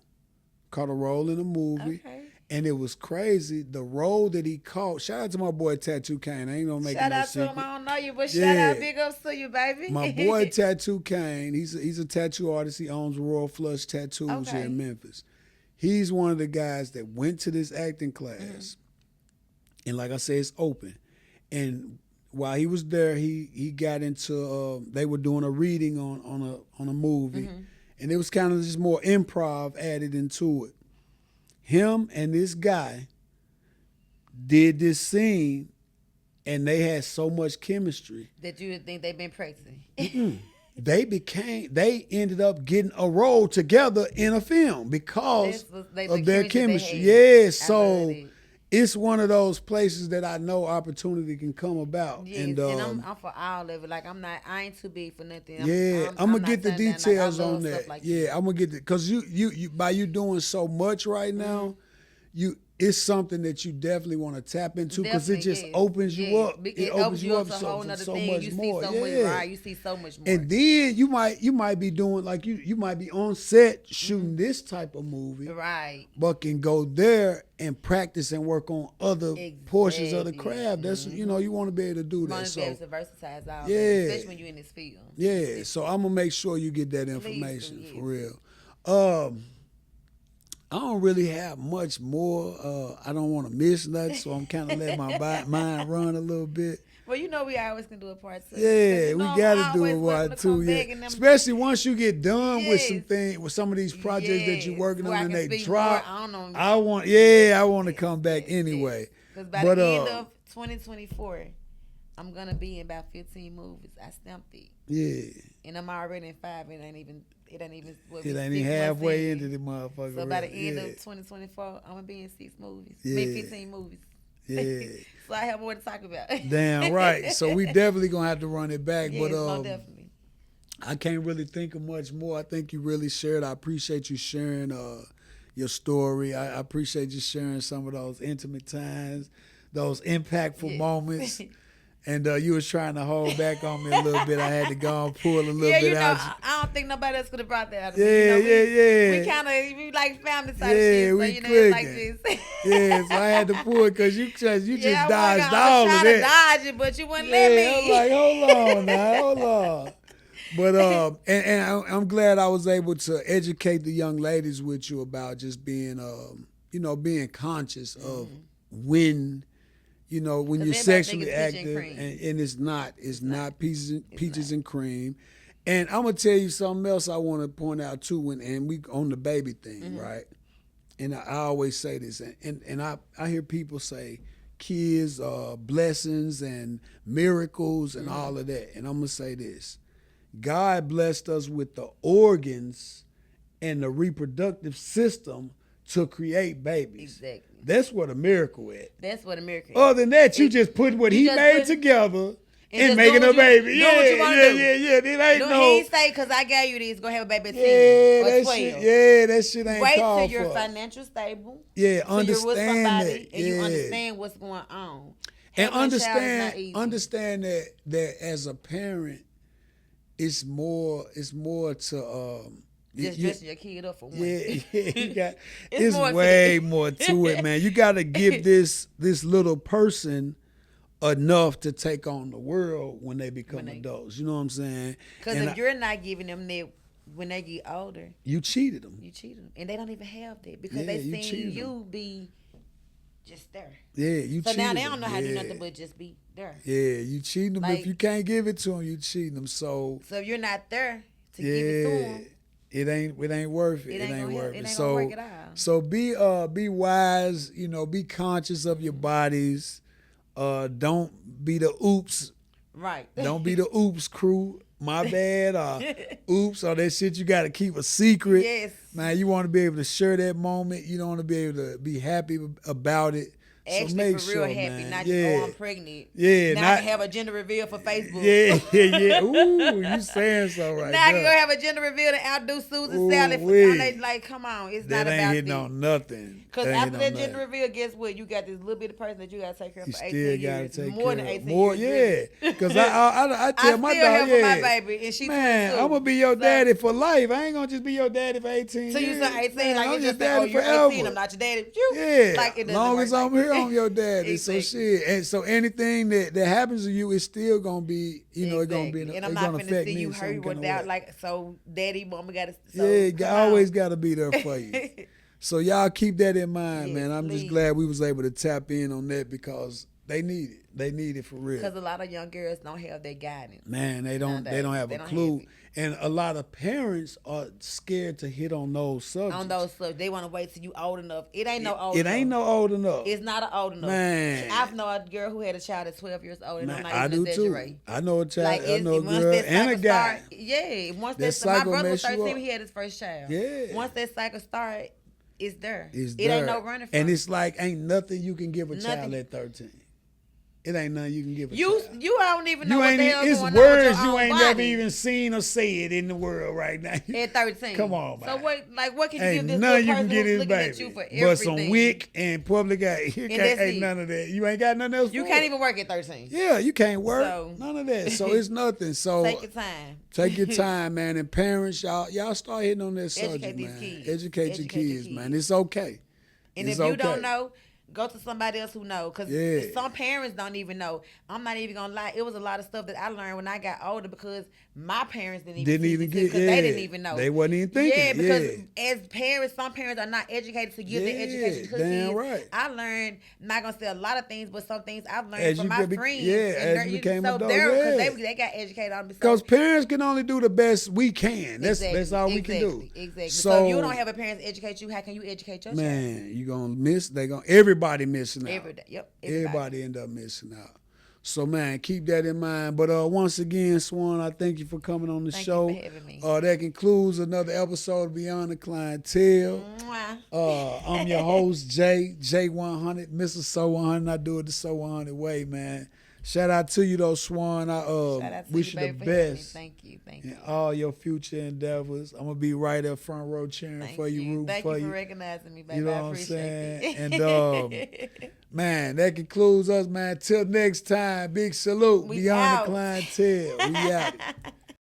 Speaker 1: in a movie.
Speaker 2: Okay.
Speaker 1: And it was crazy. The role that he caught. Shout out to my boy Tattoo Kane. I ain't gonna make
Speaker 2: Shout
Speaker 1: no
Speaker 2: out
Speaker 1: secret.
Speaker 2: to him. I don't know you, but shout out, big ups to you, baby.
Speaker 1: My boy Tattoo Kane. He's a tattoo artist. He owns Royal Flush Tattoos here in Memphis. He's one of the guys that went to this acting class, and like I said, it's open. And while he was there, he got into. They were doing a reading on a movie, and it was kind of just more improv added into it. Him and this guy did this scene, and they had so much chemistry
Speaker 2: that you would think they've been practicing.
Speaker 1: They ended up getting a role together in a film because of their chemistry. Yeah, so it's one of those places that I know opportunity can come about.
Speaker 2: Yes,
Speaker 1: And
Speaker 2: and I'm for all of it. Like I ain't too big for nothing.
Speaker 1: yeah, I'm gonna
Speaker 2: not
Speaker 1: get the
Speaker 2: turning down, like, I
Speaker 1: details
Speaker 2: love
Speaker 1: on
Speaker 2: stuff
Speaker 1: that.
Speaker 2: like
Speaker 1: Yeah,
Speaker 2: that.
Speaker 1: I'm gonna get the because you by you doing so much right now, you it's something that you definitely want to tap into because it
Speaker 2: Definitely,
Speaker 1: just
Speaker 2: yes.
Speaker 1: opens you
Speaker 2: Yes.
Speaker 1: up. It
Speaker 2: It
Speaker 1: opens
Speaker 2: opens
Speaker 1: you
Speaker 2: you
Speaker 1: up
Speaker 2: up to a
Speaker 1: so
Speaker 2: whole
Speaker 1: for
Speaker 2: nother
Speaker 1: so
Speaker 2: thing.
Speaker 1: much
Speaker 2: You see
Speaker 1: more.
Speaker 2: so much,
Speaker 1: Yeah.
Speaker 2: right? You see so much more.
Speaker 1: And then you might be doing like you might be on set shooting this type of movie,
Speaker 2: Right.
Speaker 1: but can go there and practice and work on other portions of the
Speaker 2: Exactly.
Speaker 1: craft. That's you know you want to be able to do
Speaker 2: You
Speaker 1: that.
Speaker 2: want to be able
Speaker 1: So
Speaker 2: to versatile all
Speaker 1: yeah.
Speaker 2: that, especially when you're in this field.
Speaker 1: yeah, so I'm gonna make sure you get that
Speaker 2: Please do,
Speaker 1: information
Speaker 2: yes.
Speaker 1: for real. I don't really have much more. I don't want to miss nothing, so I'm kind of letting my mind run a little bit.
Speaker 2: Well, you know we always can do a part 2.
Speaker 1: Yeah,
Speaker 2: You know
Speaker 1: we
Speaker 2: I'm
Speaker 1: got to do
Speaker 2: always
Speaker 1: a
Speaker 2: welcome
Speaker 1: part
Speaker 2: to come
Speaker 1: two. Yeah,
Speaker 2: back and them.
Speaker 1: especially once you get done with some
Speaker 2: Yes.
Speaker 1: things, with some of these projects that you're
Speaker 2: Yes,
Speaker 1: working
Speaker 2: where I
Speaker 1: on, and
Speaker 2: can
Speaker 1: they
Speaker 2: speak
Speaker 1: drop.
Speaker 2: more on them.
Speaker 1: I want to come back
Speaker 2: Yes,
Speaker 1: anyway.
Speaker 2: Because by
Speaker 1: But
Speaker 2: the end of 2024, I'm gonna be in about 15 movies. I stamped it,
Speaker 1: yeah,
Speaker 2: and I'm already in 5. It ain't even. What,
Speaker 1: it ain't
Speaker 2: 6
Speaker 1: even
Speaker 2: months
Speaker 1: halfway
Speaker 2: in.
Speaker 1: into the motherfucker.
Speaker 2: So by the
Speaker 1: real.
Speaker 2: end
Speaker 1: Yeah.
Speaker 2: of 2024, I'm gonna be in 6 movies.
Speaker 1: Yeah.
Speaker 2: Maybe 15 movies.
Speaker 1: Yeah.
Speaker 2: So I have more to talk about.
Speaker 1: Damn right. So we definitely gonna have to run it back.
Speaker 2: Yes,
Speaker 1: but
Speaker 2: most definitely.
Speaker 1: I can't really think of much more. I think you really shared. I appreciate you sharing your story. I appreciate you sharing some of those intimate times, those impactful
Speaker 2: Yes.
Speaker 1: moments. And you was trying to hold back on me a little bit. I had to go and pull a little
Speaker 2: Yeah,
Speaker 1: bit
Speaker 2: you know,
Speaker 1: out.
Speaker 2: I don't think nobody else could have brought that out of
Speaker 1: Yeah,
Speaker 2: me. You know,
Speaker 1: yeah.
Speaker 2: We kind of, we like family type
Speaker 1: Yeah,
Speaker 2: shit. So,
Speaker 1: we
Speaker 2: you know, it's like
Speaker 1: clicking.
Speaker 2: this.
Speaker 1: Yeah, so I had to pull it because you just
Speaker 2: Yeah,
Speaker 1: dodged
Speaker 2: I
Speaker 1: all
Speaker 2: was
Speaker 1: of
Speaker 2: trying to
Speaker 1: that.
Speaker 2: dodge it, but you wouldn't
Speaker 1: Yeah,
Speaker 2: let me.
Speaker 1: I'm like, hold on now, hold on. But and I'm glad I was able to educate the young ladies with you about just being being conscious of when when
Speaker 2: 'Cause
Speaker 1: you're
Speaker 2: everybody think
Speaker 1: sexually
Speaker 2: it's peaches and
Speaker 1: active
Speaker 2: cream.
Speaker 1: and it's not peaches
Speaker 2: not.
Speaker 1: and cream. And I'm gonna tell you something else I want to point out too and we on the baby thing, right? And I always say this and I hear people say kids are blessings and miracles and all of that. And I'm gonna say this. God blessed us with the organs and the reproductive system to create babies.
Speaker 2: Exactly.
Speaker 1: That's what a miracle is.
Speaker 2: That's what America is.
Speaker 1: Other than that, you just put what he
Speaker 2: just
Speaker 1: made
Speaker 2: put-
Speaker 1: together and
Speaker 2: just
Speaker 1: making
Speaker 2: do
Speaker 1: a
Speaker 2: what
Speaker 1: baby.
Speaker 2: do what you wanna do.
Speaker 1: Yeah. It ain't
Speaker 2: No,
Speaker 1: no.
Speaker 2: he ain't say, because I gave you this, go have a baby at 10
Speaker 1: Yeah,
Speaker 2: or
Speaker 1: that
Speaker 2: 12.
Speaker 1: shit. That shit ain't
Speaker 2: Wait till
Speaker 1: called
Speaker 2: you're
Speaker 1: for.
Speaker 2: financially stable.
Speaker 1: Yeah,
Speaker 2: till you're with
Speaker 1: understand
Speaker 2: somebody
Speaker 1: that.
Speaker 2: and you
Speaker 1: Yeah.
Speaker 2: understand what's going on.
Speaker 1: And
Speaker 2: Having a child is not easy.
Speaker 1: understand that as a parent, it's more to
Speaker 2: Just
Speaker 1: you-
Speaker 2: dressing your kid up for one.
Speaker 1: Yeah, you got.
Speaker 2: It's
Speaker 1: it's
Speaker 2: more to
Speaker 1: way
Speaker 2: it.
Speaker 1: more to it, man. You got to give this little person enough to take on the world when they become adults. You know what I'm saying?
Speaker 2: Because
Speaker 1: And
Speaker 2: if you're not giving them that when they get older,
Speaker 1: you cheated them.
Speaker 2: you cheat them. And they don't even have that because
Speaker 1: Yeah,
Speaker 2: they
Speaker 1: you
Speaker 2: seen
Speaker 1: cheated
Speaker 2: you be just there.
Speaker 1: Yeah, you
Speaker 2: So
Speaker 1: cheated
Speaker 2: now they
Speaker 1: them.
Speaker 2: don't know how to do
Speaker 1: Yeah.
Speaker 2: nothing but just be there.
Speaker 1: Yeah, you cheating them.
Speaker 2: Like-
Speaker 1: If you can't give it to them, you cheating them. So
Speaker 2: So if you're not there to give it to them,
Speaker 1: it ain't worth it.
Speaker 2: It ain't gonna
Speaker 1: worth
Speaker 2: help-
Speaker 1: it.
Speaker 2: it ain't
Speaker 1: So
Speaker 2: gonna work at all.
Speaker 1: so be wise. Be conscious of your bodies. Don't be the oops.
Speaker 2: right.
Speaker 1: Don't be the oops crew. My bad. Oops. Or that shit you got to keep a secret.
Speaker 2: Yes.
Speaker 1: Man, you want to be able to share that moment. You don't want to be able to be happy about it.
Speaker 2: Actually,
Speaker 1: so make
Speaker 2: for
Speaker 1: sure,
Speaker 2: real happy,
Speaker 1: man.
Speaker 2: not
Speaker 1: yeah.
Speaker 2: just, oh, I'm pregnant.
Speaker 1: Yeah,
Speaker 2: Now I
Speaker 1: not-
Speaker 2: can have a gender reveal for Facebook.
Speaker 1: Yeah. Ooh, you saying so right
Speaker 2: Now I can
Speaker 1: there.
Speaker 2: go have a gender reveal and outdo Susan
Speaker 1: Ooh,
Speaker 2: Sally.
Speaker 1: wee.
Speaker 2: I'm like, come on, it's
Speaker 1: That
Speaker 2: not
Speaker 1: ain't
Speaker 2: about
Speaker 1: hitting
Speaker 2: this.
Speaker 1: on nothing.
Speaker 2: Because
Speaker 1: That ain't
Speaker 2: after
Speaker 1: hitting
Speaker 2: that
Speaker 1: on
Speaker 2: gender
Speaker 1: nothing.
Speaker 2: reveal, guess what? You got this little bitty person that you got to take care of
Speaker 1: You
Speaker 2: for 18
Speaker 1: still got to
Speaker 2: years.
Speaker 1: take
Speaker 2: More
Speaker 1: care
Speaker 2: than
Speaker 1: of
Speaker 2: 18
Speaker 1: more,
Speaker 2: years.
Speaker 1: yeah. Because I tell my
Speaker 2: still
Speaker 1: dog,
Speaker 2: have
Speaker 1: yeah.
Speaker 2: for my baby, and she
Speaker 1: Man,
Speaker 2: 22.
Speaker 1: I'm going to be your
Speaker 2: So-
Speaker 1: daddy for life. I ain't going to just be your daddy for 18
Speaker 2: So
Speaker 1: years.
Speaker 2: you say 18,
Speaker 1: Man,
Speaker 2: like
Speaker 1: I'm
Speaker 2: it's
Speaker 1: your
Speaker 2: just like, oh,
Speaker 1: daddy
Speaker 2: you're
Speaker 1: forever.
Speaker 2: 18, I'm not your daddy. You,
Speaker 1: Yeah,
Speaker 2: like it doesn't
Speaker 1: long
Speaker 2: work
Speaker 1: as
Speaker 2: like
Speaker 1: I'm
Speaker 2: that.
Speaker 1: here, I'm your daddy. So
Speaker 2: Exactly.
Speaker 1: shit, and so anything that happens to you is still gonna be, it's gonna be,
Speaker 2: and
Speaker 1: it's
Speaker 2: I'm
Speaker 1: gonna
Speaker 2: not finna
Speaker 1: affect
Speaker 2: see
Speaker 1: me
Speaker 2: you
Speaker 1: in some
Speaker 2: hurt
Speaker 1: kind of
Speaker 2: without
Speaker 1: way.
Speaker 2: like, so daddy, mama got to. So,
Speaker 1: Yeah, you
Speaker 2: come
Speaker 1: always
Speaker 2: on.
Speaker 1: got to be there for you. So y'all keep that in mind,
Speaker 2: Yes,
Speaker 1: man. I'm just
Speaker 2: please.
Speaker 1: glad we was able to tap in on that because they need it. They need it for real.
Speaker 2: Because a lot of young girls don't have that guidance.
Speaker 1: Man, they don't
Speaker 2: Nowadays,
Speaker 1: have
Speaker 2: they
Speaker 1: a
Speaker 2: don't
Speaker 1: clue.
Speaker 2: have it.
Speaker 1: And a lot of parents are scared to hit on those subjects.
Speaker 2: On those subjects, they want to wait till you old enough. It ain't no old
Speaker 1: It
Speaker 2: enough.
Speaker 1: ain't no old enough.
Speaker 2: It's not an old enough.
Speaker 1: Man.
Speaker 2: I know a girl who had a child at 12 years old, and
Speaker 1: Man,
Speaker 2: I'm not
Speaker 1: I
Speaker 2: even
Speaker 1: do
Speaker 2: exaggerating.
Speaker 1: too. I know a child,
Speaker 2: Like,
Speaker 1: I know a
Speaker 2: once
Speaker 1: girl
Speaker 2: that
Speaker 1: and a
Speaker 2: cycle
Speaker 1: guy.
Speaker 2: start, yeah. Once
Speaker 1: That
Speaker 2: my
Speaker 1: cycle
Speaker 2: brother was
Speaker 1: mess you
Speaker 2: 13,
Speaker 1: up.
Speaker 2: he had his first child.
Speaker 1: Yeah.
Speaker 2: Once that cycle started, It's there.
Speaker 1: It's
Speaker 2: It
Speaker 1: there.
Speaker 2: ain't no running from.
Speaker 1: And it's like ain't nothing you can give a child
Speaker 2: Nothing.
Speaker 1: at 13. It ain't nothing you can give a
Speaker 2: You
Speaker 1: child.
Speaker 2: don't even know
Speaker 1: You
Speaker 2: what
Speaker 1: ain't
Speaker 2: the hell
Speaker 1: it's
Speaker 2: going
Speaker 1: words
Speaker 2: on
Speaker 1: you
Speaker 2: with your
Speaker 1: ain't
Speaker 2: own
Speaker 1: never
Speaker 2: body.
Speaker 1: even seen or said in the world right now.
Speaker 2: At 13.
Speaker 1: Come on, man.
Speaker 2: So what can you
Speaker 1: Ain't
Speaker 2: give this
Speaker 1: none
Speaker 2: little
Speaker 1: you
Speaker 2: person
Speaker 1: can get
Speaker 2: who's
Speaker 1: his
Speaker 2: looking
Speaker 1: baby.
Speaker 2: at you for
Speaker 1: But
Speaker 2: everything?
Speaker 1: some wick and public eye. You can't,
Speaker 2: that's
Speaker 1: ain't
Speaker 2: it.
Speaker 1: none of that. You ain't got nothing else
Speaker 2: You
Speaker 1: for
Speaker 2: can't
Speaker 1: it.
Speaker 2: even work at 13.
Speaker 1: Yeah, you can't work.
Speaker 2: So-
Speaker 1: None of that. So it's nothing. So
Speaker 2: Take your time.
Speaker 1: take your time, man. And parents, y'all start hitting on that subject,
Speaker 2: Educate these
Speaker 1: man.
Speaker 2: kids.
Speaker 1: Educate your
Speaker 2: Educate your
Speaker 1: kids, man.
Speaker 2: kids.
Speaker 1: It's okay.
Speaker 2: And
Speaker 1: It's
Speaker 2: if you
Speaker 1: okay.
Speaker 2: don't know, go to somebody else who know. Because
Speaker 1: Yeah.
Speaker 2: some parents don't even know. I'm not even going to lie. It was a lot of stuff that I learned when I got older because my parents didn't even
Speaker 1: get
Speaker 2: because they didn't even know.
Speaker 1: They wasn't even thinking.
Speaker 2: Yeah, because
Speaker 1: yeah.
Speaker 2: as parents, some parents are not educated to give their
Speaker 1: Yeah,
Speaker 2: education to
Speaker 1: damn
Speaker 2: kids.
Speaker 1: right.
Speaker 2: I learned, I'm not going to say a lot of things, but some things I've learned
Speaker 1: As
Speaker 2: from
Speaker 1: you
Speaker 2: my
Speaker 1: could be-
Speaker 2: friends.
Speaker 1: yeah,
Speaker 2: and
Speaker 1: as
Speaker 2: they're-
Speaker 1: you became
Speaker 2: so
Speaker 1: adult,
Speaker 2: they're,
Speaker 1: yeah.
Speaker 2: because they got educated on me.
Speaker 1: Because parents can only do the best we can. That's all we can do.
Speaker 2: Exactly. So if you don't have a parent to educate you, how can you educate your child?
Speaker 1: Man, you gonna miss. Everybody missing out.
Speaker 2: Every day. Yep.
Speaker 1: Everybody end up missing out. So man, keep that in mind. But once again, Swann, I thank you for coming on the
Speaker 2: Thank
Speaker 1: show.
Speaker 2: you for having me.
Speaker 1: That concludes another episode of Beyond the Clientele.
Speaker 2: Mwah.
Speaker 1: I'm your host, J100, Mr. So 100. I do it the So 100 way, man. Shout out to you though, Swann. I
Speaker 2: Shout out to
Speaker 1: wish
Speaker 2: you,
Speaker 1: you the
Speaker 2: baby, for having me.
Speaker 1: best
Speaker 2: Thank you.
Speaker 1: in all your future endeavors. I'm gonna be right up front row cheering for you, rooting
Speaker 2: Thank
Speaker 1: for
Speaker 2: you
Speaker 1: you.
Speaker 2: for recognizing me, baby.
Speaker 1: You know
Speaker 2: I
Speaker 1: what I'm
Speaker 2: appreciate
Speaker 1: saying?
Speaker 2: it.
Speaker 1: And man, that concludes us, man. Till next time, big salute.
Speaker 2: We
Speaker 1: Beyond
Speaker 2: out.
Speaker 1: the Clientele. We out.